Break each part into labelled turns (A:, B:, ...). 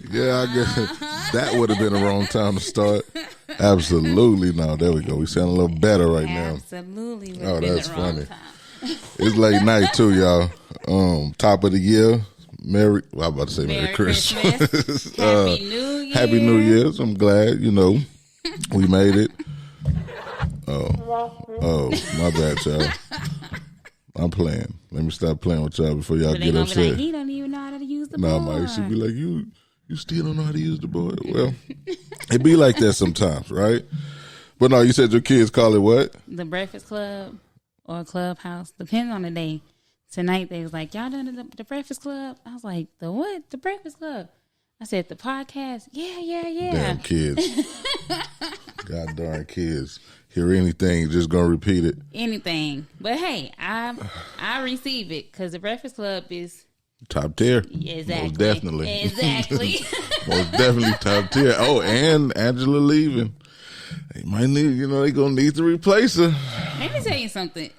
A: Yeah, I guess that would have been the wrong time to start. Absolutely. No, there we go. We sound a little better right now.
B: Absolutely.
A: Oh, that's funny. It's late night too, y'all. Top of the year. I'm about to say Merry Christmas.
B: Happy New Year.
A: Happy New Year's. I'm glad, we made it. Oh, my bad, y'all. I'm playing. Let me stop playing with y'all before y'all get upset.
B: Like, he don't even know how to use the board.
A: No, Mike should be like, you still don't know how to use the board? Well, it be like that sometimes, right? But no, you said your kids call it what?
B: The Breakfast Club or Clubhouse. Depends on the day. Tonight they was like, y'all done the Breakfast Club? I was like, the what? The Breakfast Club. I said, the podcast? Yeah.
A: Damn kids. God darn kids. Hear anything, just gonna repeat it.
B: Anything. But hey, I receive it because the Breakfast Club is
A: top tier.
B: Exactly.
A: Most definitely.
B: Exactly.
A: Most definitely top tier. Oh, and Angela leaving. They might need, they gonna need to replace her.
B: Let me tell you something.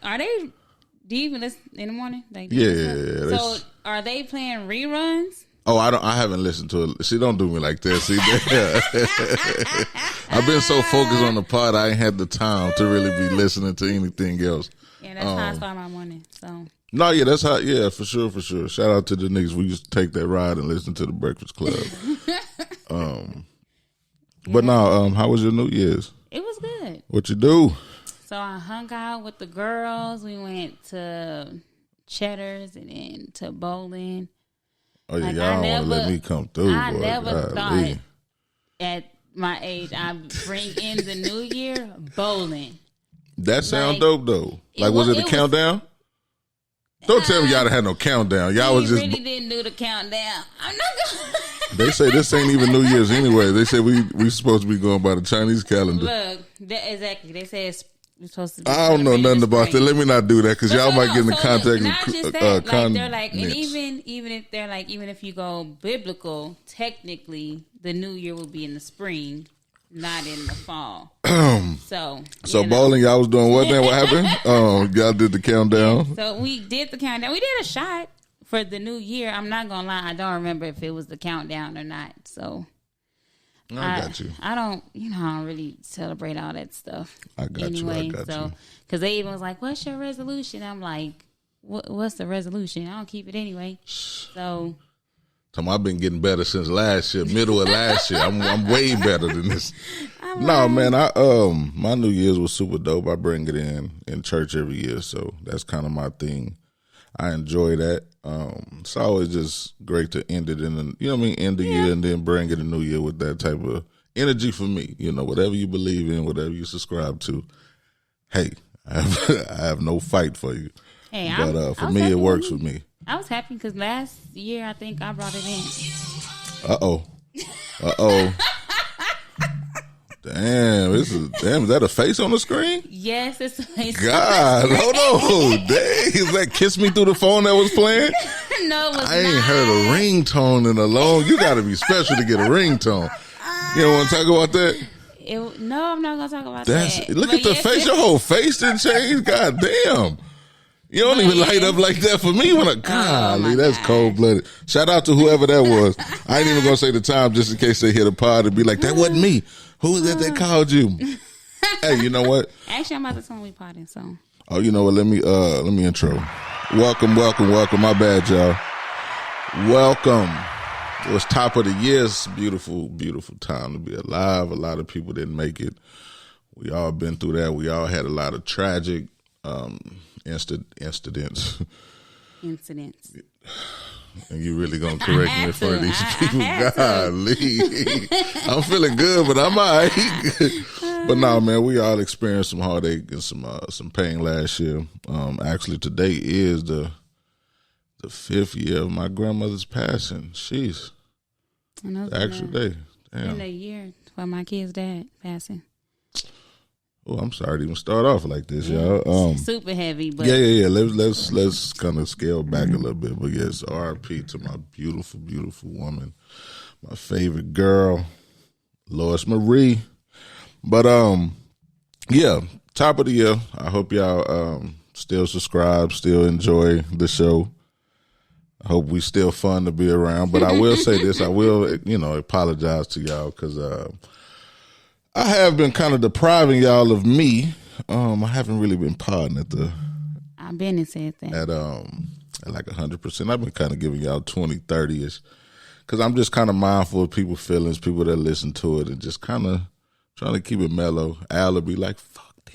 B: Do you even listen in the morning?
A: Yeah.
B: So are they playing reruns?
A: Oh, I haven't listened to it. See, don't do me like that. See, I've been so focused on the pod, I ain't had the time to really be listening to anything else.
B: Yeah, that's how I start my morning. So.
A: No, yeah, that's how. Yeah, for sure. Shout out to the niggas. We used to take that ride and listen to the Breakfast Club. But now, how was your New Year's?
B: It was good.
A: What you do?
B: So I hung out with the girls. We went to Cheddar's and then to bowling.
A: Oh, yeah, y'all don't want to let me come through.
B: I never thought at my age I'd bring in the new year bowling.
A: That sound dope, though. Was it a countdown? Don't tell me y'all had no countdown. Y'all was just
B: really didn't do the countdown. I'm not gonna.
A: They say this ain't even New Year's anyway. They say we supposed to be going by the Chinese calendar.
B: Look, exactly. They say it's supposed to be.
A: I don't know nothing about that. Let me not do that because y'all might get in contact
B: with they're like, and even if they're like, even if you go biblical, technically the new year will be in the spring, not in the fall. So
A: bowling, y'all was doing what then? What happened? Y'all did the countdown.
B: So we did the countdown. We did a shot for the new year. I'm not gonna lie, I don't remember if it was the countdown or not. So
A: I got you.
B: I don't really celebrate all that stuff.
A: I got you.
B: Because they even was like, "What's your resolution?" I'm like, "What's the resolution? I don't keep it anyway." So.
A: I've been getting better since last year, middle of last year. I'm way better than this. No, man, my New Year's was super dope. I bring it in church every year, so that's kind of my thing. I enjoy that. It's always just great to end it end the year and then bring in the new year with that type of energy for me. Whatever you believe in, whatever you subscribe to. Hey, I have no fight for you.
B: Hey,
A: but for me, it works for me.
B: I was happy because last year I think I brought it in.
A: Uh-oh. Damn, is that a face on the screen?
B: Yes, it's a face.
A: God, hold on. Dang, is that Kiss Me Through the Phone that was playing?
B: No, it was
A: I ain't heard a ringtone in a long. You got to be special to get a ringtone. You don't want to talk about that?
B: No, I'm not going to talk about that.
A: Look at the face. Your whole face didn't change. God damn. You don't even light up like that for me. Golly, that's cold-blooded. Shout out to whoever that was. I ain't even going to say the time just in case they hear the pod and be like, that wasn't me. Who was that called you? Hey, you know what?
B: Actually, I'm about to tell we potting, so.
A: Oh, you know what? Let me intro. Welcome. My bad, y'all. Welcome. It was top of the year. It's a beautiful, beautiful time to be alive. A lot of people didn't make it. We all been through that. We all had a lot of tragic incidents. And you really gonna correct me for these people? Golly, I'm feeling good, but I'm all right. But no, man, we all experienced some heartache and some pain last year. Actually, today is the 5th year of my grandmother's passing. She's the actual day. Damn.
B: In a year for my kid's dad passing.
A: Oh, I'm sorry to even start off like this, y'all.
B: Super heavy, but
A: yeah. Let's kind of scale back a little bit. But yes, R.I.P. to my beautiful, beautiful woman, my favorite girl, Lois Marie. But yeah, top of the year. I hope y'all still subscribe, still enjoy the show. I hope we still fun to be around. But I will say this. I will, apologize to y'all because I have been kind of depriving y'all of me. I haven't really been podding at the...
B: I've been and said that.
A: At like 100%. I've been kind of giving y'all 20, 30-ish. Because I'm just kind of mindful of people's feelings, people that listen to it, and just kind of trying to keep it mellow. Al will be like, fuck them.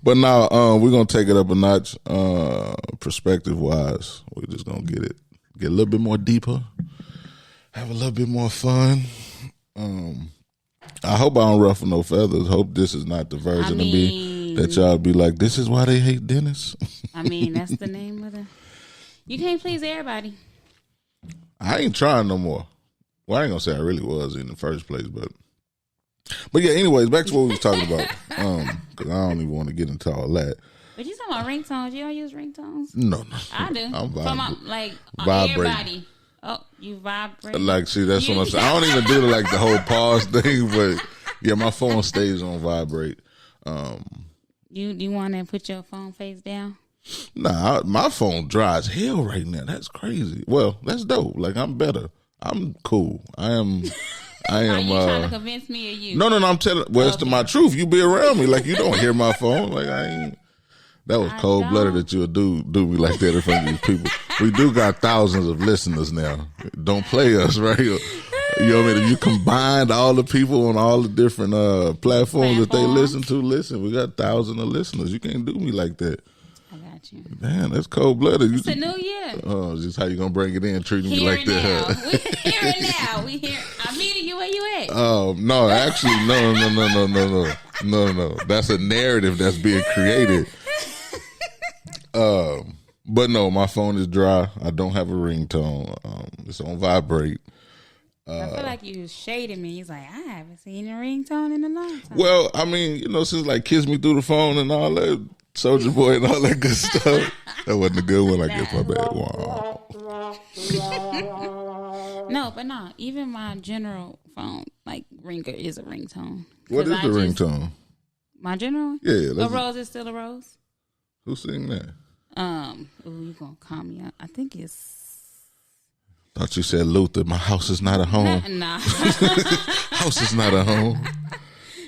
A: But now we're going to take it up a notch perspective-wise. We're just going to get a little bit more deeper, have a little bit more fun. I hope I don't ruffle no feathers. Hope this is not the version of me that y'all be like, this is why they hate Dennis.
B: I mean, that's the name of the... You can't please everybody.
A: I ain't trying no more. Well, I ain't gonna say I really was in the first place, but yeah. Anyways, back to what we was talking about. Because I don't even want to get into all that.
B: But you talking about ringtones? You don't use ringtones?
A: No.
B: I do.
A: I'm
B: vibrating. Everybody. Oh, you vibrate.
A: Like, see, that's what I'm saying. I don't even do the whole pause thing, but yeah, my phone stays on vibrate.
B: You want to put your phone face down?
A: Nah, my phone dry as hell right now. That's crazy. Well, that's dope. Like, I'm better. I'm cool. I am.
B: Are you trying to convince me or you?
A: No. I'm telling. Well, it's my truth. You be around me. Like, you don't hear my phone. Like, I ain't. That was cold blooded that you would do me like that in front of these people. We do got thousands of listeners now. Don't play us, right? You know what I mean? If you combined all the people on all the different platforms that they listen to, we got thousands of listeners. You can't do me like that.
B: You.
A: Man, that's cold blooded.
B: It's a new year.
A: Oh, just how you gonna bring it in, treating me like that?
B: We here and now. We here. I'm meeting you where you at.
A: Oh no, actually, no. That's a narrative that's being created. But no, my phone is dry. I don't have a ringtone. It's on vibrate.
B: I feel like you shading me. He's like, I haven't seen a ringtone in a long time.
A: Well, I mean, since like Kiss Me Through the Phone and all that. Soulja Boy and all that good stuff. That wasn't a good one, I guess. My bad. Wow.
B: No. Even my general phone, like, ringer is a ringtone.
A: What is the ringtone?
B: My general?
A: Yeah.
B: A rose is still a rose.
A: Who sing that?
B: You gonna call me out? I think it's...
A: Thought you said Luther. My house is not a home.
B: Nah.
A: House is not a home.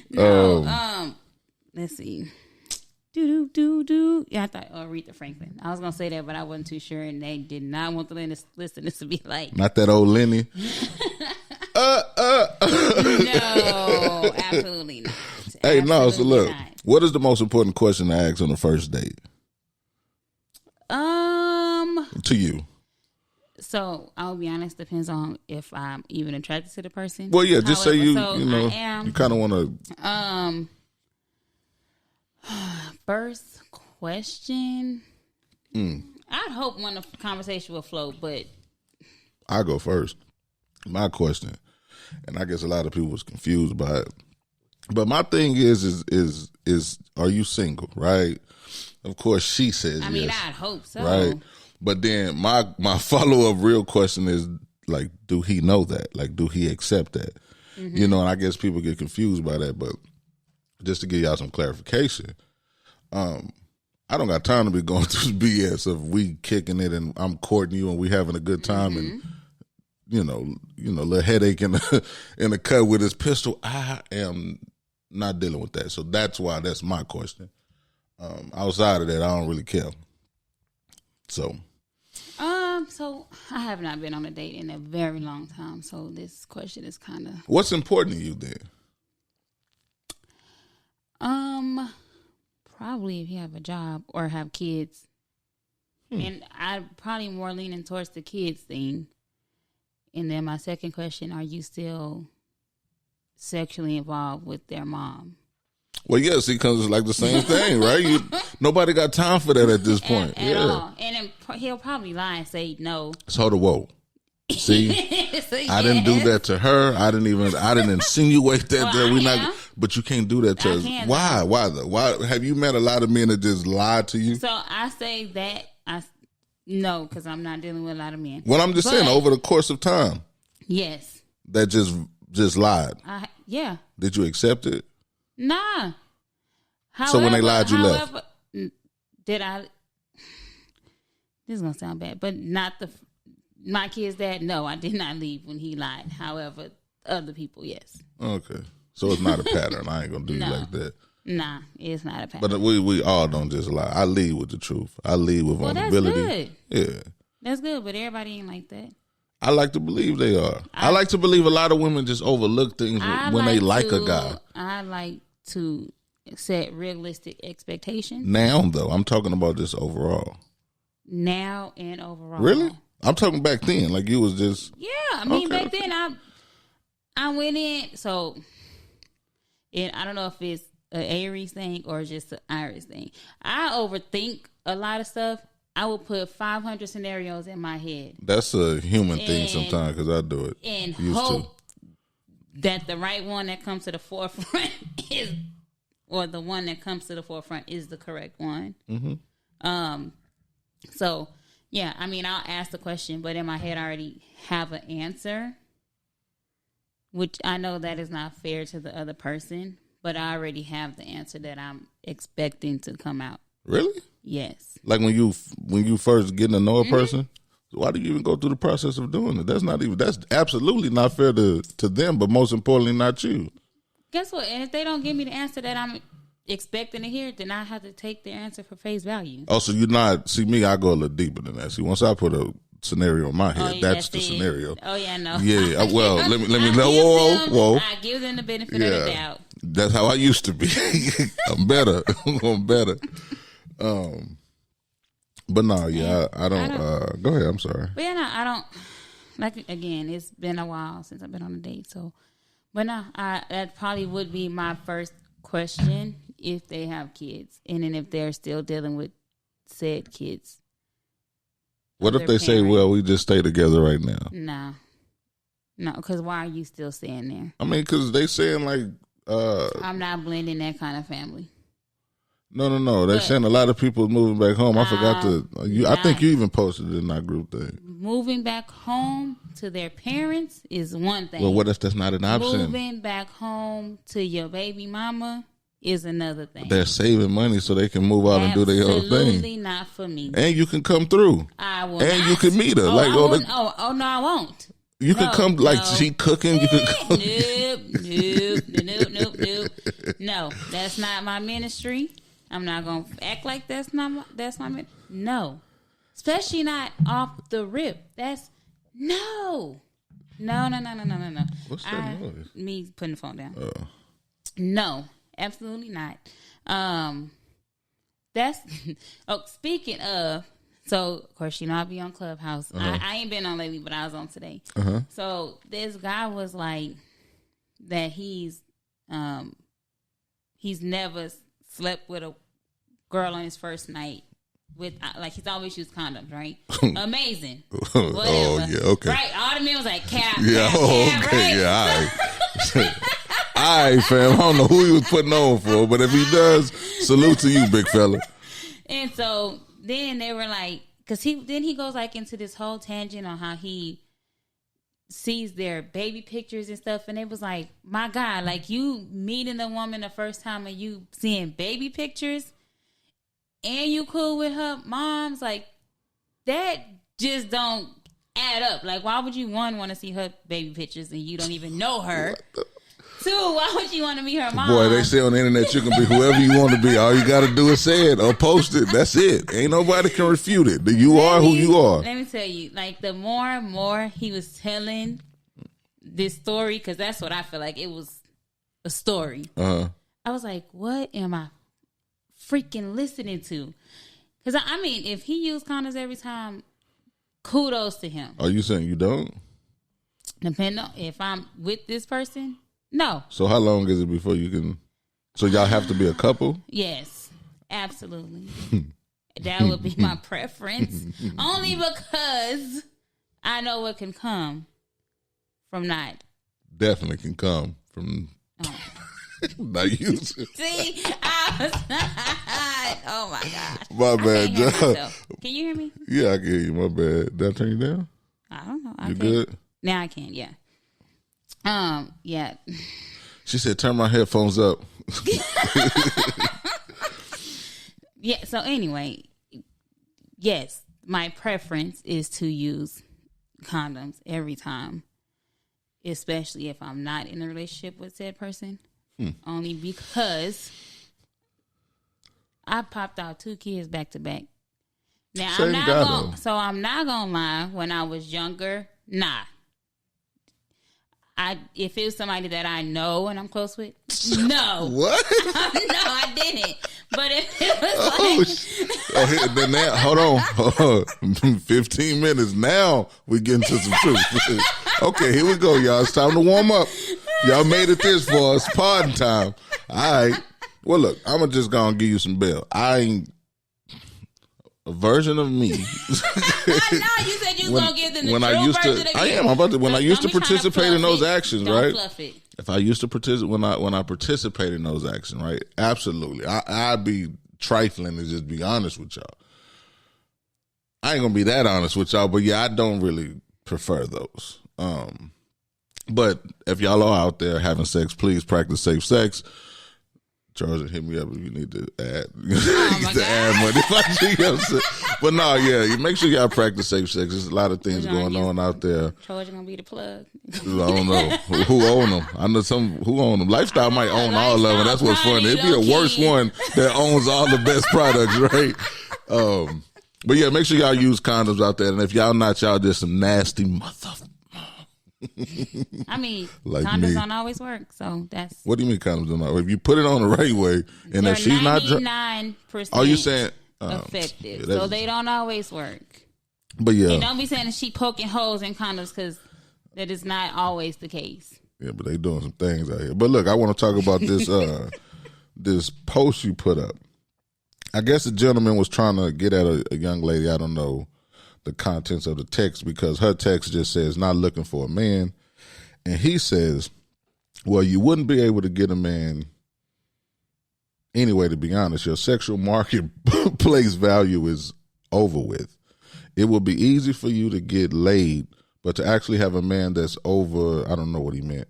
B: No. Let's see. Do. Yeah, I thought Aretha Franklin. I was gonna say that, but I wasn't too sure, and they did not want the listeners to be like,
A: not that old Lenny.
B: No, absolutely not.
A: Hey, no. So look, what is the most important question to ask on the first date? To you.
B: So I'll be honest. Depends on if I'm even attracted to the person.
A: Well, yeah. Just say you kind of want to.
B: First question. I'd hope the conversation will flow, but
A: I'll go first. My question, and I guess a lot of people was confused by it, but my thing is are you single? Right? Of course, she says.
B: I mean,
A: yes,
B: I'd hope so.
A: Right? But then my follow up real question is like, do he know that? Like, do he accept that? Mm-hmm. And I guess people get confused by that, but just to give y'all some clarification. I don't got time to be going through BS of we kicking it and I'm courting you and we having a good time and little headache in the cut with his pistol. I am not dealing with that. So that's why that's my question. Outside of that, I don't really care. So
B: I have not been on a date in a very long time. So this question is kind of...
A: What's important to you then?
B: Probably if you have a job or have kids. And I'm probably more leaning towards the kids thing. And then my second question, are you still sexually involved with their mom?
A: Well, yeah, see, because it's like the same thing, right? Nobody got time for that at this point.
B: At all. And he'll probably lie and say no.
A: So whoa. See, I didn't do that to her. I didn't insinuate that. But you can't do that to us. Why? Why have you met a lot of men that just lied to you?
B: So I say that no, because I'm not dealing with a lot of men.
A: Well, I'm just saying over the course of time.
B: Yes.
A: That just lied.
B: Yeah.
A: Did you accept it?
B: Nah.
A: So when they lied, you left.
B: Did I? this is gonna sound bad, but not my kid's dad. No, I did not leave when he lied. However, other people, yes.
A: Okay, so it's not a pattern. I ain't gonna do you like that.
B: Nah, it's not a pattern.
A: But we all don't just lie. I lead with the truth. I lead with vulnerability.
B: That's
A: good. Yeah,
B: that's good. But everybody ain't like that.
A: I like to believe they are. I like to believe a lot of women just overlook things when they like a guy.
B: I like to set realistic expectations.
A: Now, though, I'm talking about just overall.
B: Now and overall.
A: Really? I'm talking back then. Like you was just.
B: Yeah, I mean, back then I went in. So, I don't know if it's an Aries thing or just an Iris thing. I overthink a lot of stuff. I will put 500 scenarios in my head.
A: That's a human thing sometimes because I do it.
B: And hope that the right one that comes to the forefront is, or the one that comes to the forefront is the correct one. Mm-hmm. So, yeah, I mean, I'll ask the question, but in my head I already have an answer, which I know that is not fair to the other person, but I already have the answer that I'm expecting to come out.
A: Really?
B: Yes.
A: Like when you first getting to know a person, why do you even go through the process of doing it? That's absolutely not fair to them, but most importantly, not you.
B: Guess what? And if they don't give me the answer that I'm expecting to hear, then I have to take their answer for face value.
A: Oh, so see me, I go a little deeper than that. See, once I put a scenario in my head, that's the scenario.
B: Oh yeah, no.
A: Yeah, well, let me know. Whoa.
B: I give them the benefit of the doubt.
A: That's how I used to be. I'm better. I'm better. But no, I don't. Go ahead. I'm sorry.
B: But yeah, no, I don't. Like again, it's been a while since I've been on a date. So, but no, that probably would be my first question if they have kids, and then if they're still dealing with said kids.
A: What if they say, "Well, we just stay together right now"? No, because why are you still staying there? I mean, because they saying like,
B: I'm not blending that kind of family.
A: No. They're saying a lot of people moving back home. I forgot I think you even posted it in our group thing.
B: Moving back home to their parents is one thing.
A: Well, what if that's not an option?
B: Moving back home to your baby mama is another thing.
A: They're saving money so they can move out and do their own thing.
B: Absolutely not for me.
A: And you can come through.
B: I will.
A: And
B: not.
A: you can meet her.
B: No, I won't.
A: You can come like she cooking. You can come.
B: Nope. No, that's not my ministry. I'm not gonna act like that's my no, especially not off the rip. That's no.
A: What's that noise?
B: Me putting the phone down. No, absolutely not. That's speaking of. So of course I'll be on Clubhouse. I ain't been on lately, but I was on today. So this guy was like that he's never slept with a girl on his first night with like he's always used condoms, right? Amazing. Whatever.
A: Oh yeah, okay.
B: Right, all the men was like cap.
A: Yeah,
B: cap,
A: okay,
B: right?
A: Yeah, all right, fam. I don't know who he was putting on for, but if he does, salute to you, big fella.
B: And so then they were like, because he goes like into this whole tangent on how he sees their baby pictures and stuff, and it was like, my God, like you meeting a woman the first time and you seeing baby pictures and you cool with her moms, like that just don't add up. Like why would you want to see her baby pictures and you don't even know her? Two, why would you want to meet her mom?
A: Boy, they say on the internet you can be whoever you want to be. All you got to do is say it or post it. That's it. Ain't nobody can refute it. You are who you are.
B: Let me tell you, like the more and more he was telling this story, because that's what I feel like, it was a story. I was like, what am I freaking listening to? Because I mean, if he used condoms every time, kudos to him.
A: Are you saying you don't?
B: Depending on if I'm with this person. No.
A: So how long is it before you can? So y'all have to be a couple?
B: Yes, absolutely. That would be my preference. Only because I know what can come from not.
A: Definitely can come from not using.
B: See, I was not. Oh my gosh.
A: My bad, John.
B: Can you hear me?
A: Yeah, I can hear you. My bad. Did I turn you down?
B: I don't know.
A: You good?
B: Now I can, yeah. Yeah.
A: She said, turn my headphones up.
B: Yeah, so anyway, yes, my preference is to use condoms every time, especially if I'm not in a relationship with said person. Only because I popped out 2 kids back to back. Now I'm not gonna lie. When I was younger, nah. If it was somebody that I know and I'm close with, no.
A: What?
B: No, I didn't. But if it was
A: then now, hold on. 15 minutes. Now we get into some truth. Okay, here we go, y'all. It's time to warm up. Y'all made it this far. It's pardon time. All right. Well, look, I'm just going to give you some bail. I ain't a version of me.
B: I know you said you was going to give them the
A: when
B: true
A: I used
B: version
A: to,
B: of
A: I
B: you.
A: am. I'm about to, when I used to
B: Don't be trying to
A: participate in those
B: fluff it.
A: actions,
B: Don't
A: right?
B: fluff it.
A: If I used to participate, when I participate in those actions, right? Absolutely. I'd be trifling and just be honest with y'all. I ain't going to be that honest with y'all, but yeah, I don't really prefer those. But if y'all are out there having sex, please practice safe sex. Charles, hit me up if you need to add. Add money. But no, yeah, you make sure y'all practice safe sex. There's a lot of things going on out there.
B: Trojan gonna be the plug.
A: I don't know who own them. I know who own them. Lifestyle might own all of them. That's what's funny. It'd be a worse one that owns all the best products, right? But yeah, make sure y'all use condoms out there. And if y'all not, y'all just some nasty motherfuckers.
B: I mean,
A: like
B: condoms don't always work, so that's.
A: What do you mean condoms don't work? If you put it on the right way, and if she's not,
B: 99%.
A: Are you saying
B: effective?
A: Yeah,
B: so they don't always work.
A: But yeah,
B: and don't be saying that she poking holes in condoms because that is not always the case.
A: Yeah, but they doing some things out here. But look, I want to talk about this this post you put up. I guess the gentleman was trying to get at a young lady. I don't know the contents of the text because her text just says not looking for a man, and he says, well, you wouldn't be able to get a man anyway. To be honest, your sexual marketplace value is over with. It will be easy for you to get laid, but to actually have a man that's over, I don't know what he meant,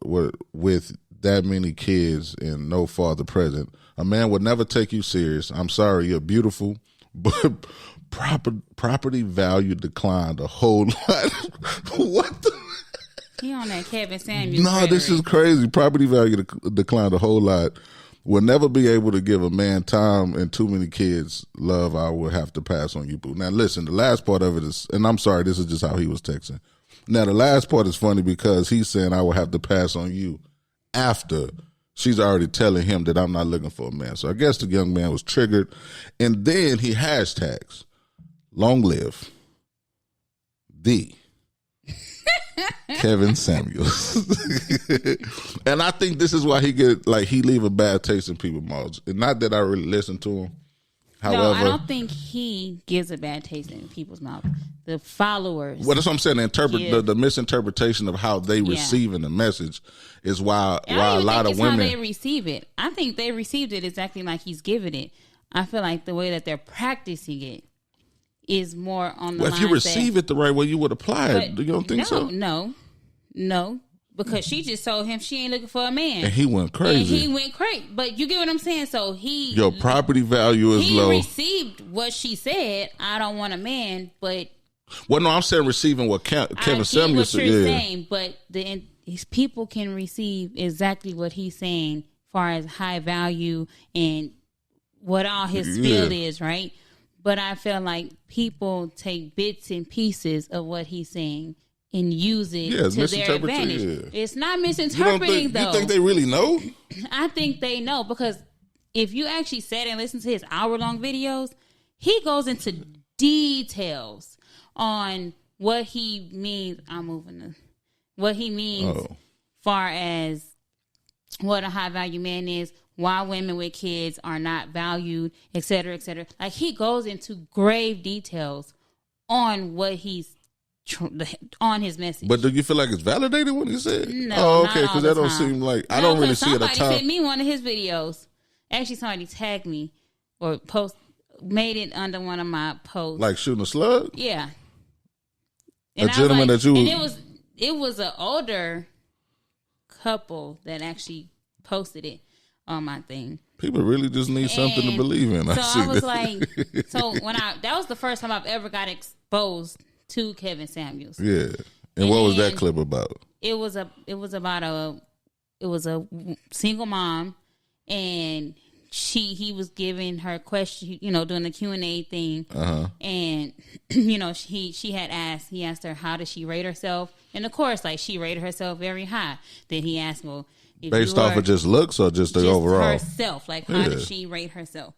A: with that many kids and no father present, a man would never take you serious. I'm sorry, you're beautiful, but property value declined a whole lot. What the?
B: He on that Kevin Samuels.
A: No, rhetoric. This is crazy. Property value declined a whole lot. Will never be able to give a man time and too many kids love. I will have to pass on you, boo. Now, listen, the last part of it is, and I'm sorry, this is just how he was texting. Now, the last part is funny because he's saying I will have to pass on you after she's already telling him that I'm not looking for a man. So I guess the young man was triggered. And then he hashtags, long live the Kevin Samuels. And I think this is why he leave a bad taste in people's mouths. And not that I really listen to him. However,
B: no, I don't think he gives a bad taste in people's mouth. The followers.
A: Well, that's what I'm saying. The misinterpretation of how they receiving the message is why a lot of women.
B: How they receive it. I think they received it exactly like he's giving it. I feel like the way that they're practicing it is more on the line.
A: If you receive it the right way, you would apply it. You don't think so?
B: No. Because she just told him she ain't looking for a man.
A: And he went crazy.
B: But you get what I'm saying? So
A: your property value is low.
B: He received what she said. I don't want a man, but.
A: Well, no, I'm saying receiving what Kevin Samuels said.
B: Saying, but his people can receive exactly what he's saying as far as high value and what all his field is, right? But I feel like people take bits and pieces of what he's saying and use it to their advantage. Yeah. It's not misinterpreting, though.
A: You think they really know?
B: I think they know because if you actually sat and listened to his hour-long videos, he goes into details on what he means. What he means far as what a high-value man is, why women with kids are not valued, et cetera, et cetera. Like, he goes into grave details on what he's on his message.
A: But do you feel like it's validated when he said?
B: No.
A: Oh, okay, because that don't seem like I don't really see it at the top.
B: Somebody sent me one of his videos. Actually, somebody tagged me or made it under one of my posts.
A: Like shooting a slug?
B: Yeah.
A: And a gentleman that you.
B: And it was an older couple that actually posted it on my thing.
A: People really just need something to believe in.
B: So I was like, that was the first time I've ever got exposed to Kevin Samuels.
A: Yeah. And what was that clip about?
B: It was a single mom, and he was giving her question, doing the Q&A thing. And, he asked her, how does she rate herself? And of course, like, she rated herself very high. Then he asked, well,
A: based off of just looks or just the overall?
B: Herself. Like, how does she rate herself?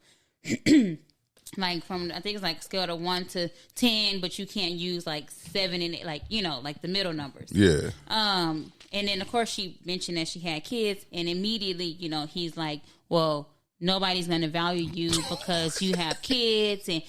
B: Like, from, I think it's like scale of 1 to 10, but you can't use like 7 and 8, like, like the middle numbers.
A: Yeah.
B: And then, of course, she mentioned that she had kids, and immediately, he's like, well, nobody's going to value you because you have kids. And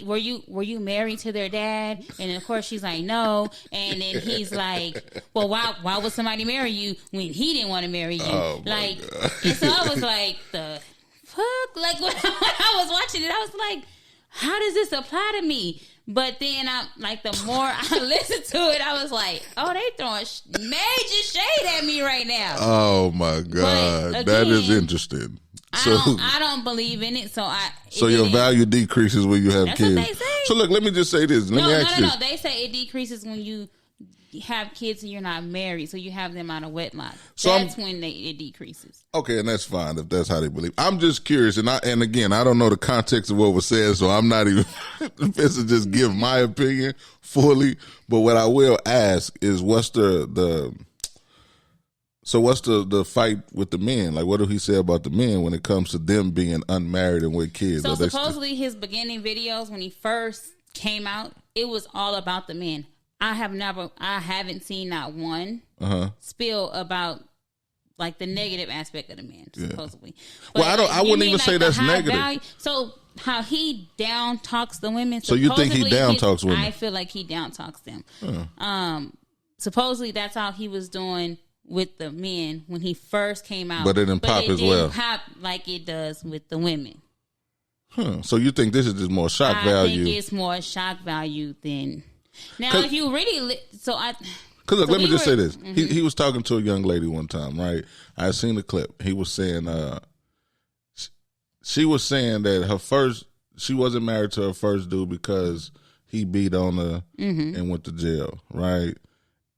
B: were you married to their dad? And of course she's like, no. And then he's like, well, why would somebody marry you when he didn't want to marry you?
A: Oh,
B: like, and so I was like, the fuck? Like, when I was watching it, I was like, how does this apply to me? But then the more I listened to it, I was like, oh, they throwing major shade at me right now.
A: Oh my God. Again, that is interesting.
B: I don't believe in it,
A: so your value decreases when you have
B: that's
A: kids.
B: What they say.
A: So look, let me just say this. Let me ask you.
B: No. They say it decreases when you have kids and you're not married, so you have them out of wedlock. So that's when it decreases.
A: Okay, and that's fine if that's how they believe. I'm just curious, and again, I don't know the context of what was said, so I'm not even supposed to just give my opinion fully. But what I will ask is, what's the fight with the men? Like, what do he say about the men when it comes to them being unmarried and with kids?
B: So supposedly his beginning videos when he first came out, it was all about the men. I haven't seen not one spill about like the negative aspect of the men, supposedly. But
A: well, I wouldn't even say that's negative.
B: Value, so how he down talks the women.
A: So you think he down talks women?
B: I feel like he down talks them. Supposedly that's how he was doing with the men when he first came out.
A: But it didn't pop as well.
B: Pop like it does with the women.
A: So you think this is just more shock value?
B: I think it's more shock value than... Now, if you really...
A: Because look, let me just say this. He was talking to a young lady one time, right? I seen the clip. He was saying... she was saying that she wasn't married to her first dude because he beat on her and went to jail, right?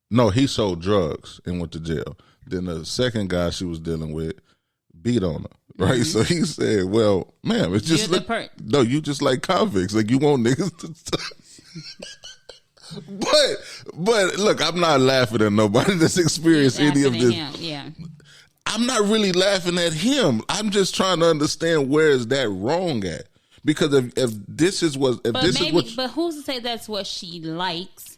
A: No, he sold drugs and went to jail. Then the second guy she was dealing with beat on her, right? So he said, well, ma'am, it's just no, you just like convicts. Like, you want niggas to... But look, I'm not laughing at nobody that's experienced any of this.
B: Yeah.
A: I'm not really laughing at him. I'm just trying to understand where is that wrong at? Because if this is what...
B: But who's to say that's what she likes?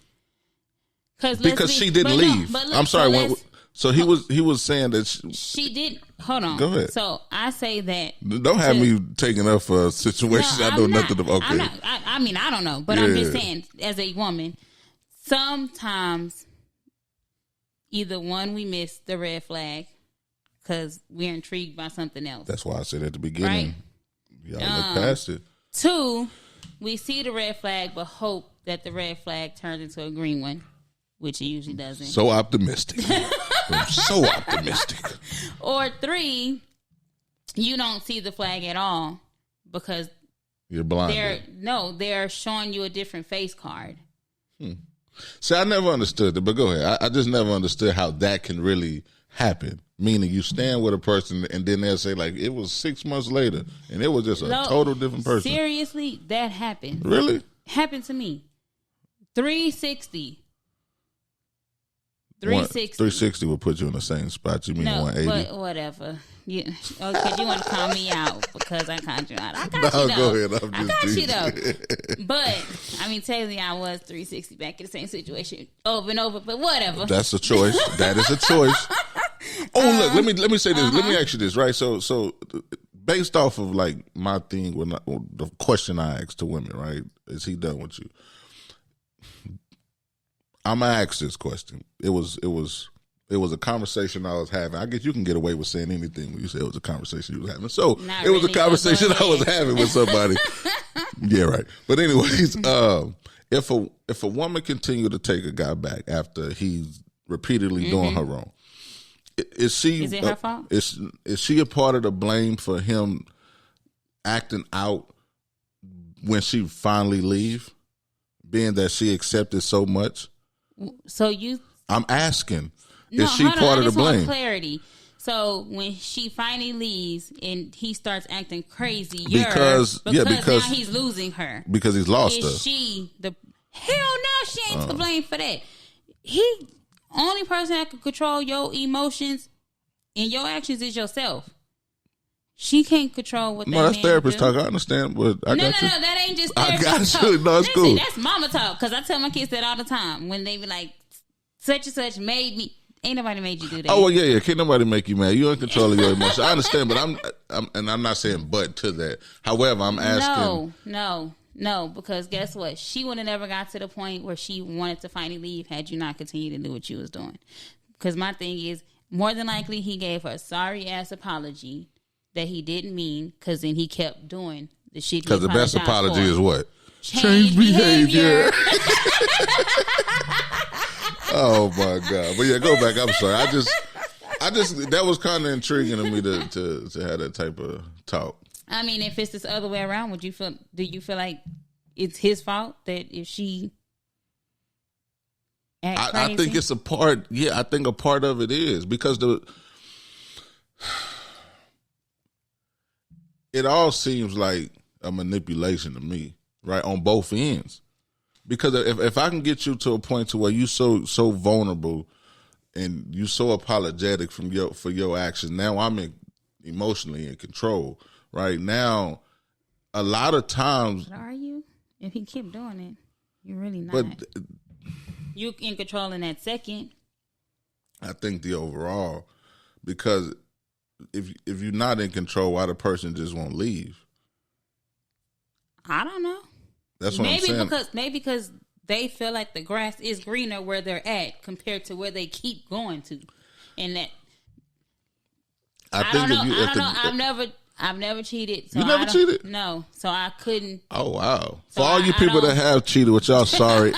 A: Because she didn't leave. I'm sorry. So he was saying that
B: she did. Hold on.
A: Go ahead.
B: So I say that.
A: Don't have me taking up for situations I know nothing about. Okay.
B: I don't know, but I'm just saying, as a woman, sometimes either one, we miss the red flag because we're intrigued by something else.
A: That's why I said at the beginning, y'all look past it.
B: 2, we see the red flag, but hope that the red flag turns into a green one, which it usually doesn't.
A: So optimistic. I'm so optimistic.
B: Or 3, you don't see the flag at all because
A: you're blind.
B: They're showing you a different face card.
A: See, I never understood it, but go ahead. I just never understood how that can really happen. Meaning you stand with a person and then they'll say, like, it was 6 months later and it was just a total different person.
B: Seriously, that happened.
A: Really?
B: Happened to me. 360.
A: 360 will put you in the same spot. You mean 180?
B: But whatever. You want to call me out because I called you out. I got you though.
A: Go ahead.
B: I got you though. But I mean, technically, I was 360 back in the same situation over and over. But whatever.
A: That's a choice. That is a choice. Oh, look. Let me say this. Let me ask you this. Right. So based off of like my thing, the question I asked to women, right? Is he done with you? I'm gonna ask this question. It was a conversation I was having. I guess you can get away with saying anything when you say it was a conversation you was having. So
B: Not
A: it was
B: really,
A: a conversation I was having with somebody. Yeah, right. But anyways, if a woman continued to take a guy back after he's repeatedly doing her wrong, Is she?
B: Is it her fault?
A: Is she a part of the blame for him acting out when she finally leave, being that she accepted so much?
B: So
A: I'm asking,
B: no,
A: is she part of the blame?
B: Clarity. So when she finally leaves and he starts acting crazy,
A: because
B: now he's losing her
A: because he's lost her.
B: Is she the hell no? She ain't to blame for that. He only person that can control your emotions and your actions is yourself. She can't control what.
A: No, that's therapist talk. I understand, but I got you.
B: No, that ain't just therapist
A: I got
B: talk.
A: you. No, it's cool.
B: That's mama talk. Because I tell my kids that all the time when they be like, such and such made me. Ain't nobody made you do that.
A: Oh well, yeah. Can't nobody make you mad. You're in control of your emotions. I understand, but I'm not saying but to that. However, I'm asking.
B: No, because guess what? She would have never got to the point where she wanted to finally leave had you not continued to do what you was doing. Because my thing is, more than likely, he gave her a sorry ass apology that he didn't mean. Because then he kept doing the shit.
A: Because the best apology is what?
B: Change behavior.
A: Oh my God! But yeah, go back. I'm sorry. I just that was kind of intriguing to me to have that type of talk.
B: I mean, if it's this other way around, do you feel like it's his fault that if she act crazy?
A: I think it's a part. Yeah, I think a part of it is because it all seems like a manipulation to me, right, on both ends. Because if I can get you to a point to where you so vulnerable and you so apologetic for your actions, now I'm emotionally in control. Right now, a lot of times.
B: But are you? If he keep doing it, you're really not.
A: But
B: you in control in that second.
A: I think the overall, because if you're not in control, why the person just won't leave?
B: I don't know.
A: That's what I'm saying.
B: Maybe because they feel like the grass is greener where they're at compared to where they keep going to, and that. I don't know. I've never cheated. So
A: you never cheated?
B: No, so I couldn't.
A: Oh wow! For all you people that have cheated, which y'all sorry.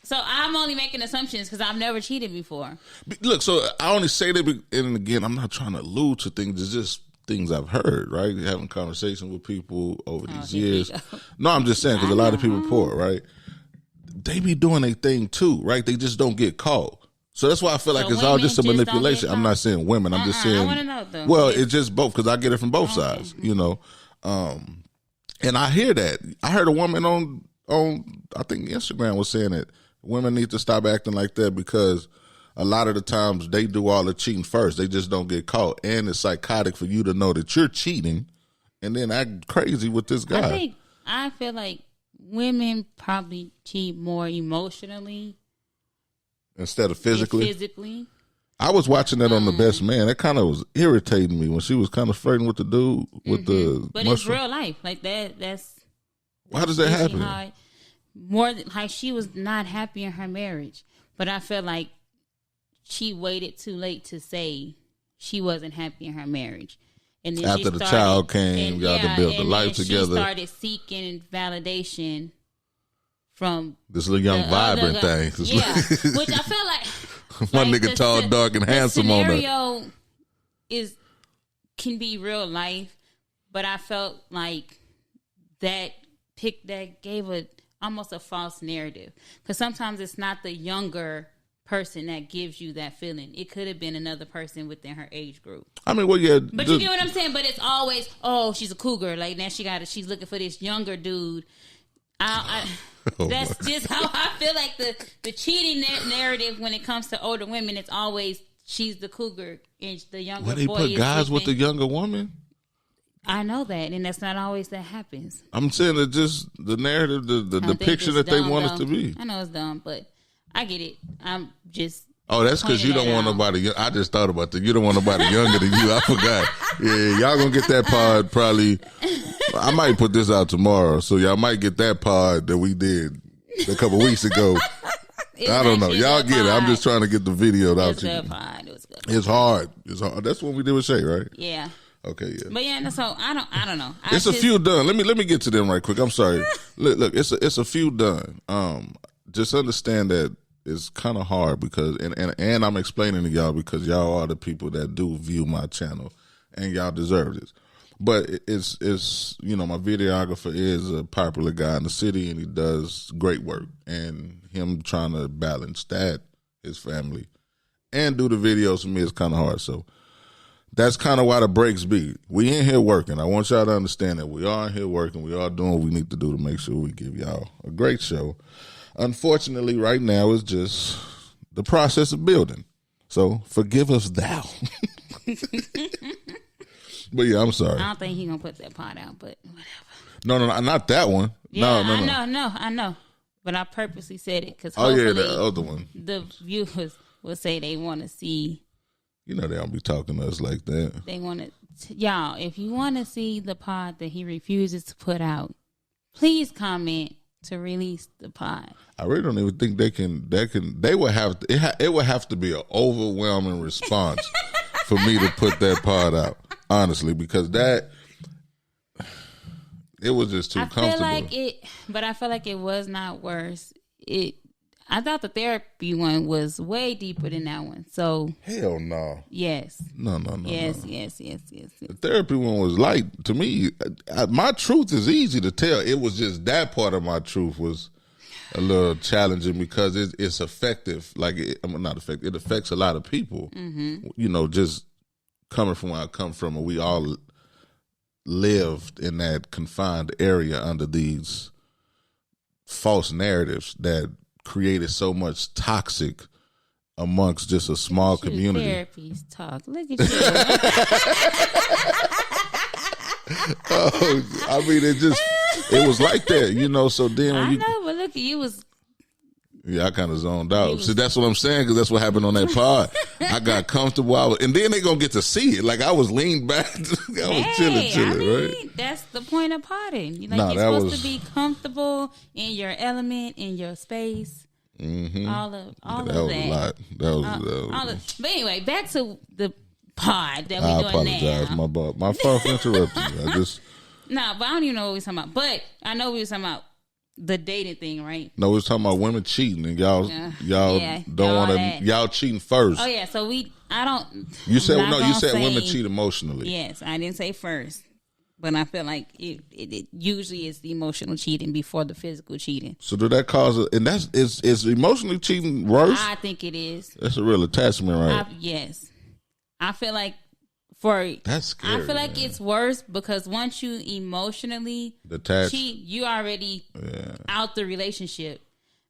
B: So I'm only making assumptions because I've never cheated before.
A: Look, so I only say that, and again, I'm not trying to allude to things. It's just things I've heard, right? Having conversations with people over these years. No, I'm just saying because a lot of people poor, right? They be doing a thing too, right? They just don't get caught. So that's why I feel like it's all just a manipulation. I'm not saying women. I'm just saying.
B: I want to know though.
A: Well, it's just both because I get it from both sides, you know. And I hear that. I heard a woman on I think Instagram was saying that women need to stop acting like that because a lot of the times they do all the cheating first. They just don't get caught. And it's psychotic for you to know that you're cheating and then act crazy with this guy.
B: I feel like women probably cheat more emotionally
A: instead of physically.
B: Physically.
A: I was watching that on The Best Man. That kind of was irritating me when she was kind of flirting with the dude with the
B: But it's real life. Like that's
A: how does that happen?
B: More like she was not happy in her marriage. But I feel like she waited too late to say she wasn't happy in her marriage. And then
A: after the child came, y'all to build the life together. She
B: started seeking validation from
A: this little young vibrant thing.
B: Yeah, which I feel like
A: one nigga tall, dark, and handsome on her.
B: The scenario can be real life, but I felt like that gave almost a false narrative because sometimes it's not the younger person that gives you that feeling. It could have been another person within her age group.
A: I mean, well, yeah,
B: but you get what I'm saying. But it's always, oh, she's a cougar. Like now she's looking for this younger dude. That's just how I feel like the cheating narrative when it comes to older women. It's always she's the cougar and the younger boy.
A: They put guys with the younger woman.
B: I know that, and that's not always that happens.
A: I'm saying that just the narrative, the depiction that they want us to be.
B: I know it's dumb, but I get it. I'm just.
A: Oh, that's because you don't want nobody. I just thought about that. You don't want nobody younger than you. I forgot. Yeah, y'all gonna get that pod probably. I might put this out tomorrow, so y'all might get that pod that we did a couple weeks ago. I don't know. Y'all get it. I'm just trying to get the video out to you.
B: It was good.
A: It's hard. It's hard. That's what we did with Shay, right?
B: Yeah.
A: Okay, yeah.
B: But yeah, so I don't know.
A: It's a few done. Let me get to them right quick. I'm sorry. Look, it's a few done. Just understand that it's kind of hard because and I'm explaining to y'all because y'all are the people that do view my channel and y'all deserve this. But it's my videographer is a popular guy in the city and he does great work, and him trying to balance that, his family, and do the videos for me is kind of hard. So that's kind of why the breaks be. We in here working. I want y'all to understand that we are in here working. We are doing what we need to do to make sure we give y'all a great show. Unfortunately, right now it's just the process of building. So forgive us thou. But yeah, I'm sorry.
B: I don't think he's gonna put that part out, but whatever.
A: No, not that one.
B: Yeah,
A: No.
B: I know. But I purposely said it because
A: the other one.
B: The viewers will say they want to see.
A: They don't be talking to us like that.
B: They want to, y'all. If you want to see the pod that he refuses to put out, please comment to release the pod.
A: I really don't even think they can. They would have. It would have to be an overwhelming response for me to put that pod out. Honestly, because it was just too comfortable.
B: But I feel like it was not worse. I thought the therapy one was way deeper than that one. So
A: hell no.
B: Yes.
A: No.
B: Yes.
A: The therapy one was light to me. My truth is easy to tell. It was just that part of my truth was a little challenging because it's effective. Like not effective. It affects a lot of people. Mm-hmm. Just coming from where I come from, and we all lived in that confined area under these false narratives that created so much toxic amongst just a small community.
B: Therapies talk. Look at
A: you. I mean, it was like that, So then
B: I know, but look at you
A: I kind of zoned out. See, that's what I'm saying, because that's what happened on that pod. I got comfortable, and then they gonna get to see it. Like I was leaned back, I was chilling, right?
B: That's the point of podding. You're supposed to be comfortable in your element, in your space.
A: Mm-hmm.
B: All of that.
A: That was a lot. That was.
B: But anyway, back to the pod that we're doing
A: apologize,
B: now.
A: My fault for interrupting you.
B: No, but I don't even know what we're talking about. But I know we were talking about the dating thing, right?
A: No, we was talking about women cheating, and y'all don't want to. Y'all cheating first.
B: Oh yeah, so I don't.
A: You said no. You said women cheat emotionally.
B: Yes, I didn't say first, but I feel like it usually is the emotional cheating before the physical cheating.
A: So did that cause? And is emotionally cheating worse?
B: I think it is.
A: That's a real attachment, right?
B: Yes, I feel like
A: that's scary.
B: I feel like it's worse because once you emotionally cheat, you already out the relationship.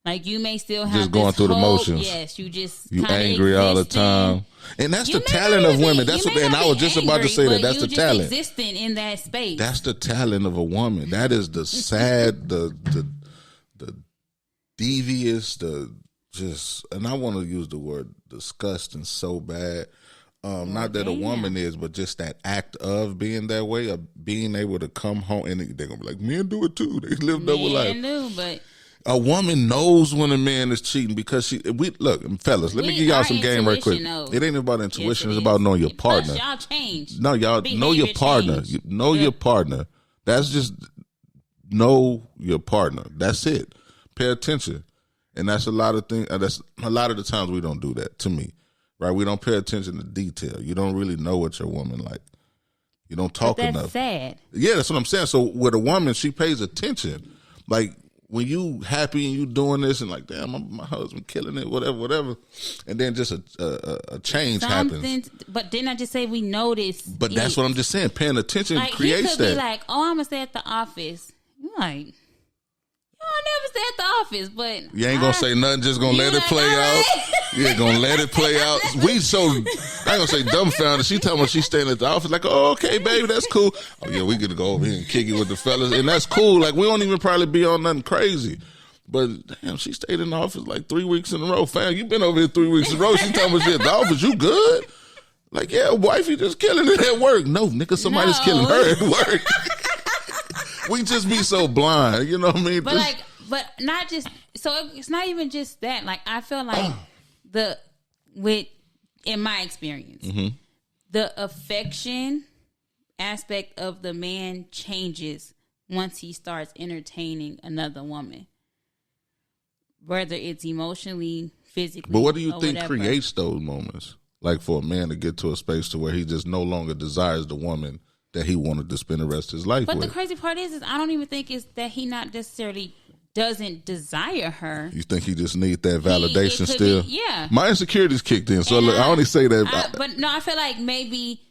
B: Like you may still have
A: just going through the motions.
B: Yes, you
A: angry all the time, and that's the talent of women. That's what. And I was just about to say that. That's the talent.
B: Existing in that space.
A: That's the talent of a woman. That is the sad, the devious, and I want to use the word disgusting so bad. Not that a woman is, but just that act of being that way, of being able to come home, and they're gonna be like, men do it too. They live double life.
B: But
A: a woman knows when a man is cheating because look, fellas. Let me give y'all some game right quick. It ain't about intuition; it's about knowing your partner.
B: Plus y'all change.
A: No, y'all know your partner. Know your partner. That's just know your partner. That's it. Pay attention, and that's a lot of things. That's a lot of the times we don't do that. To me. Right, we don't pay attention to detail. You don't really know what your woman like. You don't talk enough.
B: That's sad.
A: Yeah, that's what I'm saying. So with a woman, she pays attention. Like when you happy and you doing this and like, damn, my husband killing it, whatever, and then just a change happens.
B: But didn't I just say we notice?
A: But that's what I'm just saying. Paying attention creates
B: he could be like, oh, I'm gonna stay at the office. You're like, I never stay at the office, but
A: you ain't gonna say nothing. Just gonna let it play out. Yeah, gonna let it play out. I ain't gonna say dumbfounded. She telling me she's staying at the office. Like, oh, okay, baby, that's cool. Oh yeah, we gonna go over here and kick it with the fellas, and that's cool. Like, we don't even probably be on nothing crazy. But damn, she stayed in the office like 3 weeks in a row. Fam, you been over here 3 weeks in a row. She telling me she at the office. You good? Like, yeah, wifey just killing it at work. No, nigga, somebody's killing her at work. We just be so blind, you know what I mean?
B: But not just, so it's not even just that. Like, I feel like in my experience, the affection aspect of the man changes once he starts entertaining another woman. whether it's emotionally, physically.
A: But what do you think
B: whatever.
A: creates those moments? Like for a man to get to a space to where he just no longer desires the woman that he wanted to spend the rest of his life with.
B: But the crazy part is I don't even think it's that he not necessarily doesn't desire her.
A: You think he just need that validation still?
B: Yeah.
A: My insecurities kicked in, so look, I only say that.
B: But no, I feel like maybe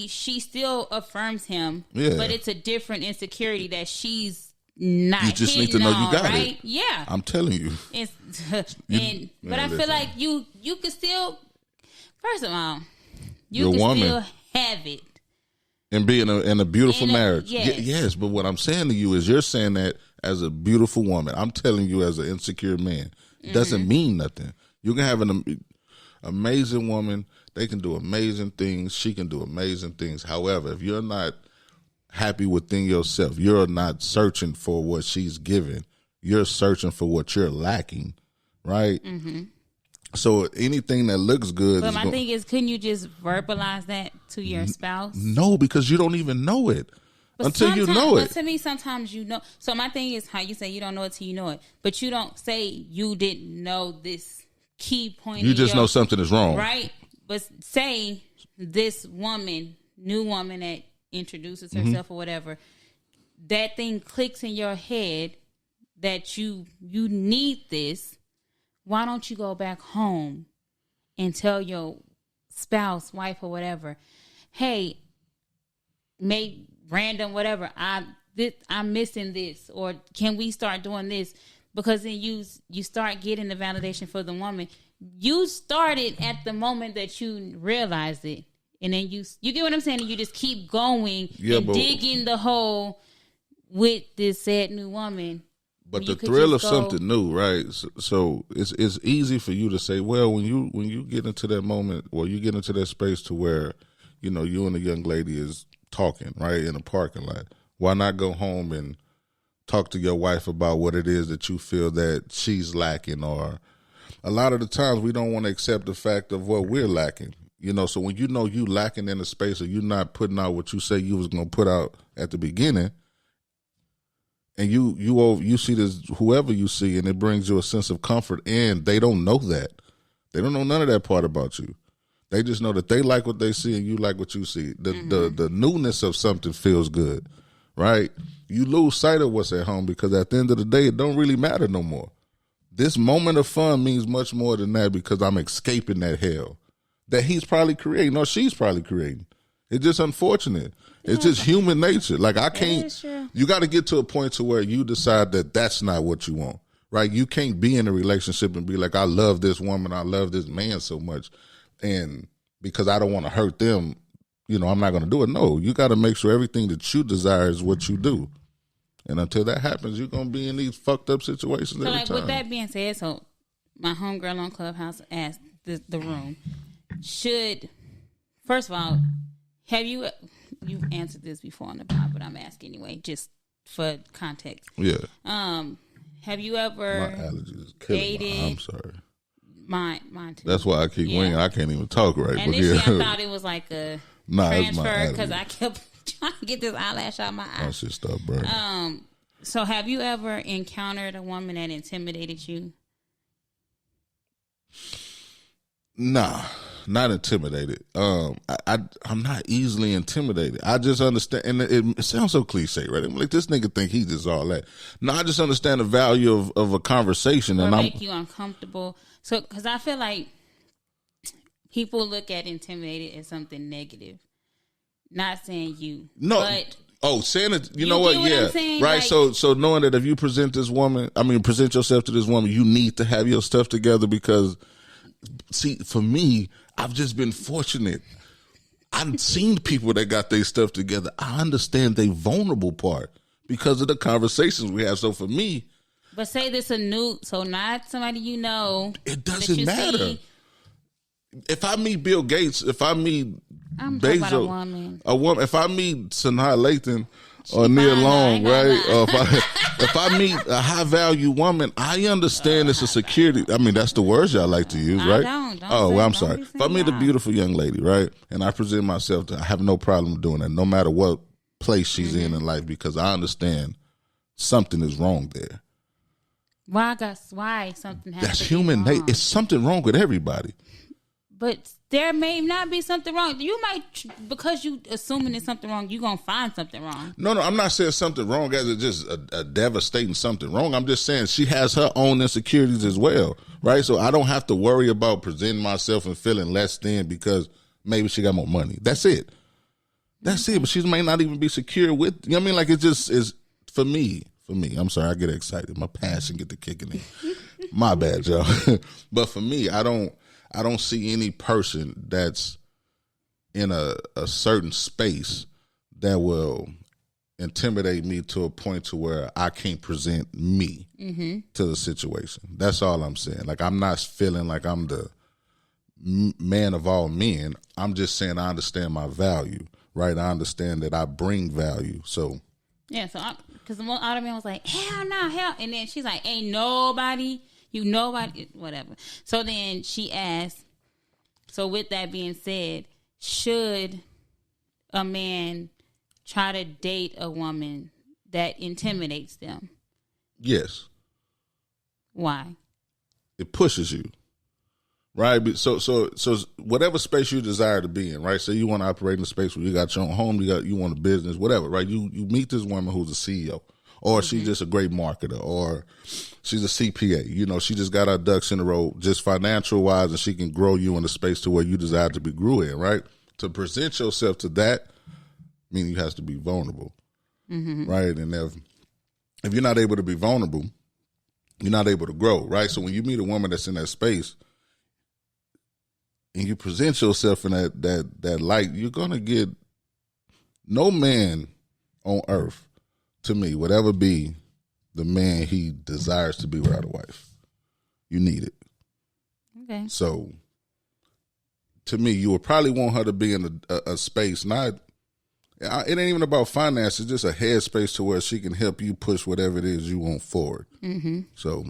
B: she still affirms him,
A: Yeah.
B: but it's a different insecurity that she's not.
A: You just need to know you got
B: right?
A: it.
B: Yeah.
A: I'm telling you.
B: But I feel like you could still, first of all, you
A: Your
B: can
A: woman.
B: still have it.
A: And be in a beautiful marriage.
B: Yes.
A: Yes, but what I'm saying to you is you're saying that as a beautiful woman. I'm telling you as an insecure man. Doesn't mean nothing. You can have an amazing woman. They can do amazing things. She can do amazing things. However, if you're not happy within yourself, you're not searching for what she's giving. You're searching for what you're lacking, right? Mm-hmm. So anything that looks good.
B: But my thing is, couldn't you just verbalize that to your spouse?
A: No, because you don't even know it until you know it.
B: But to me, sometimes you know. So my thing is how you say you don't know it till you know it. But you don't say you didn't know this key point.
A: You just know something is wrong.
B: Right? But say this new woman that introduces herself or whatever, that thing clicks in your head that you need this. Why don't you go back home and tell your spouse, wife, or whatever, hey, make random whatever, I'm missing this, or can we start doing this? Because then you start getting the validation for the woman. You started at the moment that you realized it, and then you get what I'm saying. And you just keep going and digging the hole with this said new woman.
A: But the thrill of something new, right? So it's easy for you to say, well, when you get into that moment, or you get into that space to where, you and the young lady is talking, right, in a parking lot. Why not go home and talk to your wife about what it is that you feel that she's lacking? Or a lot of the times we don't want to accept the fact of what we're lacking. So when you lacking in a space, or you're not putting out what you say you was going to put out at the beginning, and you see this, whoever you see, and it brings you a sense of comfort, and they don't know that. They don't know none of that part about you. They just know that they like what they see and you like what you see. The newness of something feels good, right? You lose sight of what's at home because at the end of the day, it don't really matter no more. This moment of fun means much more than that because I'm escaping that hell that he's probably creating or she's probably creating. It's just unfortunate. It's just human nature. Like I can't, you got to get to a point to where you decide that that's not what you want, right? You can't be in a relationship and be like, I love this woman, I love this man so much. And because I don't want to hurt them, I'm not going to do it. No, you got to make sure everything that you desire is what you do. And until that happens, you're going to be in these fucked up situations every time.
B: With that being said, so my homegirl on Clubhouse asked the room, first of all, have you've answered this before on the pod, but I'm asking anyway, just for context.
A: Yeah.
B: Have you ever
A: my allergies is killing
B: dated?
A: I'm sorry.
B: Mine too.
A: That's why I keep winging. I can't even talk right.
B: And initially I thought it was like a transfer because I kept trying to get this eyelash out of my eye.
A: My shit stopped burning.
B: So have you ever encountered a woman that intimidated you?
A: Nah, not intimidated. I'm not easily intimidated. I just understand, and it sounds so cliche, right? I'm like, this nigga think he just all that. No, I just understand the value of a conversation,
B: or
A: and
B: make you uncomfortable. So, because I feel like people look at intimidated as something negative. Not saying you, but
A: saying it. You know what? Yeah,
B: saying?
A: Right.
B: Like,
A: so knowing that if you present yourself to this woman, you need to have your stuff together because. See, for me, I've just been fortunate. I've seen people that got their stuff together. I understand their vulnerable part because of the conversations we have. So for me,
B: but say this so not somebody
A: it doesn't matter. If I meet Bill Gates, if I meet Bezos, a woman, if I meet Sanaa Lathan or Nia Long, right? Or if I meet a high value woman, I understand it's a security. I mean, that's the words y'all like to use, right? I'm sorry. If I meet a beautiful young lady, right, and I present myself, I have no problem doing that, no matter what place she's in life, because I understand something is wrong there.
B: Why something has
A: That's
B: to
A: human.
B: be wrong?
A: It's something wrong with everybody.
B: But there may not be something wrong. You might, because you assuming there's something wrong, you're going to find something wrong.
A: No, I'm not saying something wrong as it's just a devastating something wrong. I'm just saying she has her own insecurities as well, right? So I don't have to worry about presenting myself and feeling less than because maybe she got more money. That's it. That's it. But she may not even be secure with, you know what I mean? Like, it just is, for me, I'm sorry, I get excited. My passion get to kicking in. My bad, y'all. But for me, I don't see any person that's in a certain space that will intimidate me to a point to where I can't present me to the situation. That's all I'm saying. Like, I'm not feeling like I'm the man of all men. I'm just saying I understand my value, right? I understand that I bring value. So
B: yeah, so because the other man was like, hell no, hell, and then she's like, ain't nobody, whatever. So then she asked, so with that being said, should a man try to date a woman that intimidates them?
A: Yes.
B: Why?
A: It pushes you, right? So whatever space you desire to be in, right? So you want to operate in a space where you got your own home, you want a business, whatever, right? You meet this woman who's a CEO, or she's just a great marketer, or she's a CPA. You know, she just got her ducks in a row, just financial wise, and she can grow you in a space to where you desire to be grew in, right? To present yourself to that, meaning you have to be vulnerable, right? And if you're not able to be vulnerable, you're not able to grow, right? So when you meet a woman that's in that space and you present yourself in that light, you're gonna get, no man on earth, to me, would ever be the man he desires to be without a wife. You need it.
B: Okay.
A: So, to me, you would probably want her to be in a space, not, it ain't even about finance, it's just a head space to where she can help you push whatever it is you want forward. So,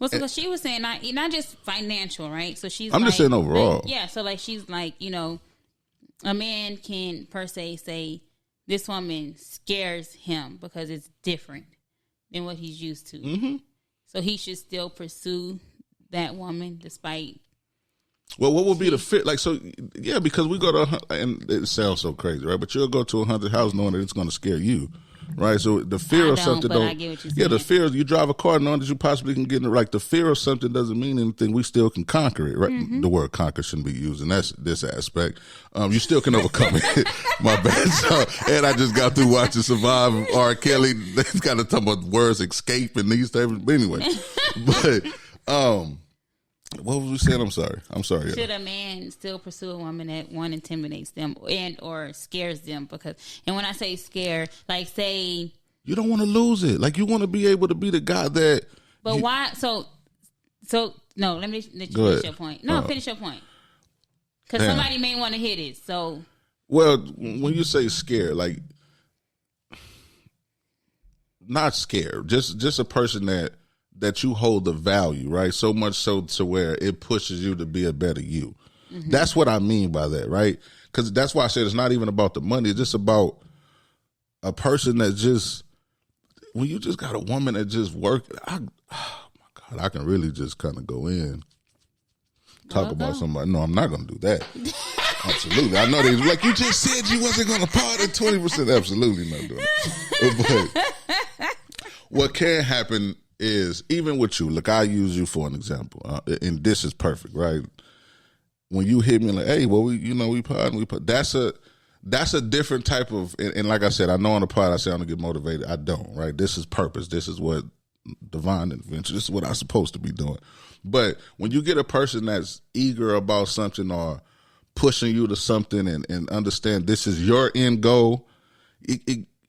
B: well, so she was saying not just financial, right? So she's
A: I'm just saying overall.
B: Like, yeah, so like she's like, you know, a man can per se say this woman scares him because it's different than what he's used to. So he should still pursue that woman despite.
A: Well, what would be the fit? Like, so, yeah, because we go to, and it sounds so crazy, right? But you'll go to a haunted house knowing that it's going to scare you, right? So the fear of something
B: but I get what you're saying.
A: Yeah, the fear of, you drive a car knowing that you possibly can get in it. Like, the fear of something doesn't mean anything. We still can conquer it, right? The word conquer shouldn't be used in this aspect. You still can overcome it. My bad. So, and I just got through watching Survive R. Kelly. They kind of talking about words escape and these types. But anyway, what was we saying? I'm sorry.
B: Should a man still pursue a woman that one intimidates them and or scares them? Because, and when I say scare, like say
A: you don't want to lose it. Like, you want to be able to be the guy that.
B: But why? So no. Let you finish your point. No, finish your point. Because somebody may want to hit it. So. Well,
A: when you say scared, like not scared, just a person that you hold the value, right? So much so to where it pushes you to be a better you. That's what I mean by that, right? Because that's why I said it's not even about the money. It's just about a person that just, when you just got a woman that just work, oh my God, I can really just kind of go in, talk about somebody. No, I'm not going to do that. Absolutely. I know they like, you just said you wasn't going to part at 20%. Absolutely not doing it. But what can happen is, even with you, look, I use you for an example, and this is perfect, right? When you hit me like, hey, well, we pod, that's a different type of, and like I said, I know on the pod I say I don't get motivated. I don't, right? This is purpose. This is what divine intervention. This is what I'm supposed to be doing. But when you get a person that's eager about something or pushing you to something and understand this is your end goal,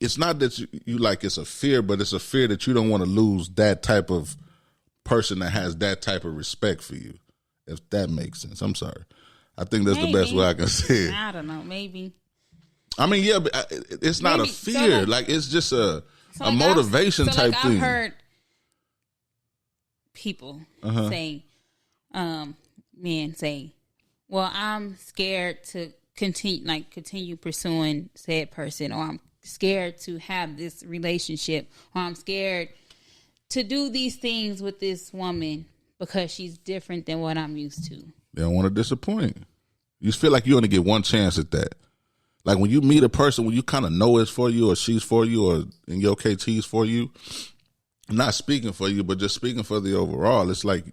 A: it's not that you like it's a fear, but it's a fear that you don't want to lose that type of person that has that type of respect for you, if that makes sense. I'm sorry. I think that's the best way I can say it.
B: I don't know, maybe.
A: I mean, yeah, but it's not a fear. So like, it's just a motivation type thing.
B: I've heard people say, men say, well, I'm scared to continue pursuing said person, or I'm scared to have this relationship, or I'm scared to do these things with this woman because she's different than what I'm used to.
A: They don't want to disappoint. You feel like you only get one chance at that. Like when you meet a person, when you kind of know it's for you or she's for you or in your case, he's for you, I'm not speaking for you, but just speaking for the overall, it's like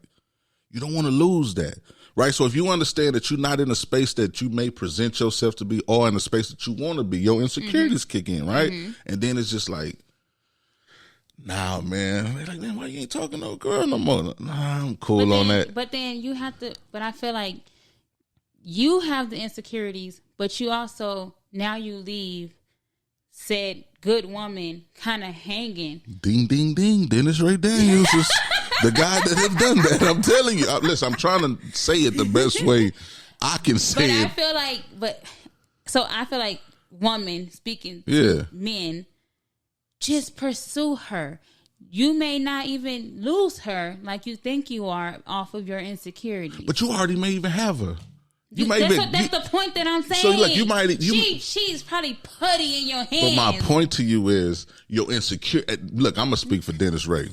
A: you don't want to lose that, right? So if you understand that you're not in a space that you may present yourself to be or in a space that you want to be, your insecurities kick in, right? And then it's just like, nah, man. They're like, man, why you ain't talking to no girl no more? Nah, I'm cool on that.
B: But then you have to, but I feel like you have the insecurities, but you also, now you leave said good woman kind of hanging.
A: Ding, ding, ding. Dennis Ray Daniels is the guy that have done that. I'm telling you. Listen, I'm trying to say it the best way I can say it.
B: I feel like women, speaking to men, just pursue her. You may not even lose her like you think you are off of your insecurity.
A: But you already may even have her.
B: That's the point that I'm saying.
A: So like
B: she's probably putty in your hands.
A: But my point to you is your insecurity. Look, I'm gonna speak for Dennis Ray.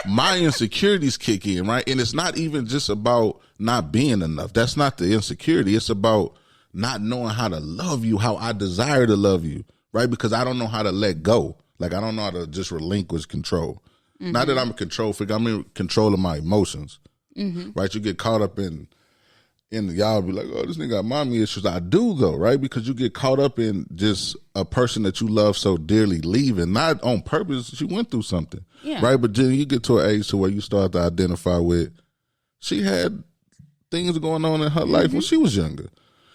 A: My insecurities kick in, right? And it's not even just about not being enough. That's not the insecurity. It's about not knowing how to love you, how I desire to love you, right? Because I don't know how to let go. Like I don't know how to just relinquish control. Not that I'm a control figure. I'm in control of my emotions, right? You get caught up in y'all be like, oh, this nigga got mommy issues. I do though, right? Because you get caught up in just a person that you love so dearly leaving, not on purpose. She went through something, right? But then you get to an age to where you start to identify with, she had things going on in her life when she was younger.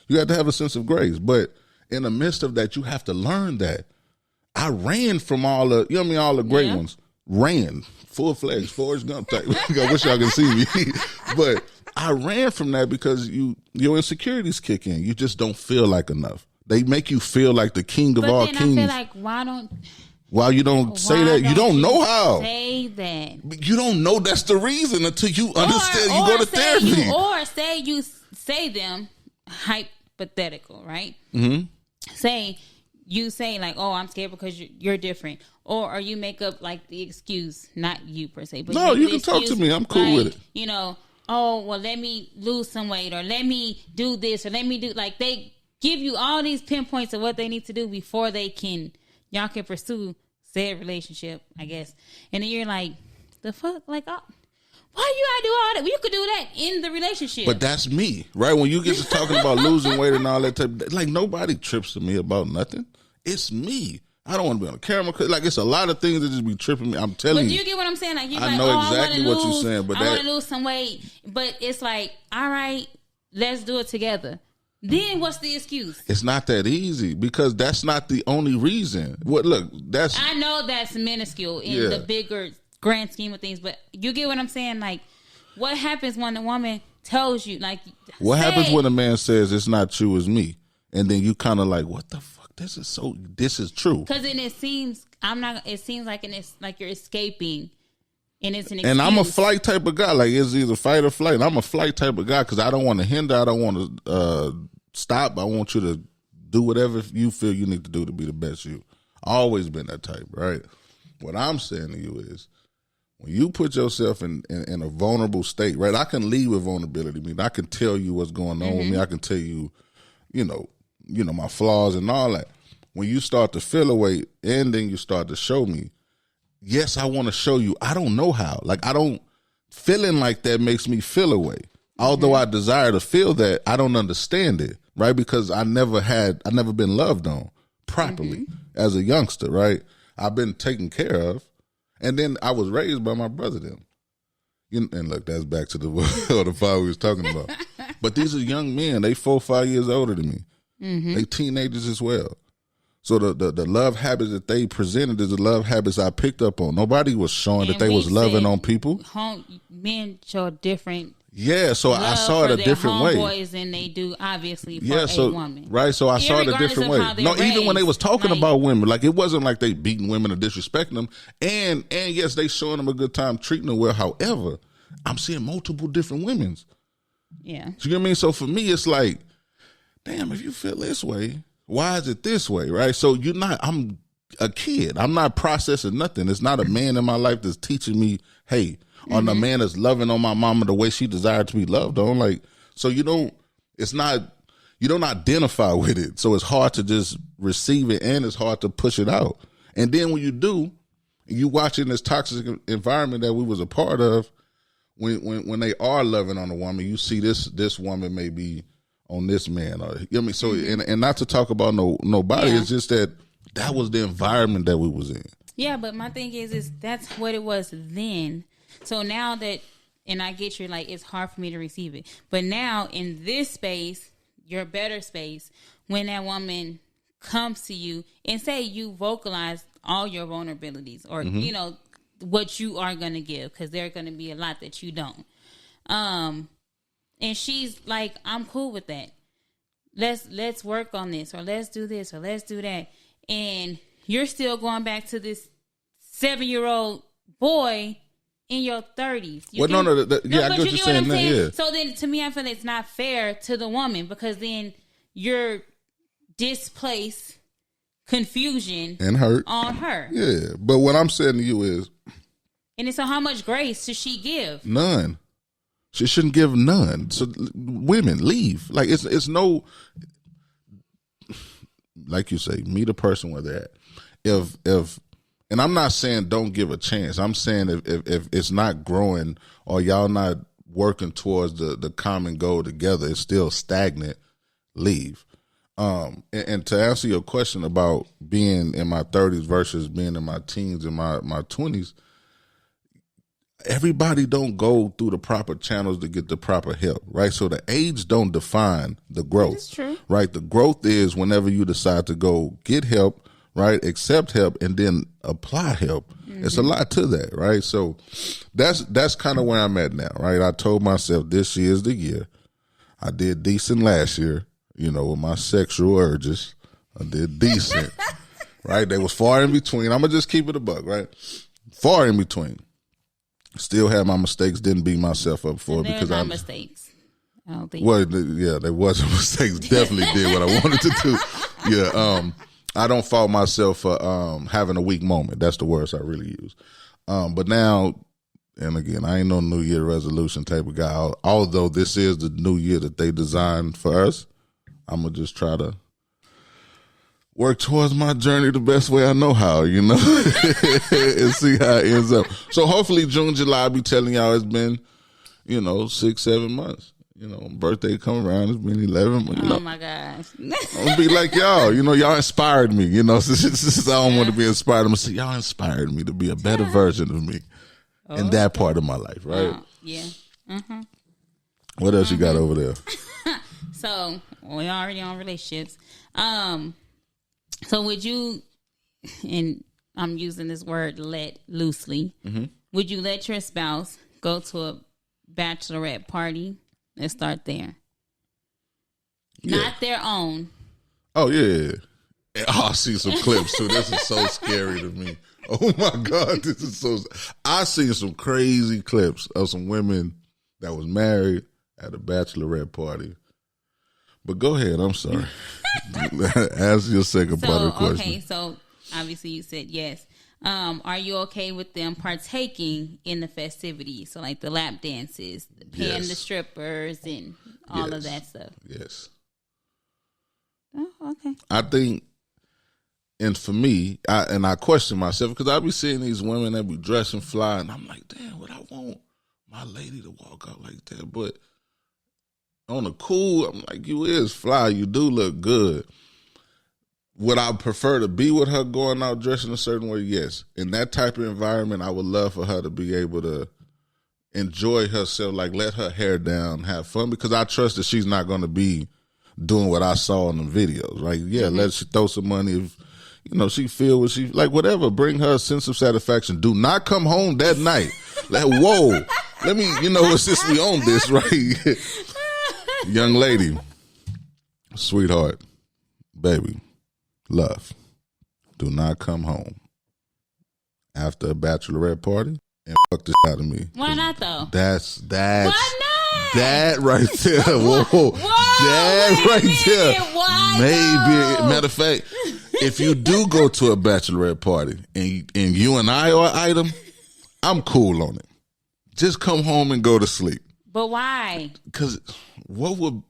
A: You have to have a sense of grace. But in the midst of that, you have to learn that. I ran from all the, you know what I mean, all the great ones. Ran, full-fledged, Forrest Gump type. I wish y'all could see me. But I ran from that because your insecurities kick in. You just don't feel like enough. They make you feel like the king of all kings. I feel like
B: why
A: you don't say that? You don't know how.
B: Say that.
A: You don't know that's the reason until you understand. You go to therapy.
B: Or say you say them hypothetical, right? Say you say like, oh, I'm scared because you're different. Or you make up like the excuse, not you per se. But
A: no, you can talk to me. I'm cool with it.
B: You know, oh, well, let me lose some weight or let me do this or let me do, like they give you all these pinpoints of what they need to do before y'all can pursue said relationship, I guess. And then you're like, the fuck? Like, oh, why you gotta do all that? Well, you could do that in the relationship.
A: But that's me, right? When you get to talking about losing weight and all that type, like nobody trips to me about nothing. It's me. I don't want to be on the camera. Like, it's a lot of things that just be tripping me. I'm telling you.
B: But you get what I'm saying? Like, you're
A: I know exactly what you're saying. But
B: I want to lose some weight. But it's like, all right, let's do it together. Then what's the excuse?
A: It's not that easy because that's not the only reason. I
B: know that's minuscule in the bigger grand scheme of things. But you get what I'm saying? Like, what happens when the woman tells you, like,
A: what happens when a man says it's not you, it's me? And then you kind of like, what the fuck? This is true.
B: Because then it seems like you're escaping, and it's an excuse.
A: And I'm a flight type of guy. Like, it's either fight or flight. I'm a flight type of guy because I don't want to hinder. I don't want to stop. I want you to do whatever you feel you need to do to be the best you. Always been that type, right? What I'm saying to you is, when you put yourself in a vulnerable state, right? I can lead with vulnerability. I mean, I can tell you what's going on with me. I can tell you, you know, my flaws and all that. When you start to feel away and then you start to show me, yes, I want to show you. I don't know how. Like, feeling like that makes me feel away. Although I desire to feel that, I don't understand it, right? Because I never been loved on properly as a youngster, right? I've been taken care of. And then I was raised by my brother then. And look, that's back to the fire we was talking about. But these are young men. They 4 or 5 years older than me. They teenagers as well. So the love habits that they presented is the love habits I picked up on. Nobody was showing that they was loving on people.
B: Men show different.
A: Yeah, so I saw it a different way.
B: Homeboys than they do obviously for a woman.
A: Right, so I saw it a different way. No, even when they was talking about women, like it wasn't like they beating women or disrespecting them. And yes, they showing them a good time, treating them well. However, I'm seeing multiple different women's.
B: Yeah.
A: So you know what I mean? So for me, it's like, damn, if you feel this way, why is it this way, right? So I'm a kid. I'm not processing nothing. It's not a man in my life that's teaching me, hey, or the man that's loving on my mama the way she desired to be loved on. Like, so you don't identify with it. So it's hard to just receive it, and it's hard to push it out. And then when you do, you watching this toxic environment that we was a part of, when they are loving on a woman, you see this woman may be on this man, or you know what I mean. So and not to talk about nobody, it's just that was the environment that we was in. Yeah,
B: but my thing is that's what it was then. So now that, and I get you, like, it's hard for me to receive it, but now in this space, your better space, when that woman comes to you and say you vocalize all your vulnerabilities, or you know what you are going to give, because there are going to be a lot that you don't, and she's like, I'm cool with that, let's work on this, or let's do this, or let's do that, and you're still going back to this 7-year-old boy in your 30s.
A: I get what you're saying. Yeah.
B: So then, to me, I feel it's not fair to the woman, because then you're displaced confusion
A: and hurt
B: on her.
A: Yeah, but what I'm saying to you is,
B: and so how much grace should she give?
A: None. She shouldn't give none. So women, leave. Like, it's no, like you say, meet a person where they're at. If and I'm not saying don't give a chance. I'm saying if it's not growing, or y'all not working towards the common goal together, it's still stagnant, leave. And to answer your question about being in my 30s versus being in my teens and my 20s, everybody don't go through the proper channels to get the proper help, right? So the age don't define the growth.
B: That's true.
A: Right? The growth is whenever you decide to go get help, right? Accept help, and then apply help. It's a lot to that, right? So that's kind of where I'm at now, right? I told myself this year is the year. I did decent last year, you know, with my sexual urges. I did decent, right? They was far in between. I'm going to just keep it a buck, right? Far in between. Still had my mistakes, didn't beat myself up for it, because
B: I'm mistakes. I don't think.
A: Well, yeah, there wasn't mistakes. Definitely did what I wanted to do. Yeah, I don't fault myself for having a weak moment. That's the words I really use. But now, and again, I ain't no New Year resolution type of guy. Although this is the new year that they designed for us, I'm gonna just try to work towards my journey the best way I know how, you know, and see how it ends up. So hopefully June, July, I'll be telling y'all it's been, you know, 6-7 months. You know, birthday come around, it's been 11 months.
B: Oh my gosh.
A: I'm gonna be like y'all, you know, y'all inspired me, you know, since I don't want to be inspired, I'm gonna say y'all inspired me to be a better version of me in that part of my life, right?
B: Yeah.
A: What else you got over there?
B: So, we're already on relationships. So would you, and I'm using this word let loosely, would you let your spouse go to a bachelorette party? Let's start there. Yeah. Not their own.
A: Oh, yeah. I see some clips too. This is so scary to me. Oh my God, this is so. I seen some crazy clips of some women that was married at a bachelorette party. But go ahead, I'm sorry. Ask your second part of the question.
B: Okay, so obviously you said yes. Are you okay with them partaking in the festivities? So like the lap dances, paying the strippers, and all of that stuff.
A: Yes.
B: Oh, okay.
A: I think, and for me, I question myself, because I be seeing these women that be dressing fly, and I'm like, damn, would I want my lady to walk out like that? But on the cool, I'm like, you is fly, you do look good. Would I prefer to be with her going out dressing a certain way? Yes. In that type of environment, I would love for her to be able to enjoy herself, like let her hair down, have fun, because I trust that she's not going to be doing what I saw in the videos. Like, let she throw some money. If, you know, she feel what she, like whatever, bring her a sense of satisfaction. Do not come home that night. Like, whoa, let me, you know, since we own this, right? Young lady, sweetheart, baby, love, do not come home after a bachelorette party and fuck the shit out of me.
B: Why not though?
A: That's
B: why not?
A: That right there. Whoa. That right there.
B: Why
A: maybe. Matter of fact, if you do go to a bachelorette party and you and I are an item, I'm cool on it. Just come home and go to sleep.
B: But why?
A: Because what would...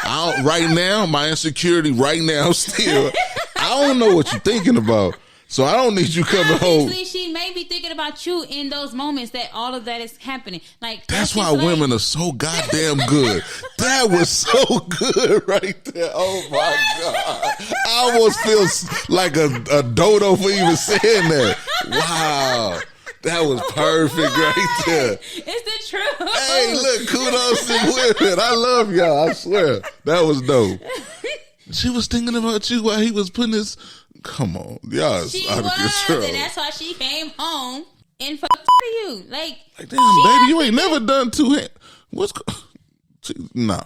A: right now, my insecurity right now still, I don't know what you're thinking about. So I don't need you coming home.
B: She may be thinking about you in those moments that all of that is happening. Like
A: that's why women are so goddamn good. That was so good right there. Oh my God. I almost feel like a dodo for even saying that. Wow. That was perfect right there.
B: It's the truth.
A: Hey, look, kudos to women. I love y'all. I swear. That was dope. She was thinking about you while he was putting his... Come on. Y'all is out of control.
B: And that's why she came home and fucked you. Like
A: damn, baby, you ain't never done two hands. What's... No.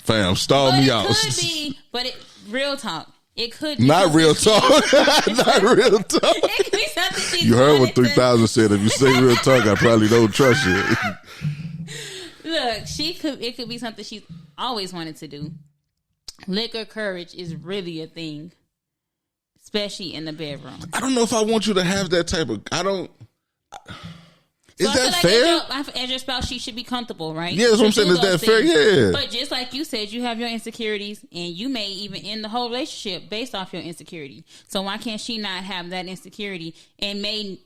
A: Fam, stall me out.
B: Could be, but real talk. It could be.
A: Not real talk. Not real talk.
B: It could be something
A: you heard what 3000 said. If you say real talk, I probably don't trust you.
B: Look, it could be something she's always wanted to do. Liquor courage is really a thing, especially in the bedroom.
A: I don't know if I want you to have that type of... Is that fair?
B: As your spouse, she should be comfortable, right?
A: Yeah, that's what I'm saying. Is that fair? Yeah.
B: But just like you said, you have your insecurities, and you may even end the whole relationship based off your insecurity. So why can't she not have that insecurity and may...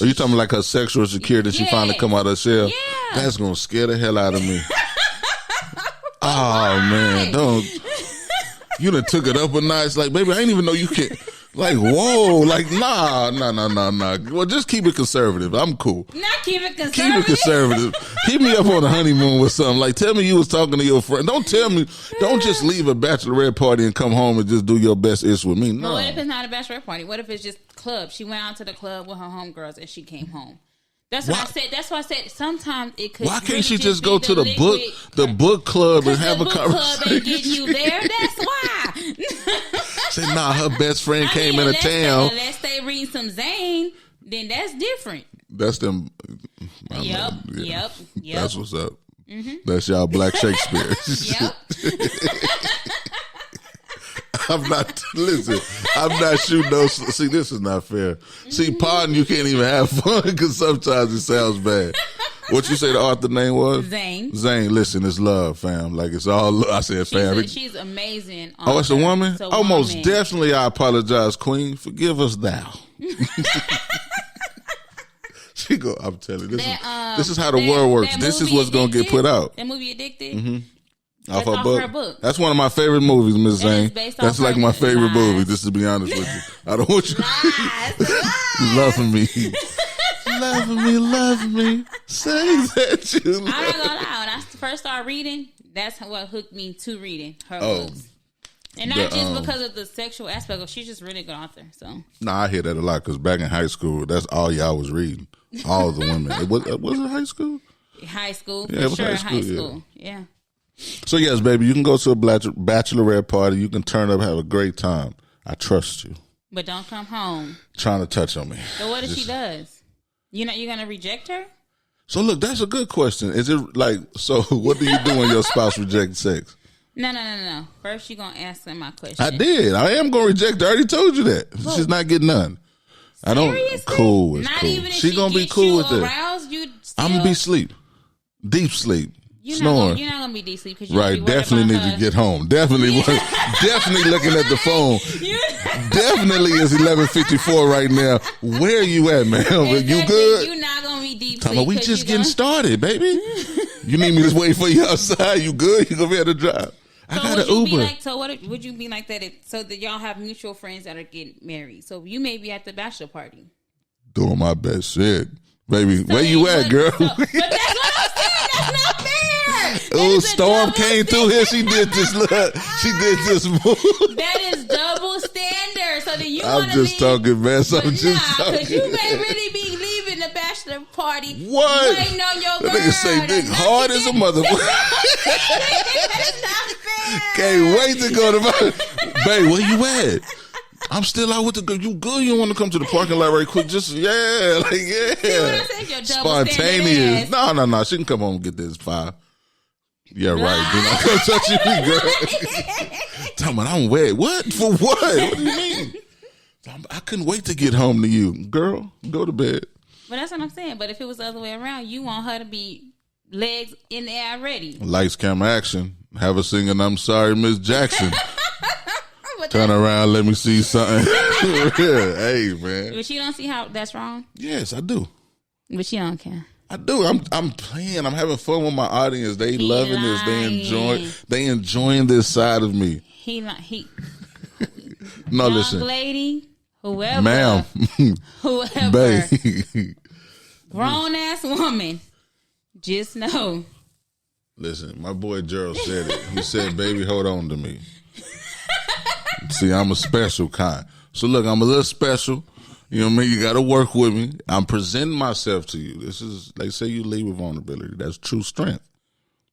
A: Are you talking like her sexual insecurity? She finally come out of her shell?
B: Yeah.
A: That's going to scare the hell out of me. Oh, man. Don't. You done took it up a notch. Like, baby, I didn't even know you can... Like, whoa, like, nah. Well, just keep it conservative. I'm cool.
B: Not keep it conservative.
A: Keep it conservative. Keep me up on the honeymoon with something. Like, tell me you was talking to your friend. Don't just leave a bachelorette party and come home and just do your best ish with me. No.
B: But what if it's not a bachelorette party? What if it's just club? She went out to the club with her homegirls and she came home. That's what I said. That's why I said sometimes it could.
A: Why can't she just go to the book club and have a conversation?
B: Club ain't getting you there. That's why.
A: Say, nah, her best friend came into town.
B: Unless they read some Zane, then that's different.
A: That's them.
B: Yep.
A: That's what's up. Mm-hmm. That's y'all Black Shakespeare.
B: Yep.
A: I'm not shooting those. See, this is not fair. See, pardon, you can't even have fun because sometimes it sounds bad. What you say the author name was?
B: Zane.
A: Zane, listen, it's love, fam. Like, it's all, I said fam.
B: She's amazing.
A: Oh, it's a woman? Most definitely I apologize, Queen. Forgive us thou. She go, I'm telling you, this is how the world works. This is what's going to get put out.
B: That movie Addicted?
A: Mm-hmm. Off her book. That's one of my favorite movies, Miss Zane. That's like my favorite movie, just to be honest with you. I don't want you loving me. Love me. Say that you love me.
B: I'm not gonna lie. When I first started reading, that's what hooked me to reading her books. And not just because of the sexual aspect of she's just really good author. So
A: I hear that a lot because back in high school, that's all y'all was reading. All the women. Was it high school?
B: High school.
A: Yeah, it was
B: sure,
A: high school.
B: Yeah.
A: So yes, baby, you can go to a bachelorette party. You can turn up, have a great time. I trust you.
B: But don't come home
A: trying to touch on me.
B: So what if she does? You're gonna reject her?
A: So look, that's a good question. Is it like, so what do you do when your spouse rejects sex?
B: No. First you're gonna answer my question.
A: I did. I am gonna reject her. I already told you that. Look, she's not getting none.
B: Seriously?
A: I don't. Cool. It's
B: not
A: cool.
B: Even if
A: she gonna be cool with
B: aroused,
A: that. I'm gonna be asleep, deep sleep. Snoring.
B: You're not gonna be deep sleep because
A: right. Definitely need to get home. Definitely looking at the phone. Definitely is 11:54 right now. Where are you at, man? You good?
B: You're not gonna be deep sleep.
A: We just getting started, baby. You need me to wait for you outside? You good? You gonna be able to drive? I got an Uber.
B: What would you be like that? So that y'all have mutual friends that are getting married. So you may be at the bachelor party.
A: Doing my best shit, baby. Where you at, girl?
B: But that's what I'm saying. That's not fair.
A: Oh, Storm came through here. She did this move.
B: That is double standard. So then
A: I'm just talking, man.
B: Because you may really be leaving the bachelor party.
A: What?
B: Waiting on your girl.
A: That nigga say dick hard as a motherfucker.
B: That's not fair.
A: Can't wait to go to babe, where you at? I'm still out with the girl. You good? You want to come to the parking lot right quick? Just, yeah.
B: See what I said? Your double
A: spontaneous. No. She can come home and get this 5. Yeah, right. Do not come touching me, girl. Talking about I'm wet. What? For what? What do you mean? I couldn't wait to get home to you. Girl, go to bed.
B: But that's what I'm saying. But if it was the other way around, you want her to be legs in the air ready.
A: Lights, camera, action. Have her singing I'm Sorry, Miss Jackson. Turn around, let me see something. Yeah, hey, man.
B: But you don't see how that's wrong?
A: Yes, I do.
B: But you don't care.
A: I do. I'm playing. I'm having fun with my audience. They loving this. They enjoying this side of me. No,
B: young
A: listen,
B: lady, whoever,
A: ma'am,
B: whoever,
A: babe,
B: grown ass woman, just know.
A: Listen, my boy Gerald said it. He said, "Baby, hold on to me." See, I'm a special kind. So look, I'm a little special. You know what I mean? You got to work with me. I'm presenting myself to you. This is, they say you lead with vulnerability. That's true strength.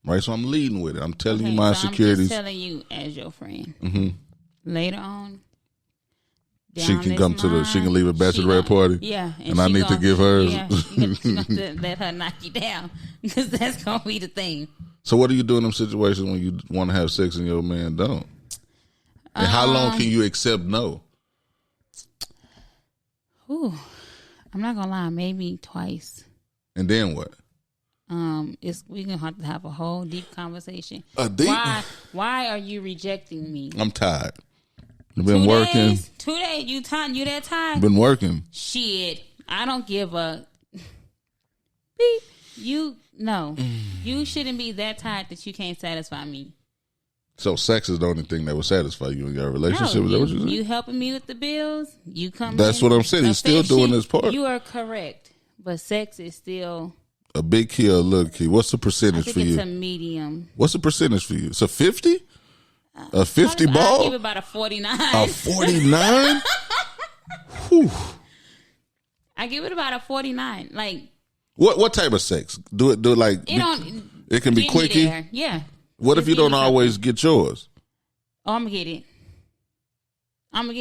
A: Right? So I'm leading with it. I'm telling you my insecurities.
B: I'm just telling you as your friend. Mm-hmm. Later on,
A: she can come to she can leave a bachelorette party.
B: Yeah.
A: And I need to give hers.
B: Yeah, you to let her knock you down because that's going to be the thing.
A: So what do you do in them situations when you want to have sex and your man don't? And how long can you accept no?
B: Ooh, I'm not gonna lie, maybe twice.
A: And then what?
B: We gonna have to have a whole deep conversation. Why are you rejecting me?
A: I'm tired. I've been working.
B: 2 days. You that tired?
A: Been working.
B: Shit, I don't give a beep. You shouldn't be that tired that you can't satisfy me.
A: So sex is the only thing that will satisfy you in your relationship?
B: No,
A: is that what you said?
B: You helping me with the bills. You come.
A: That's what I'm saying. He's still doing his part.
B: You are correct, but sex is still
A: a big key or a little key. What's the percentage for you?
B: It's a medium.
A: What's the percentage for you? It's a 50? A 50 ball?
B: I'll give it about a 49.
A: A 49? Whew.
B: I give it about a 49. Like
A: what type of sex? Do it like it can be quickie?
B: Yeah.
A: What if you don't always get yours?
B: Oh, I'm gonna get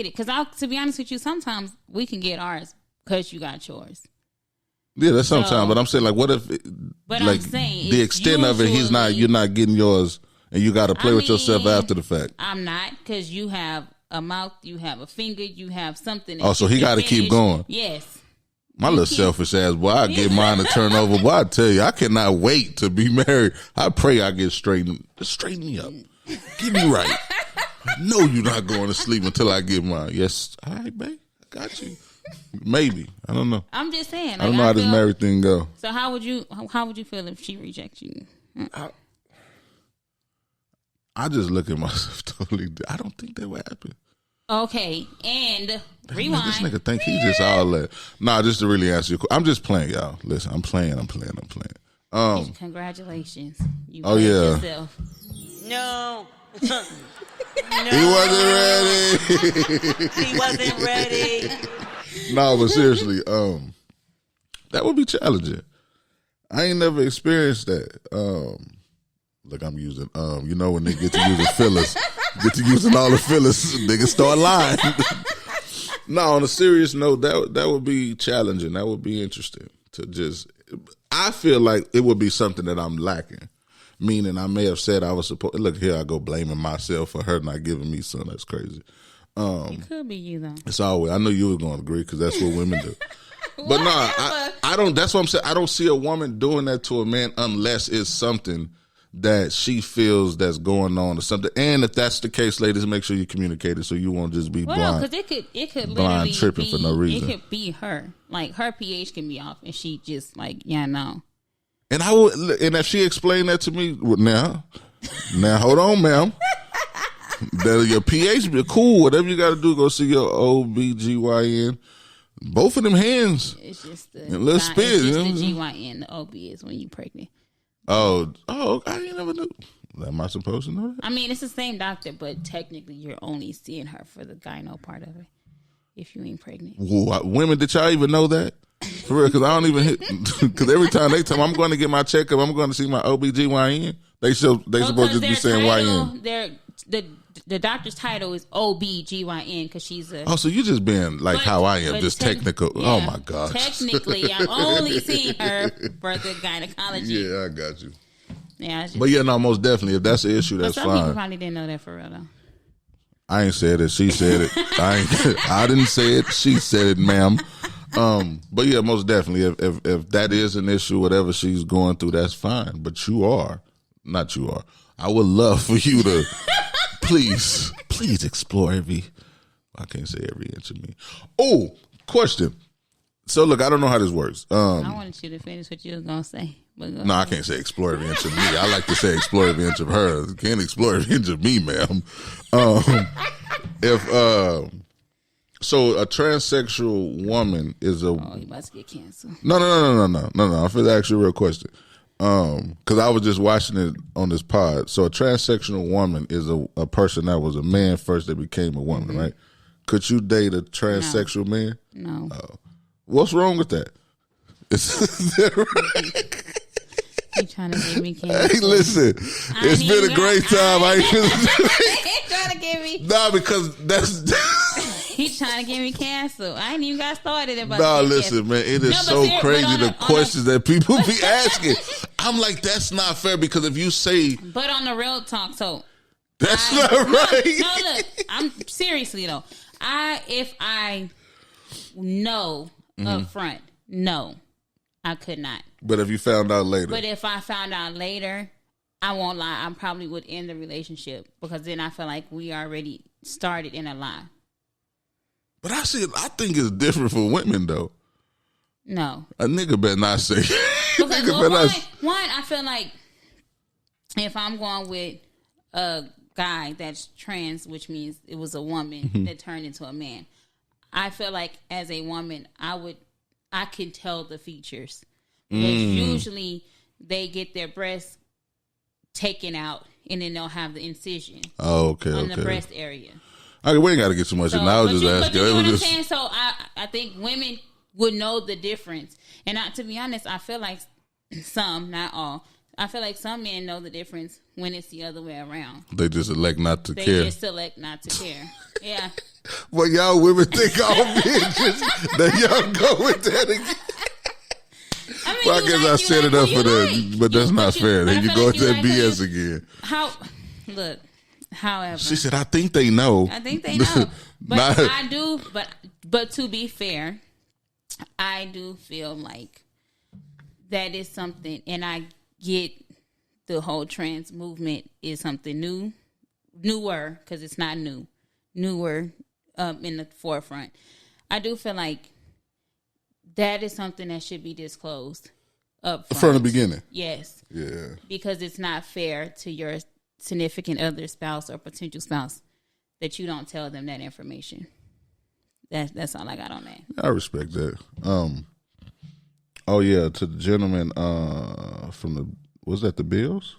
B: it. Because to be honest with you, sometimes we can get ours because you got yours.
A: Yeah, that's sometimes. But I'm saying, like, what if?
B: But
A: like,
B: I'm saying
A: the extent of it, you're not getting yours, and you got to play with yourself after the fact.
B: I'm not, because you have a mouth, you have a finger, you have something.
A: So he got to keep going.
B: Yes.
A: My little selfish ass boy, I get mine to turn over. Boy, I tell you, I cannot wait to be married. I pray I get straightened. Just straighten me up. Get me right. No, you're not going to sleep until I get mine. Yes. All right, babe. I got you. Maybe. I don't know.
B: I'm just saying. Like,
A: I don't know how this married thing go.
B: So how would you feel if she rejects you?
A: I just look at myself totally. I don't think that would happen.
B: Okay, and rewind.
A: This nigga think he just all that. Nah, just to really answer your question. I'm just playing, y'all. Listen, I'm playing.
B: Congratulations. You
A: yourself.
C: No.
A: No. He wasn't ready.
C: He wasn't ready.
A: No, but seriously, that would be challenging. I ain't never experienced that. Look, I'm using you know when they get to using fillers, get to using all the fillers, niggas start lying. No, on a serious note, that would be challenging. That would be interesting to just. I feel like it would be something that I'm lacking. Meaning, I may have said I was supposed. Look, here I go blaming myself for her not giving me son. That's crazy.
B: It could be you though.
A: It's always. I know you were going to agree because that's what women do. But no, I don't. That's what I'm saying. I don't see a woman doing that to a man unless it's something that she feels that's going on or something. And if that's the case, ladies, make sure you communicate it so you won't just be blind.
B: Because it could
A: blind
B: literally
A: tripping
B: be,
A: for no reason.
B: It could be her. Like her pH can be off, and she just like no.
A: And I would, and if she explained that to me, now hold on, ma'am. That your pH be cool. Whatever you got to do, go see your OBGYN. Both of them hands.
B: It's just the
A: let's spit.
B: It's just the GYN. The OB is when you pregnant.
A: Oh! I ain't never knew. Am I supposed to know that?
B: I mean, it's the same doctor, but technically, you're only seeing her for the gyno part of it. If you ain't pregnant,
A: women, did y'all even know that? For real, because I don't even hit. Because every time they tell me I'm going to get my checkup, I'm going to see my OBGYN. They supposed to be saying YN.
B: The doctor's title is OBGYN because she's a.
A: Oh, so you just being like how I am, just technical.
B: Yeah,
A: oh my gosh.
B: Technically, I'm only seeing her for the gynecology.
A: Yeah, I got you.
B: Yeah,
A: but yeah, no, most definitely. If that's the issue, that's
B: some people
A: fine.
B: probably didn't know that for real though.
A: I ain't said it. She said it. I didn't say it. She said it, ma'am. But yeah, most definitely. If that is an issue, whatever she's going through, that's fine. But you are. I would love for you to please explore every. I can't say every inch of me. Oh, question. So look, I don't know how this works.
B: I wanted you to finish what you was gonna say.
A: No, I can't say explore every inch of me. I like to say explore every inch of her. You can't explore every inch of me, ma'am. So a transsexual woman is a.
B: Oh, you about to get canceled.
A: No. I'm finna ask you a real question. Because I was just watching it on this pod. So a transsexual woman is a person that was a man first that became a woman, right? Could you date a transsexual man?
B: No.
A: What's wrong with that? Is that right?
B: You trying to get me canceled?
A: Hey, listen, it's been a great time. I ain't
B: trying to get me.
A: Nah, because that's.
B: He's trying to get me canceled. I ain't even got started about.
A: Nah, listen, man, it is so crazy the questions that people be asking. I'm like, that's not fair because if you say,
B: but on the real talk, so
A: that's not right.
B: No, look, I'm seriously though. If I know up front, no, I could not.
A: But if you found out later.
B: But if I found out later, I won't lie. I probably would end the relationship because then I feel like we already started in a lie.
A: But I think it's different for women though.
B: No,
A: a nigga better not say.
B: Because one, I feel like if I'm going with a guy that's trans, which means it was a woman that turned into a man, I feel like as a woman, I can tell the features. Because usually they get their breasts taken out and then they'll have the incision on the breast area.
A: Okay, we ain't got to get too much in. I was just asking.
B: But you know what I'm saying? So I think women would know the difference. And to be honest, I feel like some, not all, I feel like some men know the difference when it's the other way around.
A: They just elect not to care.
B: They just elect not to care. Yeah.
A: Well, y'all women think all men just that y'all go with that again. I mean, well, I guess I set it up for that, but that's not fair. Then you go with that BS again.
B: However,
A: she said, "I think they know.
B: I think they know, but I do. But to be fair, I do feel like that is something, and I get the whole trans movement is something newer because it's not newer in the forefront. I do feel like that is something that should be disclosed up front.
A: From the beginning.
B: Yes.
A: Yeah.
B: Because it's not fair to your significant other, spouse, or potential spouse that you don't tell them that information. That's all I got on that.
A: I respect that. Oh yeah, to the gentleman was that the Bills?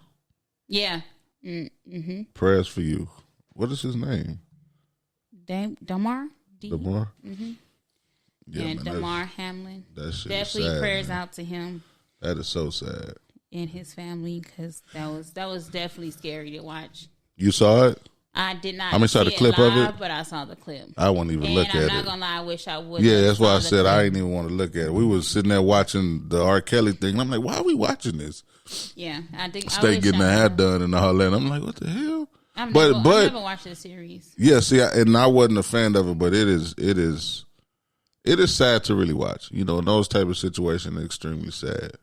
B: Yeah. Mm-hmm.
A: Prayers for you. What is his name?
B: Damar?
A: Damar?
B: Mm-hmm.
A: Yeah, man,
B: Damar Hamlin.
A: That shit
B: definitely
A: sad,
B: prayers
A: man.
B: out to him.
A: That is so sad.
B: And his family, because that was definitely scary to watch.
A: You saw it?
B: I did not.
A: I mean, saw the clip of it,
B: but I saw the clip.
A: I wouldn't even look at it.
B: I'm not gonna lie, I wish I would.
A: Yeah, that's why I said I didn't even want to look at it. We was sitting there watching the R. Kelly thing. And I'm like, why are we watching this?
B: Yeah, I think
A: Stay getting the hair done and all that. I'm like, what the hell?
B: I've never watched the series.
A: Yeah, see, and I wasn't a fan of it, but it is sad to really watch. You know, in those type of situations, it's extremely sad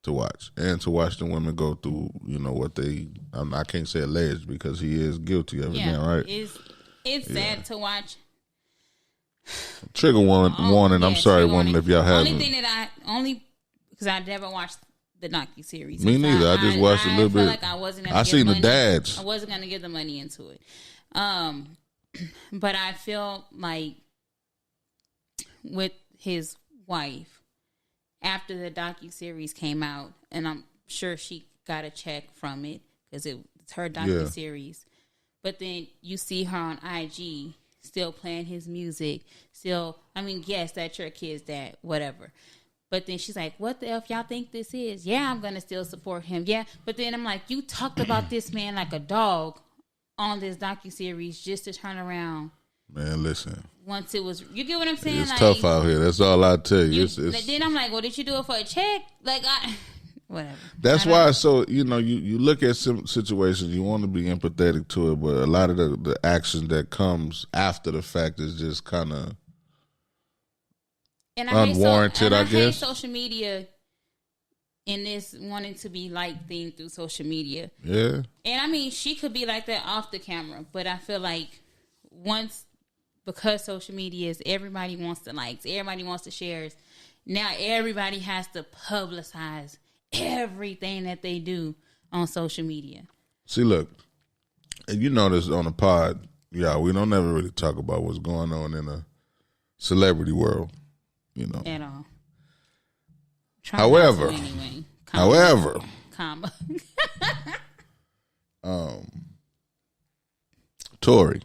A: to watch, and to watch the women go through, you know, what they. I can't say alleged because he is guilty of it now, right?
B: It's sad to watch.
A: Trigger warning. I'm sorry, woman, if y'all haven't.
B: Only because I never watched the docu-series.
A: Me neither. I just watched a little bit.
B: Like I
A: seen the dads.
B: I wasn't going to give the money into it. But I feel like with his wife, after the docu-series came out, and I'm sure she got a check from it because it's her docu-series. Yeah. But then you see her on IG still playing his music. Yes, that's your kid's dad, whatever. But then she's like, what the F y'all think this is? Yeah, I'm going to still support him. Yeah. But then I'm like, you talked about this man like a dog on this docuseries just to turn around.
A: Man, listen.
B: Once it was, you get what I'm saying?
A: It's tough out here. That's all I tell you.
B: Then I'm like, well, did you do it for a check? Like, whatever.
A: That's why. So you look at some situations, you want to be empathetic to it, but a lot of the action that comes after the fact is just kind of unwarranted. I guess
B: hate social media in this wanting to be like thing through social media.
A: Yeah,
B: and I mean she could be like that off the camera, but I feel like because social media is everybody wants the likes, everybody wants the shares. Now everybody has to publicize everything that they do on social media.
A: See, look, and you know this on the pod, we don't ever really talk about what's going on in a celebrity world,
B: At all.
A: However,
B: comma.
A: Tory.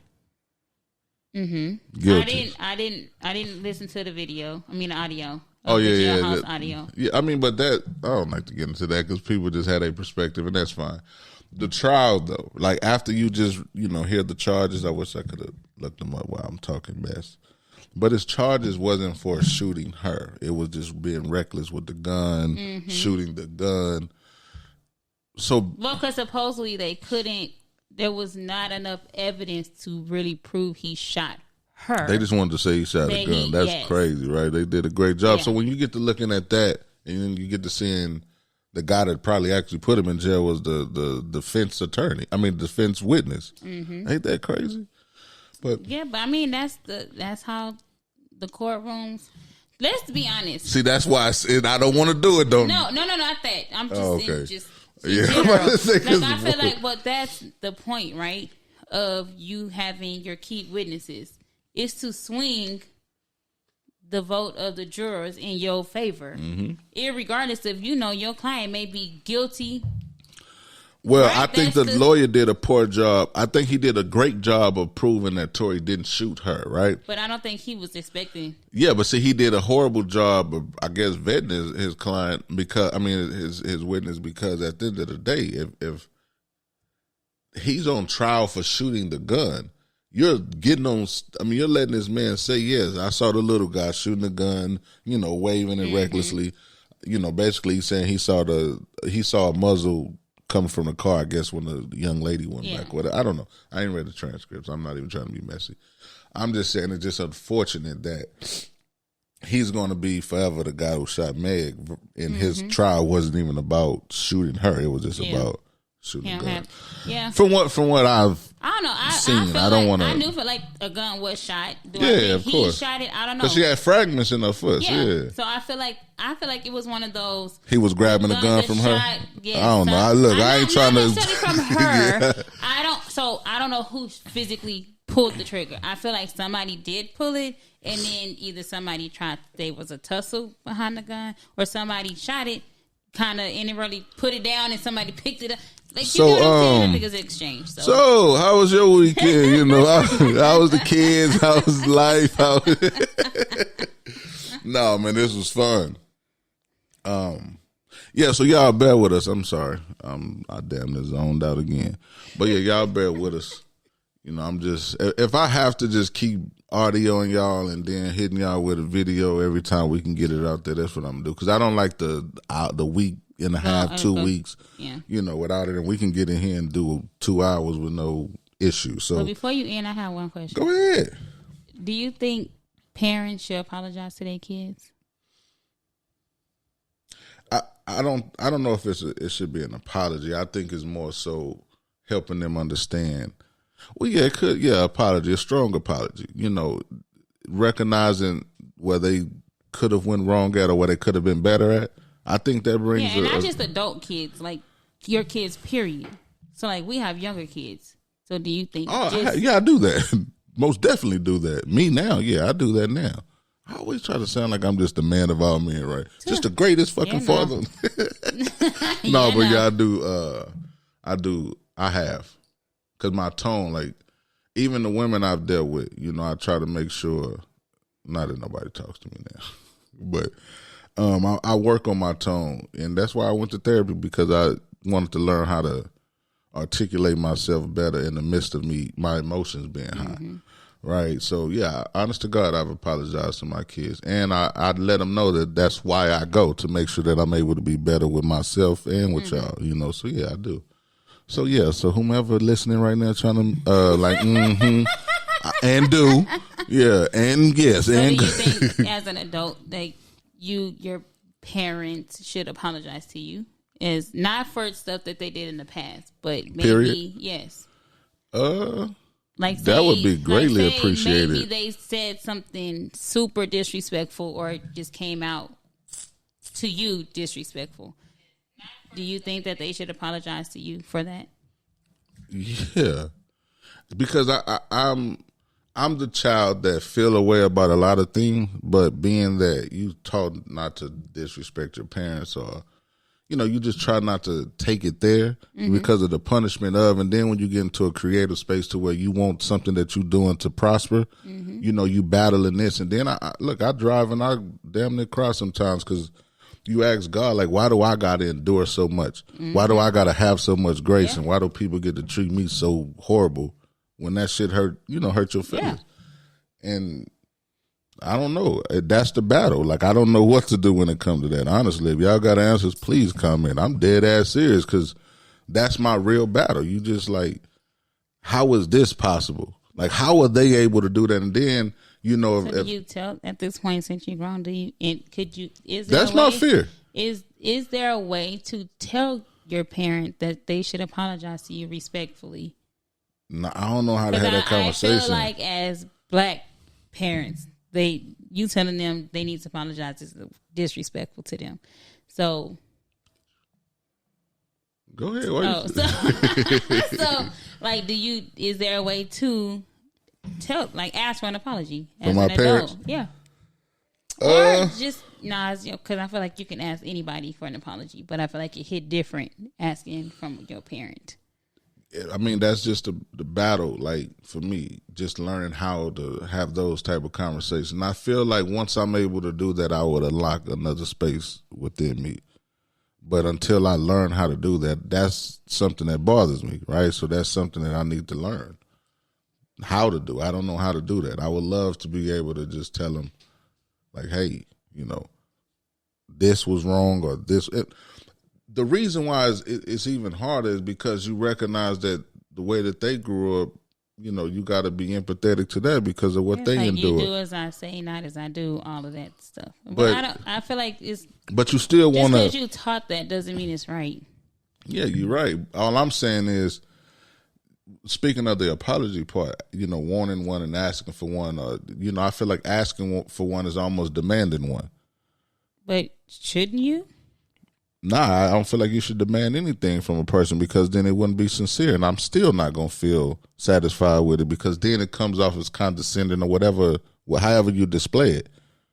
B: Mm-hmm.
A: Guilty.
B: I didn't listen to the video. I mean the audio.
A: Oh
B: the
A: yeah.
B: Jailhouse audio.
A: Yeah, I mean, but I don't like to get into that because people just had a perspective, and that's fine. The trial, though, like after you just hear the charges, I wish I could have looked them up while I'm talking mess. But his charges wasn't for shooting her; it was just being reckless with the gun, shooting the gun. So,
B: because supposedly they couldn't. There was not enough evidence to really prove he shot her.
A: They just wanted to say he shot a gun. That's crazy, right? They did a great job. Yeah. So when you get to looking at that, and then you get to seeing the guy that probably actually put him in jail was the defense attorney. I mean, defense witness. Mm-hmm. Ain't that crazy? But
B: yeah, but I mean that's how the courtrooms. Let's be honest.
A: See, that's why I don't want to do it, though.
B: No, not that. I'm just
A: okay.
B: Yeah, I feel like, but that's the point, right? Of you having your key witnesses is to swing the vote of the jurors in your favor, irregardless of your client may be guilty.
A: Well, right? I think the lawyer did a poor job. I think he did a great job of proving that Tory didn't shoot her, right?
B: But I don't think he was expecting.
A: Yeah, but see, he did a horrible job of, I guess, vetting his client his witness, because at the end of the day, if he's on trial for shooting the gun, you're you're letting this man say, yes, I saw the little guy shooting the gun, waving it recklessly, basically saying he saw a muzzle coming from the car, I guess, when the young lady went back with it. I don't know. I ain't read the transcripts. I'm not even trying to be messy. I'm just saying it's just unfortunate that he's going to be forever the guy who shot Meg, and his trial wasn't even about shooting her. It was just about shooting the gun. From what I've seen, I don't want to.
B: I knew for like a gun was shot.
A: Of course.
B: He shot it. I don't know.
A: Because she had fragments in her foot. Yeah.
B: So I feel like it was one of those.
A: He was grabbing the gun from her.
B: Yeah,
A: I don't know. I ain't trying to.
B: From her. I don't know who physically pulled the trigger. I feel like somebody did pull it, and then either somebody there was a tussle behind the gun, or somebody shot it, kind of, and it really put it down, and somebody picked it up. Like,
A: so,
B: you know what I'm saying? I think it's exchange.
A: So, how was your weekend? How was the kids? How was life? No, man, this was fun. Yeah, so y'all bear with us. I'm sorry. I damn near zoned out again. But yeah, y'all bear with us. I'm just, if I have to just keep audioing y'all and then hitting y'all with a video every time we can get it out there, that's what I'm going to do. Because I don't like the week and a half, 2 weeks, without it. And we can get in here and do 2 hours with no issue. So,
B: but before you end, I have one question.
A: Go ahead.
B: Do you think parents should apologize to their kids?
A: I don't know if it should be an apology. I think it's more so helping them understand. Well, yeah, it could. Yeah, apology, a strong apology. Recognizing where they could have went wrong at or where they could have been better at. I think that brings.
B: Yeah, and not just adult kids, like your kids. Period. So, like, we have younger kids. So, do you think?
A: I do that. Most definitely do that. Me now, yeah, I do that now. I always try to sound like I'm just the man of all men, right? Just the greatest fucking father. No, but yeah, I have. Because my tone, like, even the women I've dealt with, I try to make sure, not that nobody talks to me now, but I work on my tone. And that's why I went to therapy, because I wanted to learn how to articulate myself better in the midst of my emotions being high. Right. So, yeah, honest to God, I've apologized to my kids. And I'd let them know that that's why I go, to make sure that I'm able to be better with myself and with y'all, you know. So, yeah, I do. So, yeah, so whomever listening right now trying to, and do, yeah, and yes.
B: So
A: and
B: do you think as an adult that your parents should apologize to you? Is not for stuff that they did in the past, but maybe,
A: Period.
B: yes.
A: Like that would be greatly appreciated.
B: Maybe they said something super disrespectful, or just came out to you disrespectful. Do you think that they should apologize to you for that?
A: Yeah, because I'm the child that feel a way about a lot of things, but being that you taught not to disrespect your parents, or you know, you just try not to take it there because of the punishment of, and then when you get into a creative space to where you want something that you're doing to prosper, you know, you battling this, and then I drive and I damn near cry sometimes because you ask God, like, why do I got to endure so much? Why do I got to have so much grace? And why do people get to treat me so horrible when that shit hurt your feelings? And I don't know. That's the battle. Like, I don't know what to do when it comes to that. Honestly, if y'all got answers, please comment. I'm dead ass serious because that's my real battle. You just like, how is this possible? Like, how are they able to do that? And then, you know,
B: so do you tell at this point, since you're grown,
A: that's my fear.
B: Is there a way to tell your parent that they should apologize to you respectfully?
A: No, I don't know how to have that conversation.
B: I feel like as black parents, you telling them they need to apologize is disrespectful to them. So
A: go ahead.
B: So like, is there a way to ask for an apology as
A: from my parents?
B: Adult? Yeah. Or just because I feel like you can ask anybody for an apology, but I feel like it hit different asking from your parent.
A: I mean, that's just the battle, like, for me, just learning how to have those type of conversations. And I feel like once I'm able to do that, I would unlock another space within me. But until I learn how to do that, that's something that bothers me, right? So that's something that I need to learn how to do. I don't know how to do that. I would love to be able to just tell them, like, hey, you know, this was wrong, or this... The reason why it's even harder is because you recognize that the way that they grew up, you know, you got to be empathetic to that because of what they endure.
B: You do as I say, not as I do, all of that stuff. But I feel like it's...
A: But you still want to...
B: Just because you taught that doesn't mean it's right.
A: Yeah, you're right. All I'm saying is, speaking of the apology part, you know, wanting one and asking for one, you know, I feel like asking for one is almost demanding one.
B: But shouldn't you?
A: Nah, I don't feel like you should demand anything from a person because then it wouldn't be sincere, and I'm still not going to feel satisfied with it because then it comes off as condescending or whatever, however you display it,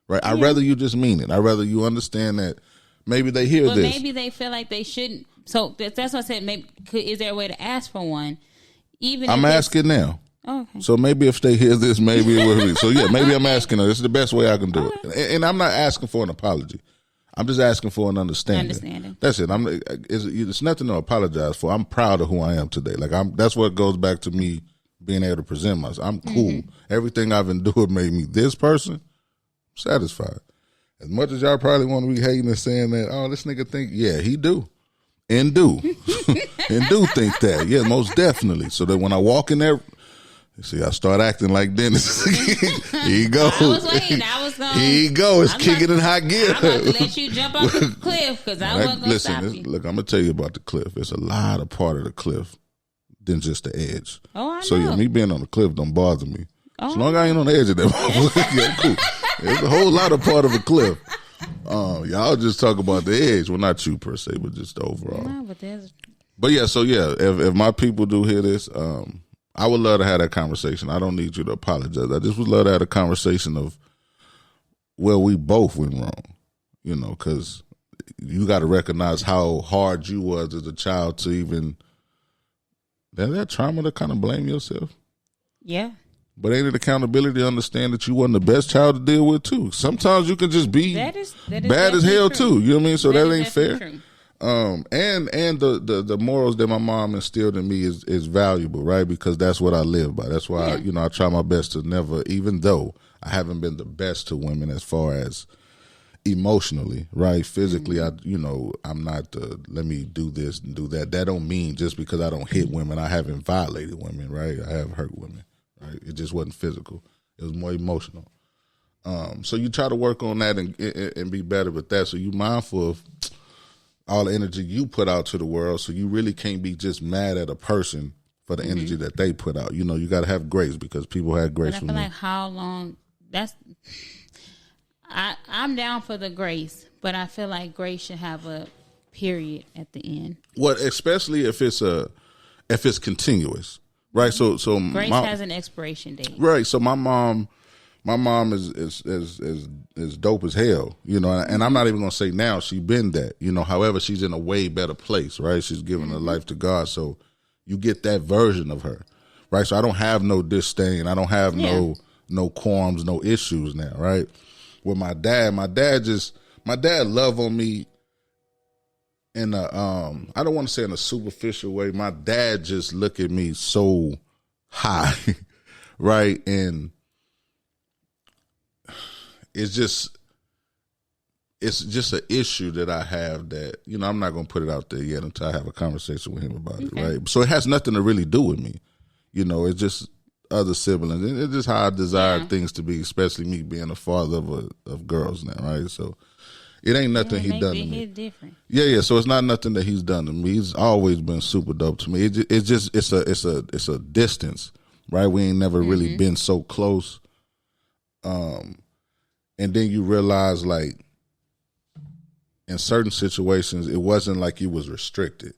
A: right? Yeah. I'd rather you just mean it. I'd rather you understand that maybe they hear this.
B: Maybe they feel like they shouldn't. So that's what I said. Maybe is there a way to ask for one? I'm
A: asking now.
B: Oh, okay.
A: So maybe if they hear this, maybe it will be. So yeah, maybe I'm asking her. This is the best way I can do it, and I'm not asking for an apology. I'm just asking for an understanding. That's it. It's nothing to apologize for. I'm proud of who I am today. Like that's what goes back to me being able to present myself. I'm cool. Everything I've endured made me this person. I'm satisfied. As much as y'all probably want to be hating and saying that, oh, this nigga think, yeah, he do. And do. And do think that. Yeah, most definitely. So that when I walk in there, see, I start acting like Dennis. Here you go.
B: I was waiting.
A: Here you go. It's kicking in high gear.
B: I'm about to let you jump off the cliff because I wasn't going to stop you.
A: Look, I'm going to tell you about the cliff. It's a lot of part of the cliff than just the edge.
B: Oh, I know.
A: So, yeah, me being on the cliff don't bother me. As long as I ain't on the edge of that motherfucker, yeah, cool. There's a whole lot of part of a cliff. Y'all just talk about the edge. Well, not you per se, but just the overall.
B: No,
A: but yeah, so yeah, if my people do hear this, I would love to have that conversation. I don't need you to apologize. I just would love to have a conversation of where we both went wrong, you know, because you got to recognize how hard you was as a child to even that trauma to kind of blame yourself.
B: Yeah.
A: But ain't it accountability to understand that you wasn't the best child to deal with too? Sometimes you can just be bad as hell too. You know what I mean? So that ain't fair. And the morals that my mom instilled in me is valuable, right? Because that's what I live by. That's why I try my best to never, even though I haven't been the best to women as far as emotionally, right? Physically, I'm not let me do this and do that. That don't mean just because I don't hit women, I haven't violated women, right? I have hurt women, right? It just wasn't physical. It was more emotional. So you try to work on that and be better with that. So you mindful of all the energy you put out to the world. So you really can't be just mad at a person for the energy that they put out. You got to have grace because people have grace.
B: But I feel like how long I'm down for the grace, but I feel like grace should have a period at the end.
A: Well, especially if it's continuous, right? So
B: grace has an expiration date,
A: right? So my mom is dope as hell, and I'm not even gonna say now she been that, However, she's in a way better place, right? She's giving her life to God, so you get that version of her, right? So I don't have no disdain, I don't have no qualms, no issues now, right? With my dad loved on me in a I don't want to say in a superficial way. My dad just look at me so high, right? And it's just an issue that I have that, I'm not going to put it out there yet until I have a conversation with him about it, right? So it has nothing to really do with me. It's just other siblings. And it's just how I desire things to be, especially me being a father of girls now, right? So it ain't nothing he done to me.
B: Different.
A: Yeah. So it's not nothing that he's done to me. He's always been super dope to me. It's a distance, right? We ain't never really been so close. And then you realize, like, in certain situations, it wasn't like you was restricted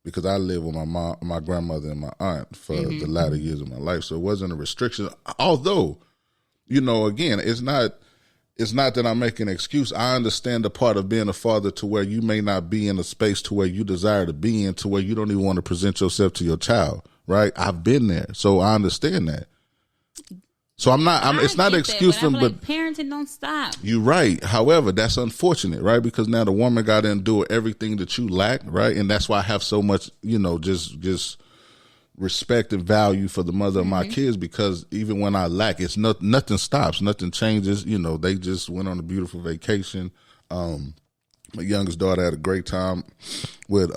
A: because I lived with my mom, my grandmother, and my aunt for the latter years of my life. So it wasn't a restriction. Although, again, it's not that I'm making an excuse. I understand the part of being a father to where you may not be in a space to where you desire to be in, to where you don't even want to present yourself to your child, right? I've been there. So I understand that. So it's not an excuse for him, but
B: parenting don't stop.
A: You're right. However, that's unfortunate, right? Because now the woman got to endure everything that you lack, right? And that's why I have so much, just respect and value for the mother of my kids, because even when I lack, it's nothing stops, nothing changes. They just went on a beautiful vacation. My youngest daughter had a great time with,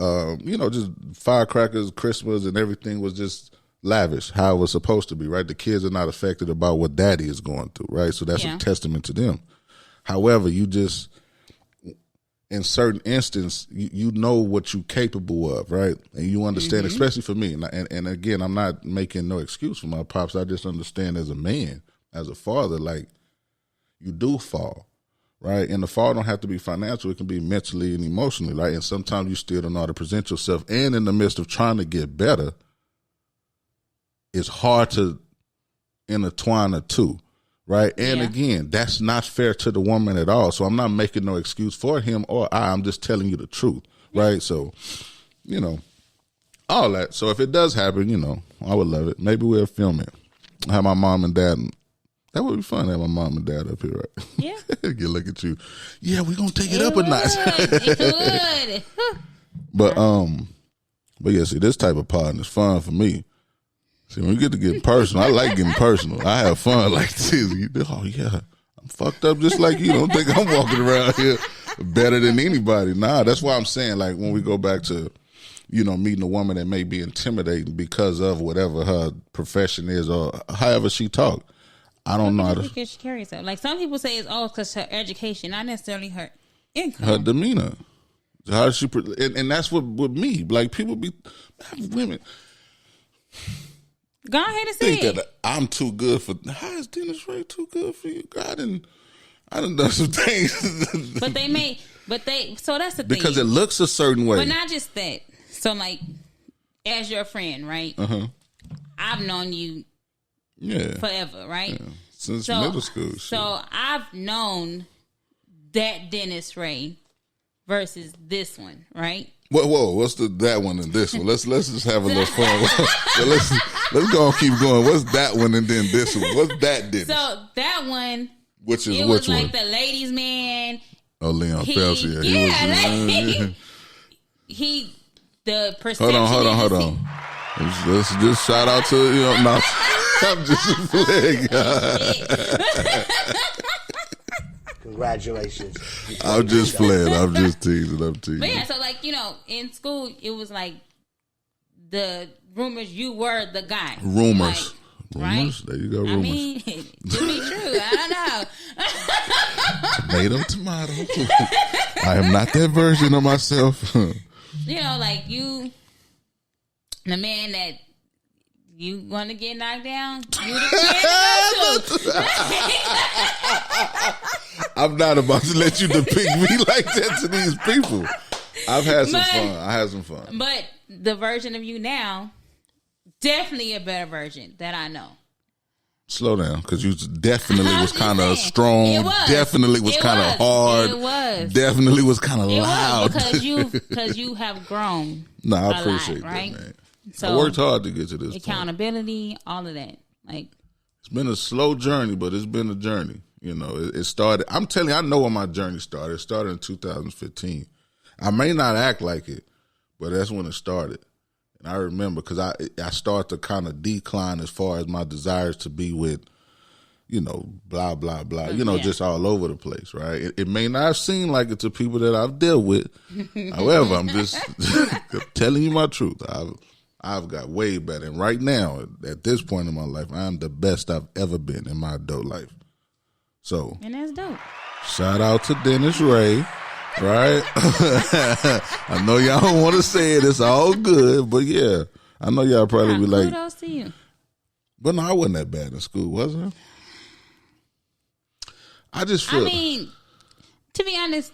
A: just firecrackers, Christmas, and everything was just lavish, how it was supposed to be, right? The kids are not affected about what daddy is going through, right? So that's a testament to them. However, you just, in certain instances, you know what you're capable of, right? And you understand, especially for me. And again, I'm not making no excuse for my pops. I just understand as a man, as a father, like, you do fall, right? And the fall don't have to be financial. It can be mentally and emotionally, right? And sometimes you still don't know how to present yourself. And in the midst of trying to get better, it's hard to intertwine the two, right? And again, that's not fair to the woman at all. So I'm not making no excuse for him or I'm just telling you the truth, right? So, all that. So if it does happen, I would love it. Maybe we'll film it. Have my mom and dad. That would be fun to have my mom and dad up here, right? Yeah. You look at you. Yeah, we're going to take it up a notch.
B: It would.
A: But yeah, see, this type of pod is fun for me. See, when we get to get personal, I like getting personal. I have fun like this. Oh, yeah, I'm fucked up just like you. Don't think I'm walking around here better than anybody. Nah, that's why I'm saying, like, when we go back to, meeting a woman that may be intimidating because of whatever her profession is or however she talk. I don't know how to.
B: Because she carries herself. Like, some people say it's all because her education, not necessarily her income.
A: Her demeanor. How does she, and that's what with me. Like, people be, women.
B: Go ahead and say
A: think that I'm too good for. How is Dennis Ray too good for you? I done done some things.
B: So that's the thing.
A: Because it looks a certain way.
B: But not just that. So, like, as your friend, right? I've known you forever, right?
A: Yeah. Since middle school.
B: So I've known that Dennis Ray versus this one, right?
A: Whoa, what's that one and this one? Let's just have a little fun. So let's go and keep going. What's that one and then this one? What's that Dennis?
B: So that one,
A: which is
B: it
A: which
B: was
A: one?
B: Like the ladies' man.
A: Oh, Leon Phelps, yeah.
B: the perception.
A: Hold on. Let's just shout out to no, I'm just playing.
D: Congratulations.
A: I'm just playing. I'm just teasing.
B: But yeah, so like in school, it was like the rumors you were the guy.
A: Rumors.
B: Like, right?
A: There you go. Rumors.
B: I mean, to be true, I don't know.
A: Tomato. I am not that version of myself.
B: Like you, the man that you want to get knocked down, you the man to go to.
A: I'm not about to let you depict me like that to these people. I've had some fun. I had some fun.
B: But the version of you now, definitely a better version that I know.
A: Slow down, because you definitely was kind of strong. Definitely was kind of hard.
B: It was.
A: Definitely was kind of loud.
B: Because you have grown.
A: No, I appreciate that, right? Man.
B: So
A: I worked hard to get to this
B: accountability, all of that. Like,
A: it's been a slow journey, but it's been a journey. It started. I'm telling you, I know when my journey started. It started in 2015. I may not act like it, but that's when it started. And I remember because I started to kind of decline as far as my desires to be with, blah, blah, blah, just all over the place, right? It may not seem like it to people that I've dealt with. However, I'm just telling you my truth. I've got way better. And right now, at this point in my life, I'm the best I've ever been in my adult life. So,
B: and that's dope.
A: Shout out to Dennis Ray. Right? I know y'all don't want to say it. It's all good. But yeah, I know y'all probably be like,
B: kudos to you.
A: But no, I wasn't that bad in school, was I? I just feel.
B: I mean, to be honest,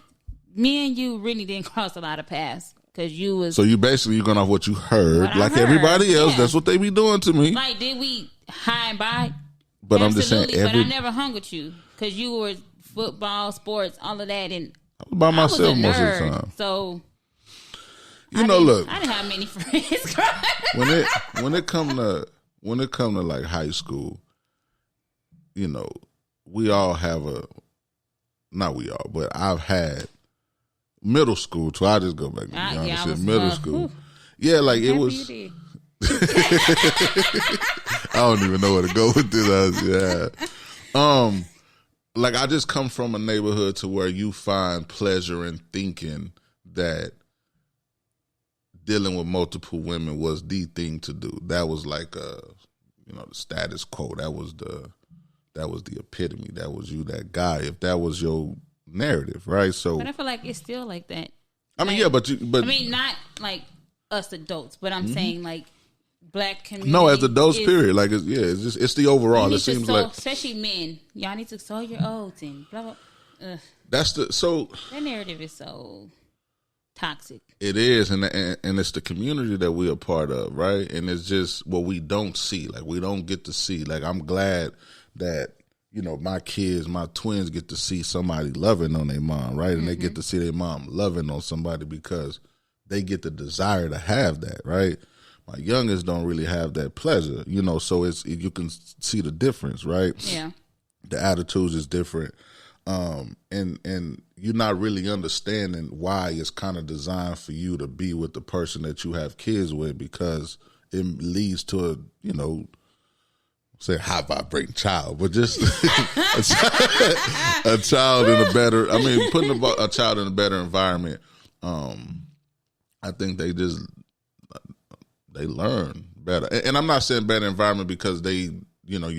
B: me and you really didn't cross a lot of paths. Because you was.
A: So you're going off what you heard. Like everybody else. Yeah. That's what they be doing to me.
B: Like, did we high and by?
A: But
B: absolutely,
A: I'm just saying.
B: But I never hung with you. Because you were football, sports, all of that. And
A: I was by myself most of the time.
B: So,
A: look,
B: I didn't have many friends.
A: when it come to like high school, we all have not we all, but I've had middle school too. I just go back to be honest. Middle school, yeah, like it was. I don't even know where to go with this. Yeah. Like I just come from a neighborhood to where you find pleasure in thinking that dealing with multiple women was the thing to do. That was like the status quo. That was the epitome. That was you, that guy. If that was your narrative, right? So,
B: but I feel like it's still like that.
A: I mean, yeah, but I
B: mean, not like us adults, but I'm saying like Black community.
A: No, as adults, period. Like, it's the overall. It seems like,
B: especially men, y'all need to sow your oats and blah blah.
A: That's that
B: narrative is so toxic.
A: It is, and it's the community that we're a part of, right? And it's just what we don't see. Like, we don't get to see. Like, I'm glad that my kids, my twins, get to see somebody loving on their mom, right? And they get to see their mom loving on somebody because they get the desire to have that, right? My youngest don't really have that pleasure, so you can see the difference, right?
B: Yeah.
A: The attitudes is different. And you're not really understanding why it's kind of designed for you to be with the person that you have kids with, because it leads to say high vibrating child, but just a child in a better, putting a child in a better environment. I think they learn better. And I'm not saying better environment because you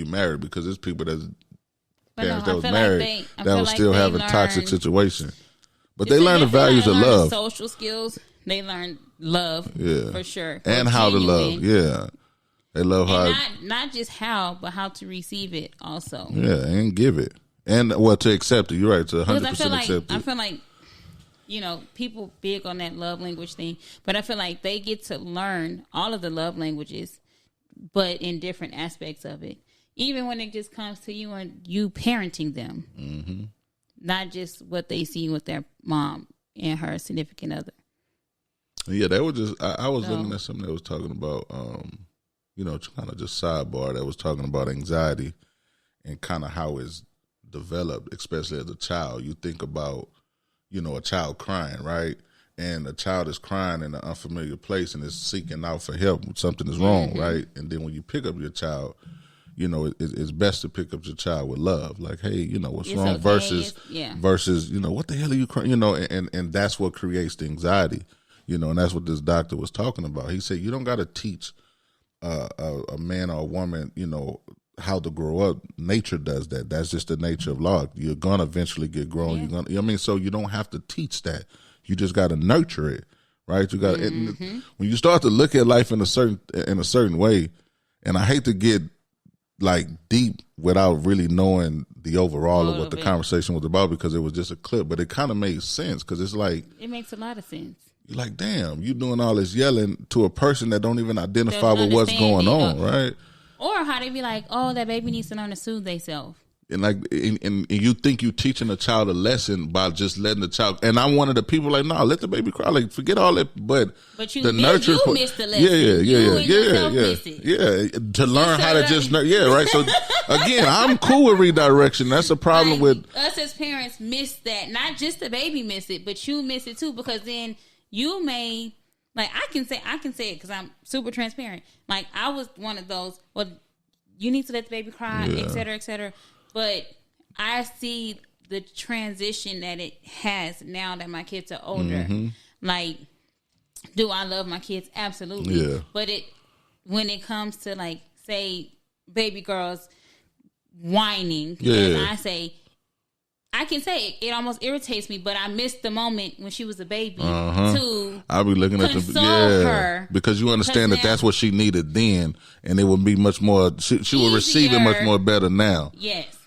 A: married, because there's people that was married that was still having toxic situation. But they learn the values of love.
B: Social skills. They learn love, for sure.
A: And how to love, yeah. They love how.
B: Not just how, but how to receive it also.
A: Yeah, and give it. And, to accept it. You're right, to 100% accept it.
B: I feel like, people big on that love language thing, but I feel like they get to learn all of the love languages, but in different aspects of it. Even when it just comes to you and you parenting them. Mm-hmm. Not just what they see with their mom and her significant other.
A: Yeah, they were just, I was looking at something that was talking about, kind of just sidebar, that was talking about anxiety and kind of how it's developed, especially as a child. You think about, a child crying, right? and a child is crying in an unfamiliar place and is seeking out for help, something is wrong, right? And then when you pick up your child, you know, it's best to pick up your child with love. Like, hey, you know, what's wrong?
B: Okay.
A: Versus, you know, what the hell are you crying? You know, and that's what creates the anxiety, you know, and that's what this doctor was talking about. He said, you don't got to teach a man or a woman, you know, how to grow up. Nature does that. That's just the nature of law. You're going to eventually get grown. You're gonna, you know what I mean? So you don't have to teach that. You just got to nurture it, right? You got when you start to look at life in a certain way, and I hate to get like deep without really knowing the overall of what the conversation was about, because it was just a clip, but it kind of made sense, because it's like,
B: it makes a lot of sense.
A: You're like, damn, you doing all this yelling to a person that don't even identify with what's going on, right?
B: Or how they be like, oh, that baby needs to learn to soothe themselves.
A: And like, and you think you teaching a child a lesson by just letting the child. And I'm one of the people like, nah, let the baby cry. Like, forget all that. But
B: you missed the lesson.
A: Yeah. To learn how to just, right. So again, I'm cool with redirection. That's a problem with
B: us as parents. Miss that. Not just the baby miss it, but you miss it too, because then you may, like, I can say it because I'm super transparent. Like, I was one of those. Well, you need to let the baby cry, et cetera, et cetera. But I see the transition that it has now that my kids are older. Like, do I love my kids? Absolutely.
A: Yeah.
B: But when it comes to, like, say, baby girls whining, and I say, I can say it almost irritates me, but I missed the moment when she was a baby to
A: I'll be looking at
B: her,
A: because you understand that that's what she needed then, and it would be much more. She will receive it much more better now.
B: Yes.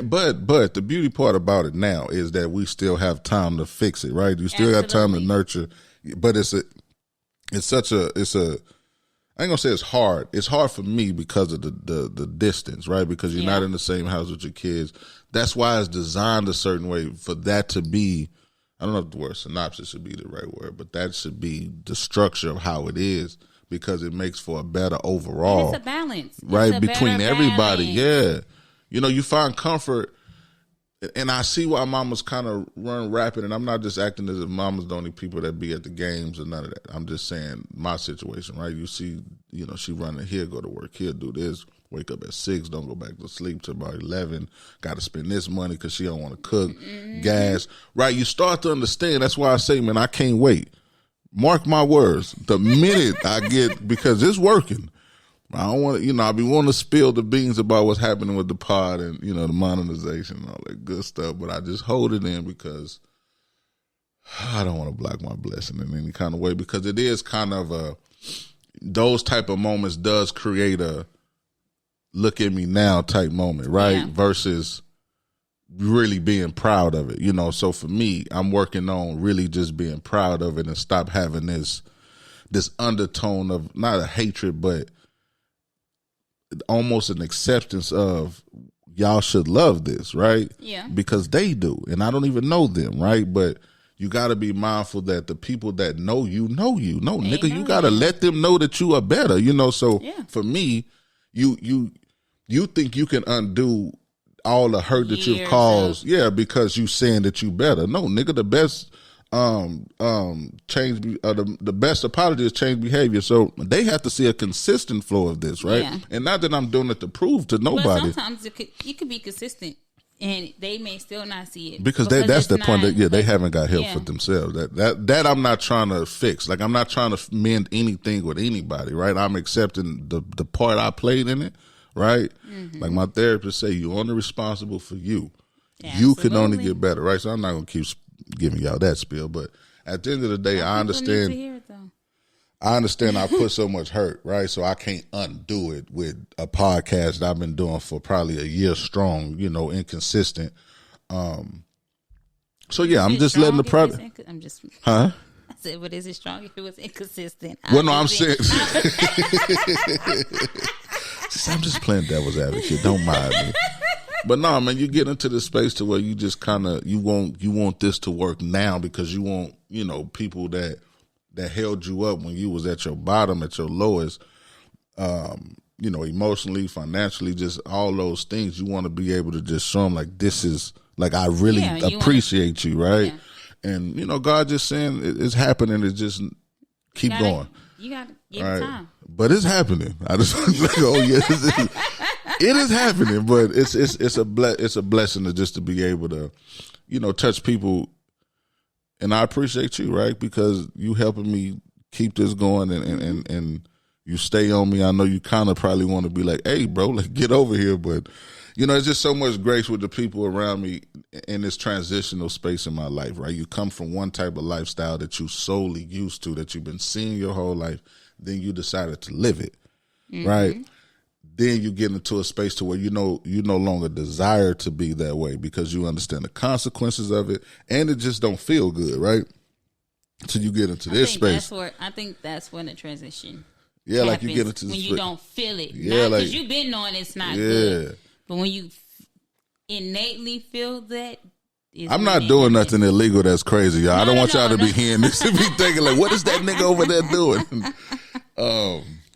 A: But the beauty part about it now is that we still have time to fix it, right? You still got time to nurture, but I ain't gonna say it's hard. It's hard for me because of the distance, right? Because you're not in the same house with your kids. That's why it's designed a certain way for that to be. I don't know if the word synopsis should be the right word, but that should be the structure of how it is, because it makes for a better overall.
B: And it's a balance,
A: right, between everybody. Yeah. You know, you find comfort, and I see why mamas kind of run rapid, and I'm not just acting as if mamas the only people that be at the games or none of that. I'm just saying my situation, right? You see, you know, she running here, go to work here, do this, wake up at 6, don't go back to sleep till about 11, got to spend this money because she don't want to cook, gas, right? You start to understand. That's why I say, man, I can't wait. Mark my words. The minute I get, because it's working. I don't want to, you know, I be wanting to spill the beans about what's happening with the pod and, you know, the monetization and all that good stuff, but I just hold it in because I don't want to block my blessing in any kind of way, because it is kind of those type of moments does create a look at me now type moment, right? Yeah. Versus really being proud of it, you know. So for me, I'm working on really just being proud of it and stop having this undertone of not a hatred, but almost an acceptance of y'all should love this, right?
B: Yeah.
A: Because they do, and I don't even know them, right? But you got to be mindful that the people that know you. No, nigga, you got to let them know that you are better, you know? So for me, you think you can undo all the hurt that you've caused, because you saying that you better. No, nigga, the best change, the best apology is change behavior. So they have to see a consistent flow of this, right? Yeah. And not that I'm doing it to prove to nobody.
B: But sometimes you could be consistent and they may still not see it
A: because that's the point that they haven't got help for themselves. That I'm not trying to fix. Like, I'm not trying to mend anything with anybody, right? I'm accepting the part I played in it, right? Mm-hmm. Like my therapist say, you're only responsible for you. Absolutely. You can only get better, right? So I'm not gonna keep giving y'all that spiel, but at the end of the day, I understand. I understand I put so much hurt, right? So I can't undo it with a podcast that I've been doing for probably a year strong, you know, inconsistent. So yeah, I'm just letting the product. I
B: said, but is it strong if it was inconsistent?
A: Well, no, I'm saying. I'm just playing devil's advocate. Don't mind me. But no, man, you get into the space to where you just kind of you want this to work now because you want, you know, people that held you up when you was at your bottom, at your lowest, you know, emotionally, financially, just all those things. You want to be able to just show them like, this is like, I really appreciate you, right? And God just saying it's happening. It's just keep going.
B: You got to give it time.
A: But it's happening. I just like, oh yeah, it is happening. But it's a blessing to be able to, touch people. And I appreciate you, right? Because you helping me keep this going and you stay on me. I know you kind of probably want to be like, hey, bro, like get over here. But, it's just so much grace with the people around me in this transitional space in my life, right? You come from one type of lifestyle that you solely used to, that you've been seeing your whole life. Then you decided to live it, right? Then you get into a space to where you no longer desire to be that way because you understand the consequences of it, and it just don't feel good, right? So you get into this space.
B: I think that's when the transition.
A: Yeah,
B: happens,
A: like you get into
B: when you don't feel it.
A: Yeah,
B: because you've been knowing it's not good. But when you innately feel that.
A: I'm not doing nothing illegal that's crazy, y'all. I don't want y'all to be hearing this and be thinking like, what is that nigga over there doing?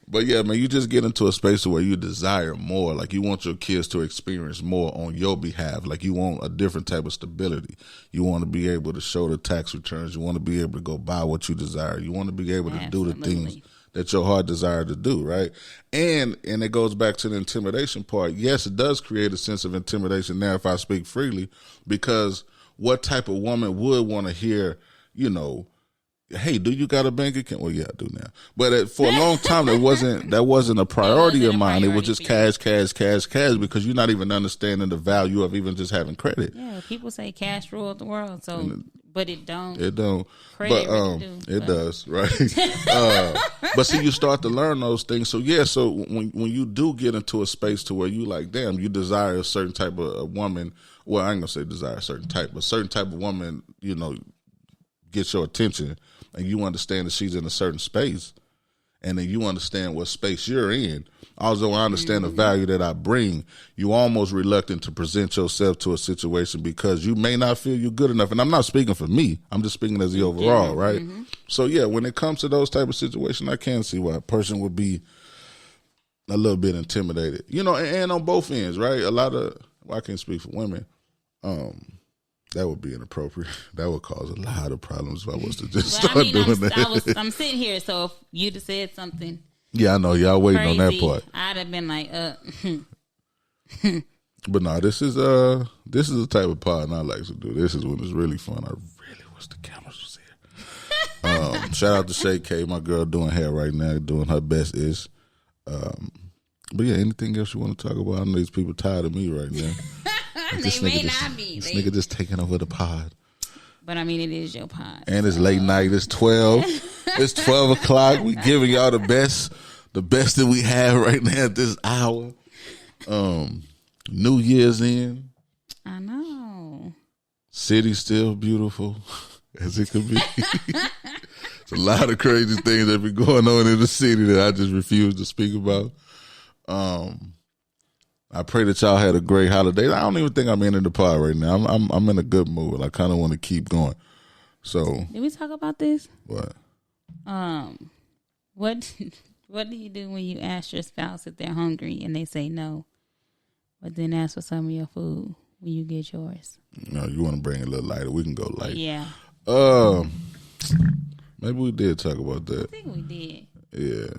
A: But yeah, man, you just get into a space where you desire more. Like you want your kids to experience more on your behalf. Like you want a different type of stability. You want to be able to show the tax returns. You want to be able to go buy what you desire. You want to be able to do the things that your heart desire to do, right? And it goes back to the intimidation part. Yes, it does create a sense of intimidation now if I speak freely, because what type of woman would want to hear, hey, do you got a bank account? Well, yeah, I do now. But for a long time, that wasn't a priority of mine. It was just cash, because you're not even understanding the value of even just having credit.
B: Yeah, people say cash rules the world, but it don't.
A: It don't.
B: Credit
A: but it does, right? But see, you start to learn those things. So yeah, so when you do get into a space to where you like, damn, you desire a certain type of a woman. Well, I ain't gonna say desire a certain type, but a certain type of woman, gets your attention. And you understand that she's in a certain space, and then you understand what space you're in. Although I understand the value that I bring, you almost reluctant to present yourself to a situation because you may not feel you're good enough. And I'm not speaking for me. I'm just speaking as the overall, right? So, yeah, when it comes to those type of situations, I can see why a person would be a little bit intimidated. And on both ends, right? I can't speak for women. That would be inappropriate. That would cause a lot of problems if I was to just start doing that.
B: I'm sitting here, so if you'd have said something.
A: Yeah, I know. Y'all waiting
B: crazy,
A: on that part.
B: I'd have been like,
A: But no, this is the type of pod I like to do. This is when it's really fun. I really wish the cameras was here. Shout out to Shay K, my girl, doing hair right now, doing her best ish. But yeah, anything else you want to talk about? I know these people tired of me right now.
B: They may not be.
A: This nigga just taking over the pod.
B: But I mean, it is your pod.
A: And it's late night. It's 12. It's 12 o'clock. We giving y'all the best that we have right now at this hour. New Year's in.
B: I know.
A: City still beautiful as it could be. It's a lot of crazy things that be going on in the city that I just refuse to speak about. I pray that y'all had a great holiday. I don't even think I'm in the pod right now. I'm in a good mood. I kind of want to keep going. So,
B: did we talk about this?
A: What?
B: What do you do when you ask your spouse if they're hungry and they say no, but then ask for some of your food when you get yours?
A: No, you want to bring it a little lighter? We can go light.
B: Yeah.
A: Maybe we did talk about that.
B: I think we did.
A: Yeah,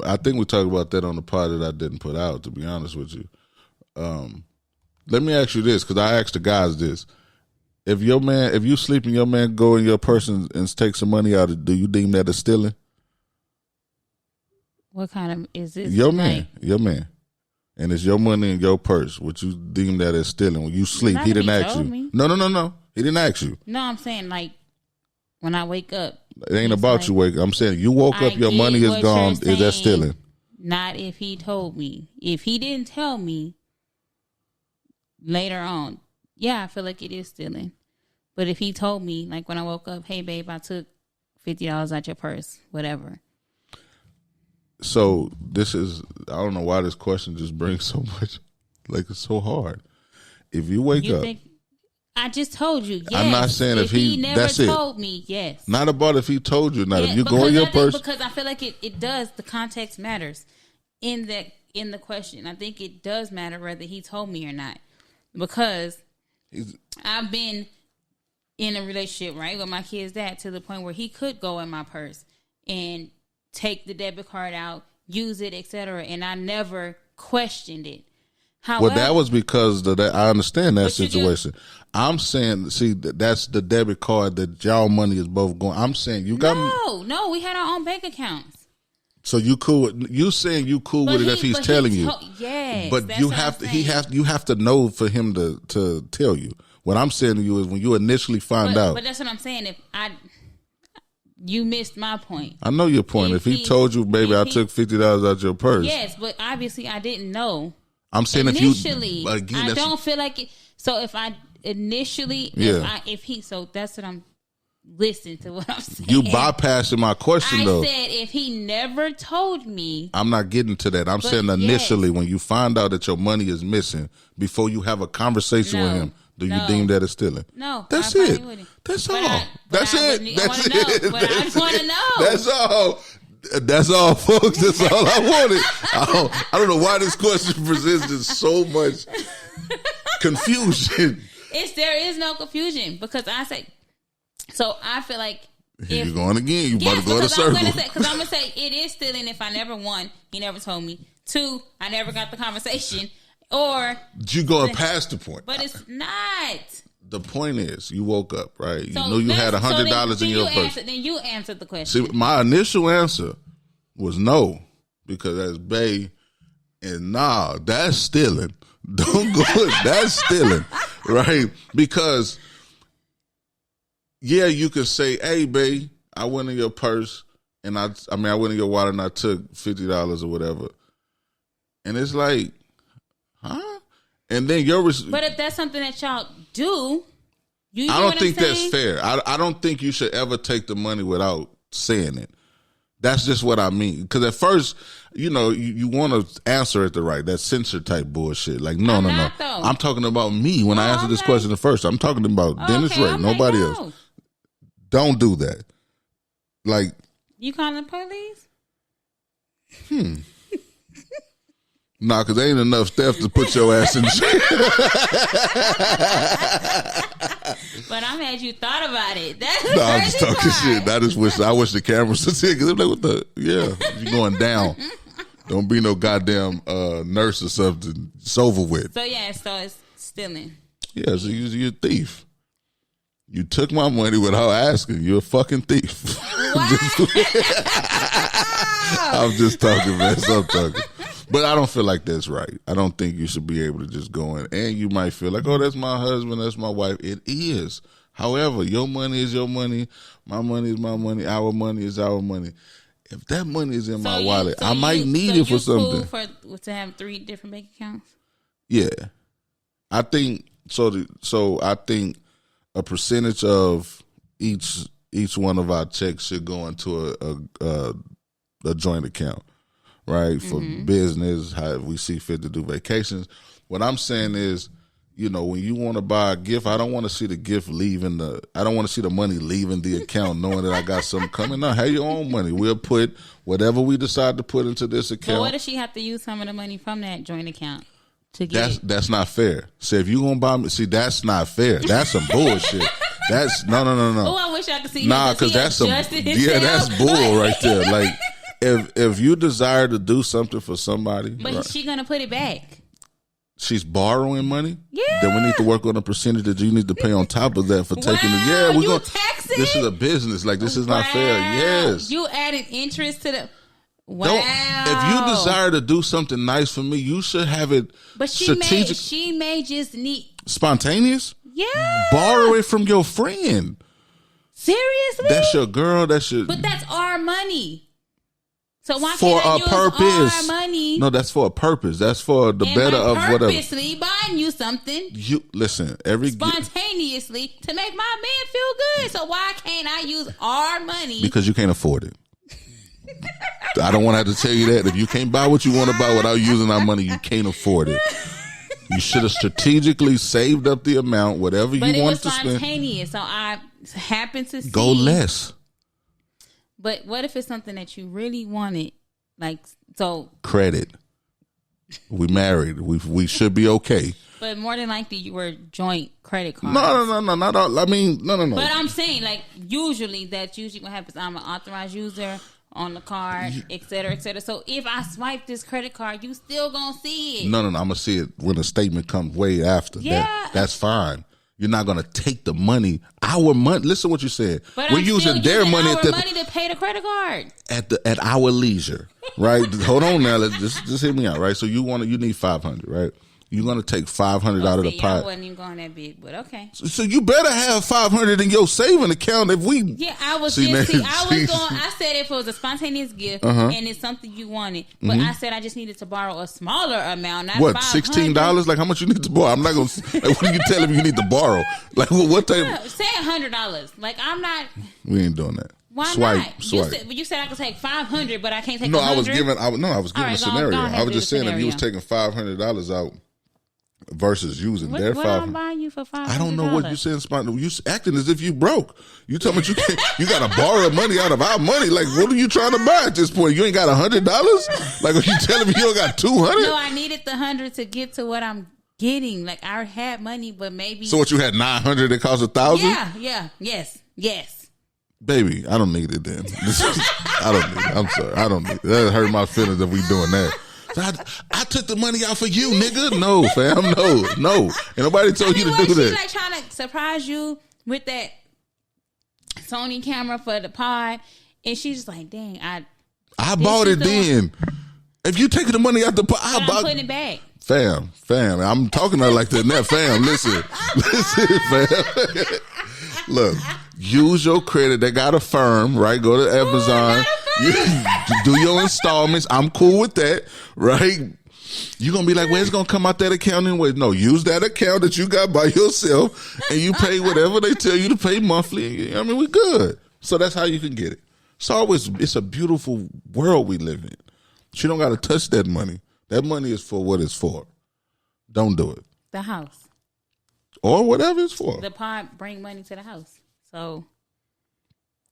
A: I think we talked about that on the pod that I didn't put out. To be honest with you. Let me ask you this, because I asked the guys this: if you sleep and your man go in your purse and take some money out, do you deem that as stealing?
B: What kind of is this?
A: Your man, and it's your money in your purse. Would you deem that as stealing when you sleep? He didn't ask you.
B: Me.
A: No. He didn't ask you.
B: No, I'm saying like when I wake up.
A: It ain't about you wake up. I'm saying you woke up, your money is gone. Is that stealing?
B: Not if he told me. If he didn't tell me later on, yeah, I feel like it is stealing. But if he told me, like when I woke up, hey babe, I took $50 out your purse, whatever.
A: So this is, I don't know why this question just brings so much, like it's so hard. If you wake up.
B: I just told you, yes.
A: I'm not saying if he
B: never
A: that's
B: told me, yes.
A: Not about if he told you, not
B: yeah,
A: if you go in your purse.
B: Because I feel like it does, the context matters in the question. I think it does matter whether he told me or not. Because I've been in a relationship, right, with my kid's dad, to the point where he could go in my purse and take the debit card out, use it, etc., and I never questioned it. However,
A: well, that was because of that. I understand that
B: But you
A: situation. I'm saying, see, that's the debit card that y'all money is both going. I'm saying you got
B: no, we had our own bank accounts.
A: So you cool? You saying you cool with it if he's telling you?
B: Yes,
A: but you have to. You have to know for him to tell you. What I'm saying to you is when you initially find out.
B: But that's what I'm saying. You missed my point.
A: I know your point. If he told you, baby, I took $50 out your purse.
B: Yes, but obviously I didn't know.
A: I'm saying
B: initially,
A: if you again,
B: I don't feel like it. So if I initially, so that's what I'm. Listen to what I'm saying.
A: You bypassing my question though.
B: I said if he never told me.
A: I'm not getting to that. I'm saying initially when you find out that your money is missing, before you have a conversation with him, do you deem that as stealing?
B: No.
A: That's it. That's all. That's it. That's it.
B: But I just want to know.
A: That's all. That's all, folks. That's all I wanted. I don't know why this question presents so much confusion.
B: There is no confusion because I say. So I feel like
A: here you going again. You about to go to circle.
B: Because I'm gonna say it is stealing if I never won. He never told me. 2, I never got the conversation. Or
A: you going past the point.
B: But it's not.
A: The point is, you woke up, right? You knew you had $100 in your purse.
B: Then you answered the question.
A: See, my initial answer was no, because that's bae, and nah, that's stealing. Don't go. That's stealing, right? Because. Yeah, you could say, "Hey, babe, I went in your purse, and I went in your wallet, and I took $50 or whatever." And it's like, huh? And then
B: but if that's something that y'all do,
A: I don't think that's fair. I don't think you should ever take the money without saying it. That's just what I mean. Because at first, you want to answer it that censor type bullshit. Like, no.
B: Though.
A: I'm talking about me when I answered this question at first. I'm talking about Dennis Ray, nobody else. Don't do that. Like,
B: you calling the police?
A: Nah, because ain't enough theft to put your ass in jail.
B: But I'm glad you thought about it. That's
A: I'm just talking shit. I wish the cameras was here because I'm like, what the? Yeah, you going down. Don't be no goddamn nurse or something. It's over with.
B: So it's stealing.
A: Yeah, so you're a thief. You took my money without asking. You're a fucking thief. I'm just talking, man. Stop talking. But I don't feel like that's right. I don't think you should be able to just go in. And you might feel like, oh, that's my husband, that's my wife. It is. However, your money is your money. My money is my money. Our money is our money. If that money is in my wallet, I might need it for something.
B: Cool to have 3 different bank accounts?
A: Yeah. I think so. I think a percentage of each one of our checks should go into a joint account, right? For business, how we see fit to do vacations. What I'm saying is, when you want to buy a gift, I don't want to see the gift I don't want to see the money leaving the account knowing that I got something coming. No, have your own money. We'll put whatever we decide to put into this account.
B: But what if she have to use some of the money from that joint account? That's
A: not fair. So if you gonna buy me, that's not fair. That's some bullshit. That's no.
B: Oh, I wish I could see.
A: Because that's that's bull right there. Like if you desire to do something for somebody,
B: but she gonna put it back.
A: She's borrowing money.
B: Yeah.
A: Then we need to work on a percentage that you need to pay on top of that for taking it. Yeah, we're going. This is a business. Like this is not fair. Yes.
B: You added interest to the. Wow.
A: If you desire to do something nice for me, you should have it strategic.
B: She may just need
A: spontaneous.
B: Yeah.
A: Borrow it from your friend.
B: Seriously?
A: That's your girl. But
B: that's our money. So why
A: for
B: can't I
A: a
B: use
A: purpose?
B: Our money?
A: No, that's for a purpose. That's for the better of whatever.
B: Purposely buying you something.
A: You listen
B: spontaneously to make my man feel good. So why can't I use our money?
A: Because you can't afford it. I don't want to have to tell you that. If you can't buy what you want to buy without using our money, you can't afford it. You should have strategically saved up the amount, whatever you wanted to spend.
B: But it was spontaneous, so I happened to see.
A: Go less.
B: But what if it's something that you really wanted? Like, so.
A: Credit. We married. We should be okay.
B: But more than likely, you were joint credit cards.
A: No, not all. I mean, no.
B: But I'm saying, like, usually what happens. I'm an authorized user on the card, et cetera, et cetera. So if I swipe this credit card, you still gonna see it.
A: No. I'm gonna see it when the statement comes way after.
B: Yeah.
A: That's fine. You're not gonna take the money. Our money. Listen to what you said.
B: But
A: We're
B: I'm
A: using
B: still
A: their
B: using
A: money
B: our money to pay the credit card
A: at our leisure, right? Hold on now. Let's just hear me out, right? So you need 500, right? You're gonna take 500 out of the pot.
B: I wasn't even going that big, but okay.
A: So you better have 500 in your saving account if we.
B: Yeah, I was going. I said if it was a spontaneous gift and it's something you wanted, but I said I just needed to borrow a smaller amount. Not
A: what,
B: $16?
A: Like how much you need to borrow? I'm not gonna. Like, what are you telling me you need to borrow? Like what type?
B: Yeah, say $100. Like I'm not.
A: We ain't doing that.
B: Why
A: Swipe.
B: not? You said I could take 500, but I can't take.
A: No,
B: 100?
A: I was giving
B: right,
A: a scenario. I was just saying if you was
B: scenario.
A: taking $500 out versus using their
B: what
A: 500.
B: I'm buying you for $500.
A: I don't know what you saying. You acting as if you broke. You tell me you can't. You got to borrow money out of our money. Like what are you trying to buy at this point? You ain't got $100. Like are you telling me you don't got 200?
B: No, I needed the 100 to get to what I'm getting. Like I had money, but maybe.
A: So what you had 900 that cost 1,000?
B: Yes.
A: Baby, I don't need it then. I don't need it. I'm sorry. I don't need it. That hurt my feelings if we doing that. I took the money out for you, nigga. No, fam. No. And nobody told you to do that.
B: She like trying to surprise you with that Sony camera for the pod. And she's just like, dang,
A: I bought it then. If you taking the money out the pod,
B: I'm putting it back.
A: Fam. I'm talking to her like that now. Fam, listen, fam. Look, use your credit. They got a firm, right? Go to Amazon. You do your installments. I'm cool with that, right? You're going to be like, well, it's going to come out that account anyway. No, use that account that you got by yourself and you pay whatever they tell you to pay monthly. I mean, we're good. So that's how you can get it. It's a beautiful world we live in. She don't got to touch that money. That money is for what it's for. Don't do it.
B: The house.
A: Or whatever it's for.
B: The pod bring money to the house. So.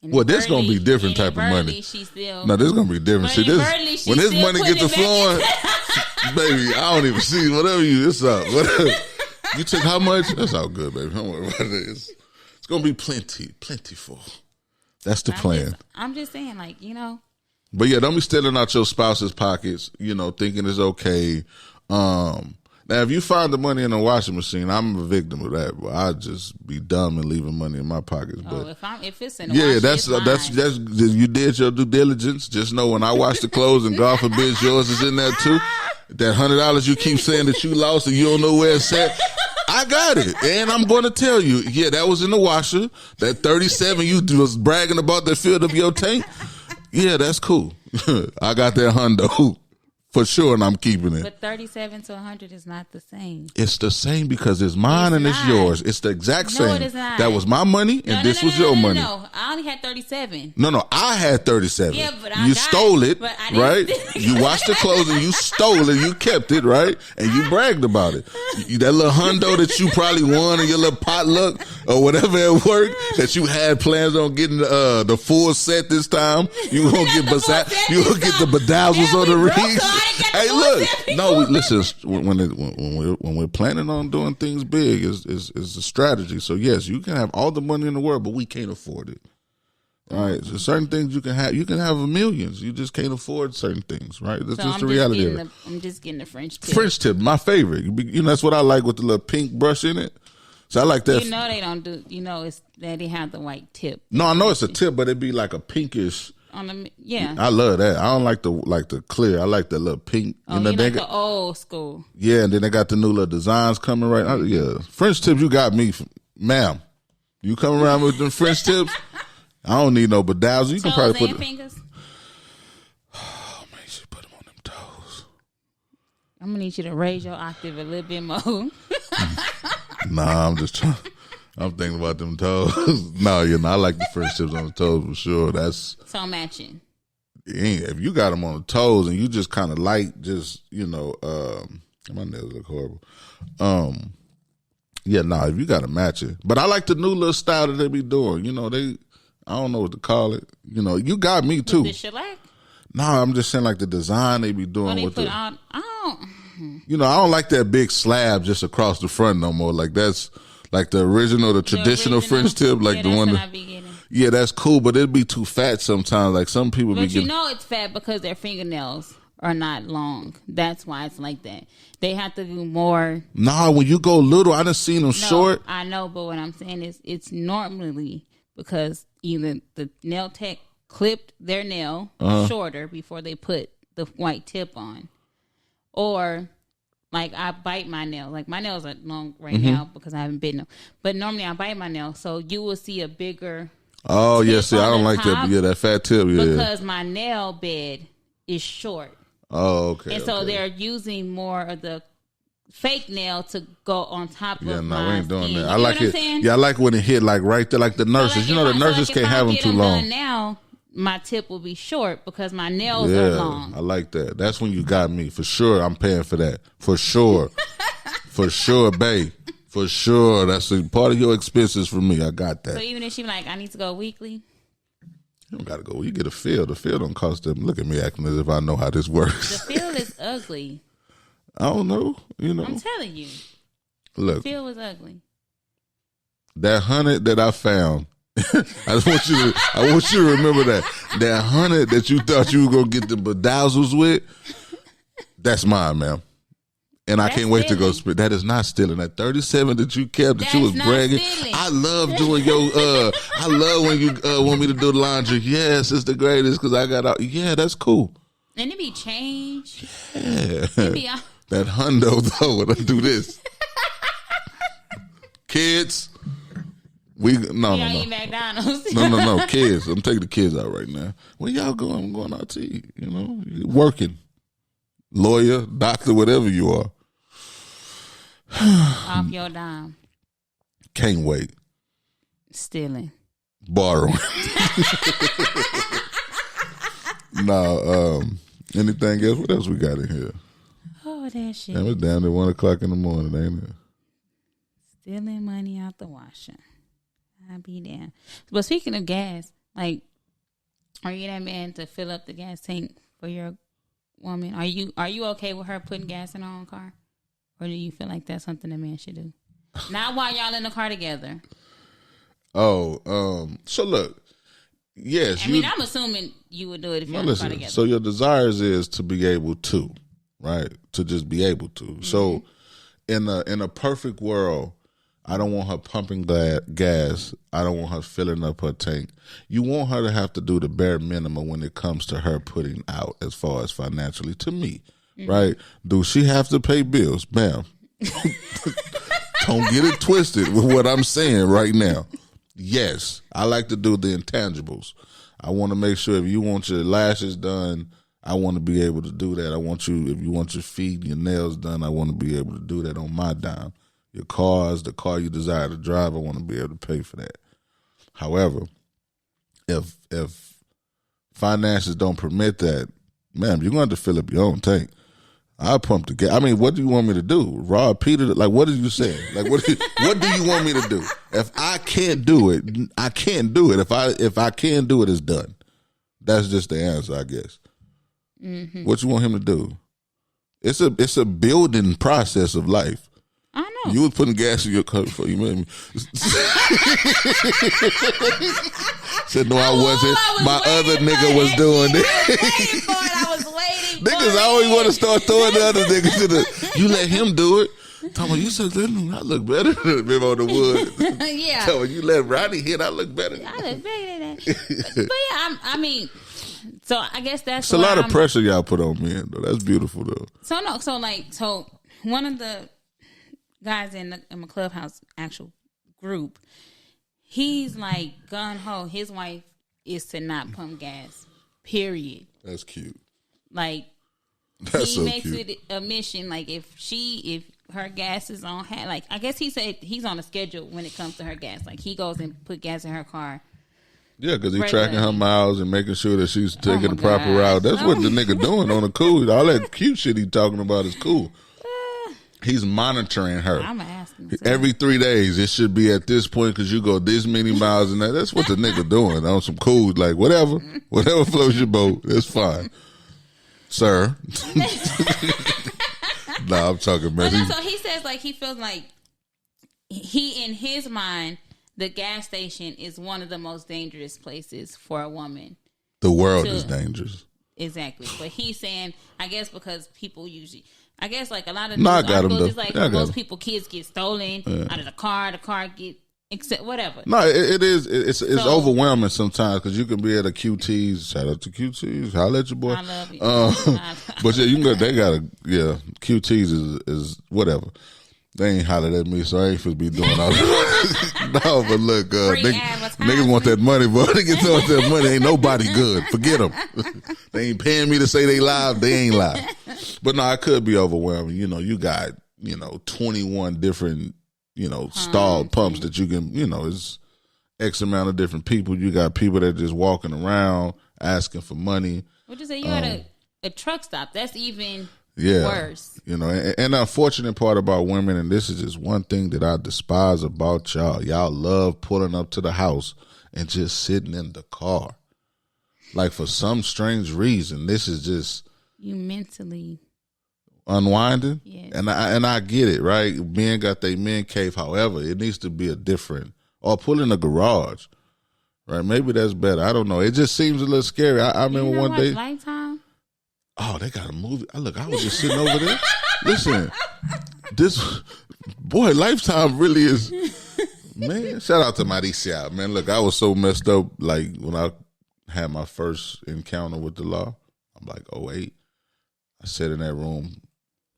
A: Well, this gonna be different type of money. No, this gonna be different. See, when this money gets to flowing, baby, I don't even see whatever it's up. Whatever. You took how much? That's all good, baby. Don't worry about it. It's gonna be plentiful. That's the plan.
B: I'm just saying, like, you know.
A: But yeah, don't be stealing out your spouse's pockets. You know, thinking it's okay. Now, if you find the money in a washing machine, I'm a victim of that. But I'd just be dumb and leaving money in my pockets. But
B: if it's in the
A: that's you did your due diligence. Just know when I wash the clothes, and God forbid yours is in there too. That $100 you keep saying that you lost and you don't know where it's at. I got it, and I'm going to tell you, yeah, that was in the washer. That 37 you was bragging about that filled up your tank. Yeah, that's cool. I got that hundo. For sure, and I'm keeping it.
B: But 37 to 100 is not the same.
A: It's the same because it's mine and it's yours. It's the exact same.
B: No, it is not.
A: That was my money, and this was your money.
B: No, I only had 37.
A: No, I had 37.
B: Yeah, but
A: you stole it, right? You washed the clothes and you stole it. You kept it, right? And you bragged about it. That little hundo that you probably won in your little potluck or whatever at work that you had plans on getting the full set this time. You gonna get the bedazzles on the rings. Hey, look! No, listen. When we're planning on doing things big, is a strategy. So yes, you can have all the money in the world, but we can't afford it. All right, so certain things you can have. You can have millions. You just can't afford certain things, right? That's just the reality of it.
B: I'm just getting the French tip.
A: French tip, my favorite. You know, that's what I like with the little pink brush in it. So I like that.
B: You know they don't do. You know it's that they have the white tip.
A: No, I know it's a tip, but it'd be like a pinkish.
B: Yeah,
A: I love that. I don't like the clear. I like the little pink.
B: You like the old school.
A: Yeah, and then they got the new little designs coming right. Yeah, French tips. You got me, ma'am. You come around with them French tips. I don't need no bedazzle. You can probably put
B: fingers.
A: Oh man, you should put them on them toes.
B: I'm gonna need you to raise your octave a little bit more.
A: Nah, I'm just trying. I'm thinking about them toes. No, I like the French tips on the toes for sure. That's
B: so matching.
A: If you got them on the toes and you just kind of light, just my nails look horrible. If you got to match it. But I like the new little style that they be doing. You know, I don't know what to call it. You know, you got me too.
B: The shellac?
A: No, I'm just saying like the design they be doing with it. I don't like that big slab just across the front no more. Like that's like the original, the traditional French tip, like the one. Yeah, that's cool, but it'd be too fat sometimes. Like some people
B: but you know it's fat because their fingernails are not long. That's why it's like that. They have to do more.
A: Nah, when you go little, I done seen them short.
B: I know, but what I'm saying is it's normally because either the nail tech clipped their nail shorter before they put the white tip on, or like I bite my nail. Like my nails are long right now because I haven't bitten them. But normally I bite my nail, so you will see a bigger.
A: Oh yeah, see, I don't like that. Yeah, that fat tip. Yeah,
B: because my nail bed is short.
A: Oh, okay.
B: And so they're using more of the fake nail to go on top of my
A: we ain't doing
B: skin.
A: that. I like it. Yeah, I like when it hit like right there, like the nurses.
B: So
A: the nurses can't have them too long.
B: Now my tip will be short because my nails are long.
A: I like that. That's when you got me for sure. I'm paying for that for sure, for sure, babe. For sure, that's a part of your expenses for me. I got that.
B: So even if she like, I need to go weekly.
A: You don't gotta go. You get a feel. The feel don't cost them. Look at me acting as if I know how this works.
B: The feel is ugly.
A: I don't know.
B: I'm telling you.
A: Look,
B: the feel was ugly.
A: That 100 that I found. I want you to remember that 100 that you thought you were gonna get the bedazzles with. That's mine, ma'am. And I can't wait to go split. That is not stealing. That 37 that you kept, that you was bragging.
B: Stealing.
A: I love doing your. I love when you want me to do the laundry. Yes, it's the greatest because I got out. Yeah, that's cool.
B: And it be changed.
A: Yeah.
B: It be
A: that hundo though. When I do this, kids. No.
B: Eat McDonald's.
A: No. Kids. I'm taking the kids out right now. Where y'all going? I'm going out to eat. Working. Lawyer, doctor, whatever you are.
B: Off your dime.
A: Can't wait.
B: Stealing.
A: Borrowing. No, anything else? What else we got in here?
B: Oh, that shit.
A: Damn, it's down at 1 o'clock in the morning, ain't it?
B: Stealing money out the washer. I'll be down. But speaking of gas, like, are you that man to fill up the gas tank for your woman? Are you okay with her putting gas in her own car? Or do you feel like that's something a man should do? Not while y'all in the car together.
A: Oh, so look, yes.
B: I'm assuming you would do it if you're in the car together.
A: So your desires is to be able to, right? To just be able to. Mm-hmm. So in a perfect world, I don't want her pumping gas. I don't want her filling up her tank. You want her to have to do the bare minimum when it comes to her putting out as far as financially to me, right? Do she have to pay bills? Bam. Don't get it twisted with what I'm saying right now. Yes, I like to do the intangibles. I want to make sure if you want your lashes done, I want to be able to do that. If you want your feet, your nails done, I want to be able to do that on my dime. Your cars, the car you desire to drive, I want to be able to pay for that. However, if finances don't permit that, ma'am, you're going to have to fill up your own tank. I'll pump the gas. I mean, what do you want me to do? Rob Peter? Like, what are you saying? Like, what do you want me to do? If I can't do it, I can't do it. If I can do it, it's done. That's just the answer, I guess. Mm-hmm. What you want him to do? It's a building process of life.
B: I know.
A: You was putting gas in your car before you met me. Said, no, I wasn't. My other nigga was doing it.
B: I was waiting for it.
A: Niggas always want to start throwing the other niggas to the. You let him do it. Tell me, you said, I look better than him on the wood.
B: Yeah.
A: Tell me, you let Rodney hit, I look better.
B: I look better than that. But yeah, I mean, so I guess that's
A: it's a lot of pressure y'all put on men, though. That's beautiful, though.
B: So one of the guys in my clubhouse actual group, he's like gun ho. His wife is to not pump gas. Period.
A: That's cute.
B: Like
A: that's
B: he
A: so
B: makes
A: cute.
B: it a mission. Like if her gas is on, like I guess he said he's on a schedule when it comes to her gas. Like he goes and put gas in her car.
A: Yeah, because he's tracking her miles and making sure that she's taking the proper route. That's what the nigga doing on the cool. All that cute shit he talking about is cool. He's monitoring her.
B: I'm gonna ask him.
A: Every 3 days, it should be at this point because you go this many miles and that. That's what the nigga doing on some cool. Like whatever floats your boat. That's fine, sir. Nah, I'm talking, man.
B: But no, so he says like he feels like he in his mind the gas station is one of the most dangerous places for a woman.
A: The world is dangerous.
B: Exactly. But he's saying, I guess because people usually, I guess like a lot of
A: No, I
B: news
A: got him,
B: articles,
A: though.
B: it's like
A: Yeah, I got
B: most
A: him.
B: people, kids get stolen out of the car get, except whatever.
A: No, it is. It's
B: So-
A: overwhelming sometimes because you can be at a QT's. Shout out to QT's. Holla at your boy.
B: I love you.
A: But yeah, you can go. They got QT's is whatever. They ain't hollered at me, so I ain't supposed to be doing all that. No, but look,
B: Free
A: niggas want that money, but they get told that money ain't nobody good. Forget them. They ain't paying me to say they live. They ain't live. But no, it could be overwhelming. You know, you got 21 different stalled pumps that you can. It's X amount of different people. You got people that just walking around asking for money.
B: What you say? You at a truck stop. That's even
A: Yeah.
B: worse.
A: And the unfortunate part about women, and this is just one thing that I despise about y'all. Y'all love pulling up to the house and just sitting in the car. Like for some strange reason, this is just
B: You mentally.
A: unwinding.
B: Yes.
A: And I get it, right? Men got their men cave. However, it needs to be a different, or pull in a garage. Right? Maybe that's better. I don't know. It just seems a little scary. I remember one day.
B: Lifetime?
A: Oh, they got a movie. Look, I was just sitting over there. Listen, this boy, Lifetime really is. Man, shout out to Maricia. Man, look, I was so messed up. Like when I had my first encounter with the law, I'm like 08. I sat in that room.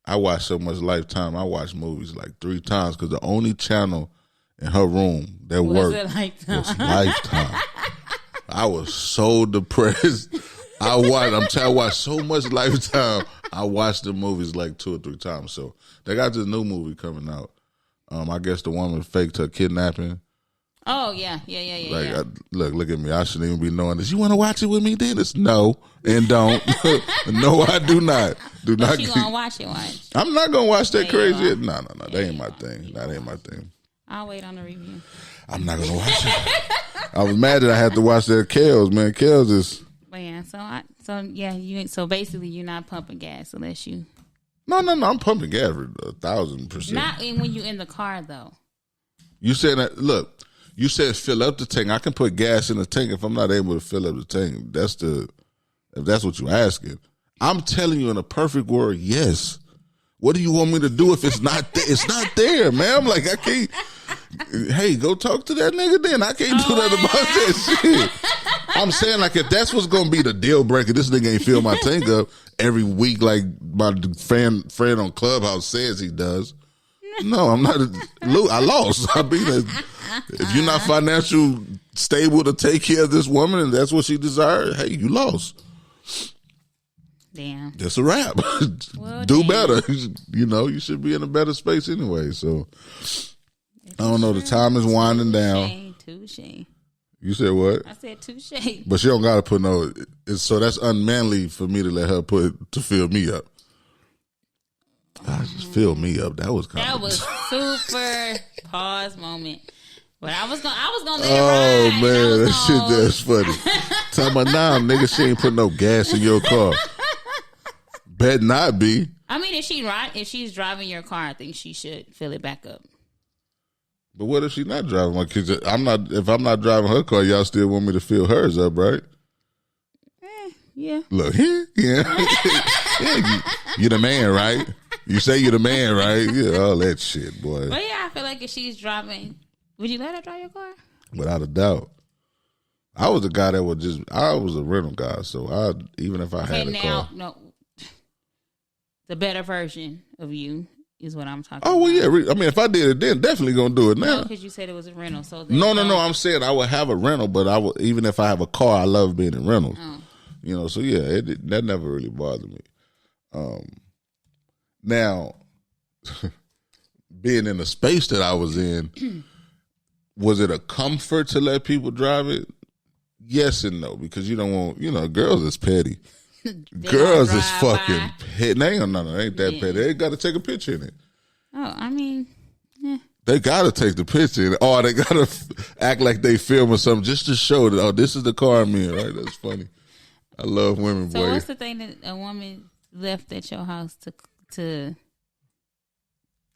A: I watched so much Lifetime. I watched movies like 3 times because the only channel in her room that worked was Lifetime. I was so depressed. I watched so much Lifetime. I watched the movies like 2 or 3 times. So they got this new movie coming out. I guess the woman faked her kidnapping.
B: Oh yeah.
A: Like, look at me. I shouldn't even be knowing this. You want to watch it with me, Dennis? No, and don't. No, I do not. Do
B: But
A: not.
B: you gonna watch it? Watch.
A: I'm not gonna watch that
B: Yeah,
A: crazy.
B: you are.
A: No.
B: Yeah,
A: That ain't
B: you
A: my
B: are.
A: thing. That ain't my thing.
B: I'll wait on the review.
A: I'm not gonna watch it. I was mad that I had to watch that Kels, man. Kels is.
B: But yeah, so basically you're not pumping gas unless you
A: No. I'm pumping gas for 1,000%.
B: not when you in the car though.
A: You said that. Look, you said fill up the tank. I can put gas in the tank if I'm not able to fill up the tank. If that's what you're asking. I'm telling you in a perfect world, yes. What do you want me to do if it's not there? It's not there, man. I'm like, I can't. Hey, go talk to that nigga then. I can't do that about that shit. I'm saying, like, if that's what's going to be the deal breaker, this nigga ain't fill my tank up every week like my friend on Clubhouse says he does. No, I'm not. I lost. I mean, if you're not financially stable to take care of this woman and that's what she desired, hey, you lost.
B: Damn.
A: That's a wrap.
B: Well,
A: Do
B: damn.
A: better. You should be in a better space anyway. So, I don't know. The time is winding down.
B: Touche.
A: You said what?
B: I said touche.
A: But she don't got to put no. So that's unmanly for me to let her to fill me up. Just fill me up. That was kind
B: That
A: of.
B: was super pause moment. But I was gonna let it
A: Oh
B: ride.
A: man, that shit that's funny. Tell my nigga, she ain't put no gas in your car. Bet not be.
B: I mean, if she's driving your car, I think she should fill it back up.
A: But what if she's not driving my kids? If I'm not driving her car, y'all still want me to fill hers up, right?
B: Yeah.
A: Look here, yeah, you the man, right? You say you the man, right? Yeah, all that shit, boy.
B: But yeah, I feel like if she's driving, would you let her drive your car?
A: Without a doubt. I was a guy that I was a rental guy, so even if I had a car.
B: No, the better version of you is what I'm talking
A: Oh, well,
B: about.
A: yeah. I mean, if I did it then, definitely going to do it now.
B: No, because you said it was a rental. So
A: No. I'm saying I would have a rental, but even if I have a car, I love being in rentals. So yeah, that never really bothered me. Now, being in the space that I was in, was it a comfort to let people drive it? Yes and no, because you don't want, girls is petty. Girls is fucking petty. They ain't that petty. They got to take a picture in it.
B: Oh, I mean,
A: They got to take the picture in it. Or they got to act like they filming something just to show that, this is the car I'm in, right? That's funny. I love women,
B: so
A: boy.
B: what's the thing that a woman left at your house to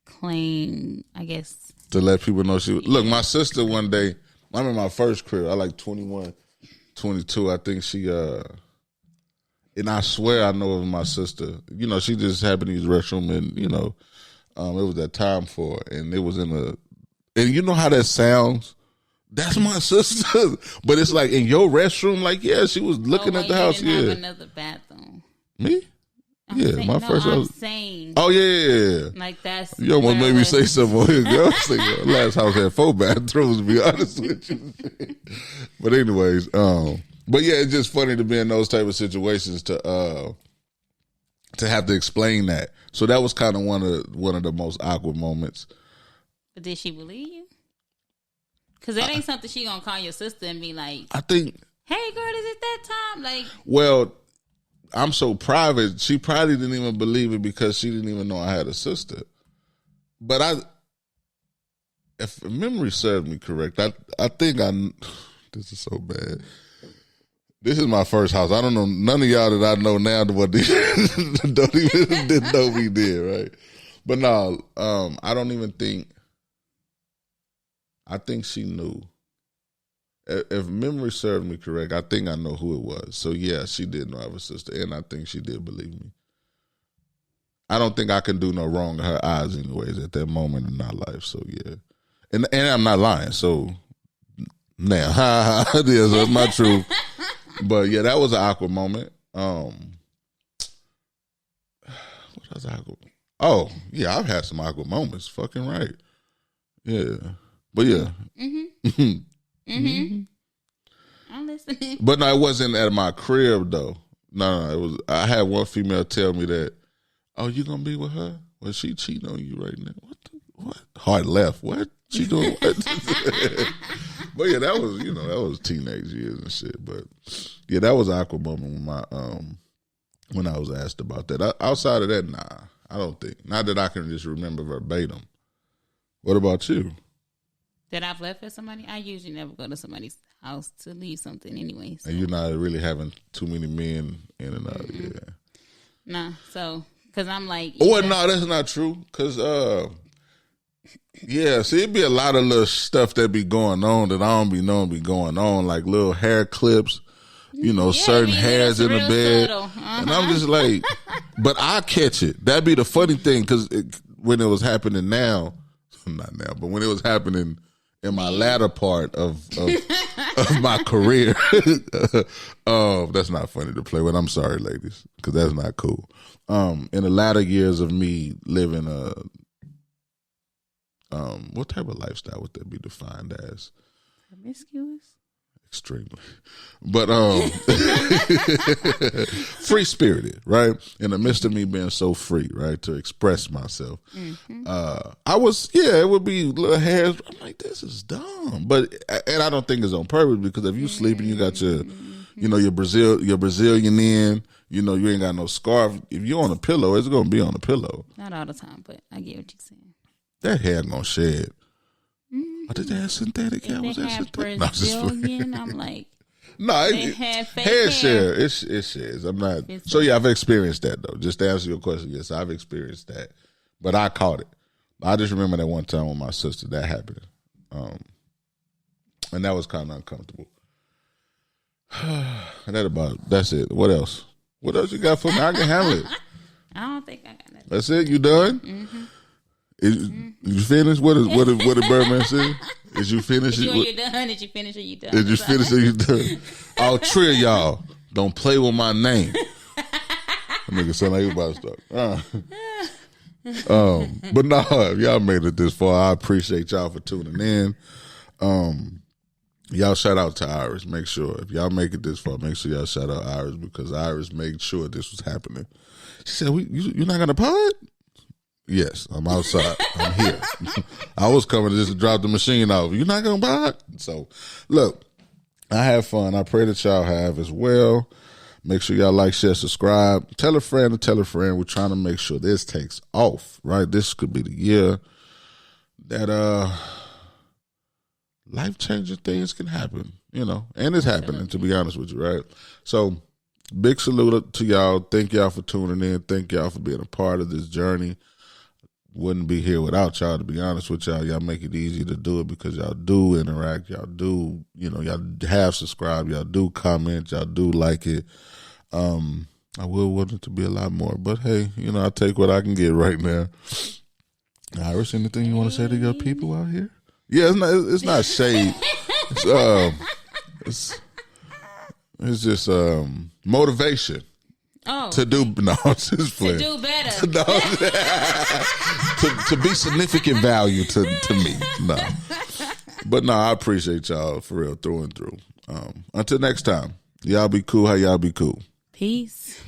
B: claim, I guess.
A: To let people know she was. Look, my sister one day, I'm in my first crib. I like 21, 22. I think she, and I swear I know it was my sister. You know, she just happened to use the restroom and, you know, it was that time for her. And it was in a, and you know how that sounds? That's my sister. But it's like in your restroom, like, yeah, she was looking at the house.
B: You didn't
A: Yeah.
B: have another bathroom.
A: Me?
B: I'm
A: Yeah,
B: saying,
A: my
B: no,
A: first
B: I'm
A: house.
B: saying.
A: Oh, yeah.
B: Like that's.
A: You almost
B: where
A: made me
B: was-
A: say something on here, girl. I was thinking, last house had 4 bathrooms, to be honest with you. But anyways, but yeah, it's just funny to be in those type of situations to have to explain that. So that was kind of one of the most awkward moments.
B: But did she believe you? Because that ain't something she gonna call your sister and be like,
A: I think,
B: "Hey, girl, is it that time?" Like,
A: well, I'm so private. She probably didn't even believe it because she didn't even know I had a sister. But if memory serves me correct, I think this is so bad. This is my first house. I don't know none of y'all that I know now what don't even didn't know we did, right? But no, I don't even think. I think she knew. If memory served me correct, I think I know who it was. So yeah, she did know I have a sister, and I think she did believe me. I don't think I can do no wrong in her eyes, anyways, at that moment in our life. So yeah, and I'm not lying. So now, it is. That's my truth. But yeah, that was an awkward moment. What was awkward? Oh yeah, I've had some awkward moments. Fucking right. Yeah, but yeah.
B: I'm listening.
A: But no, it wasn't at my crib though. No, it was. I had one female tell me that, "Oh, you gonna be with her? Well, she cheating on you right now." What? Hard left. What? She doing what? But yeah, that was teenage years and shit. But yeah, that was an awkward moment when I was asked about that. Outside of that, nah, I don't think. Not that I can just remember verbatim. What about you?
B: That I've left for somebody? I usually never go to somebody's house to leave something anyway. So.
A: And you're not really having too many men in and out, yeah.
B: Nah, so, because I'm like.
A: Oh, no, that's not true. Because, yeah, see, it'd be a lot of little stuff that be going on that I don't be knowing be going on, like little hair clips, certain hairs in the bed. And I'm just like, but I catch it. That'd be the funny thing, because when it was happening now, not now, but when it was happening in my latter part of my career, that's not funny to play with. I'm sorry, ladies, because that's not cool. In the latter years of me living what type of lifestyle would that be defined as?
B: Promiscuous?
A: Extremely. But free spirited, right? In the midst of me being so free, right, to express myself. Mm-hmm. It would be little hairs. I'm like, this is dumb. And I don't think it's on purpose, because if you sleeping, you got your your Brazilian in, you ain't got no scarf. If you're on a pillow, it's gonna be on a pillow.
B: Not all the time, but I get what you're saying.
A: That hair gonna shed.
B: Mm-hmm.
A: Did they have synthetic hair? Was that synthetic?
B: Brazilian, I'm like,
A: no,
B: they had fake
A: hair
B: hair.
A: share. It shares. I'm not. So yeah, I've experienced that though. Just to answer your question, yes, I've experienced that, but I caught it. I just remember that one time with my sister that happened, and that was kind of uncomfortable. And that's it. What else? What else you got for me? I can handle it.
B: I don't think I got nothing.
A: That's it. You done?
B: Mm-hmm.
A: You finished? What did Birdman say? Is you finished?
B: Is you done? Did you finish or you done?
A: Did you finish or you done? All three of y'all don't play with my name. That nigga sound like he about to start. But no, if y'all made it this far, I appreciate y'all for tuning in. Y'all shout out to Iris. Make sure if y'all make it this far, make sure y'all shout out Iris, because Iris made sure this was happening. She said, "You're not gonna pod?" Yes, I'm outside. I'm here. I was coming just to drop the machine off. You're not gonna pod? So, look, I have fun. I pray that y'all have as well. Make sure y'all like, share, subscribe. Tell a friend to tell a friend. We're trying to make sure this takes off, right? This could be the year that life-changing things can happen, and it's happening, to be honest with you, right? So, big salute to y'all. Thank y'all for tuning in. Thank y'all for being a part of this journey. wouldn't be here without y'all, to be honest with y'all. Y'all make it easy to do it because y'all do interact. Y'all do, y'all have subscribed. Y'all do comment. Y'all do like it. I will want it to be a lot more, but hey, I take what I can get right now. Iris, anything you want to say to your people out here? Yeah, it's not shade. It's just motivation.
B: Oh,
A: to do just playing.
B: To do better.
A: to be significant value to me. No. But no, I appreciate y'all for real through and through. Until next time, y'all be cool. How y'all be cool?
B: Peace.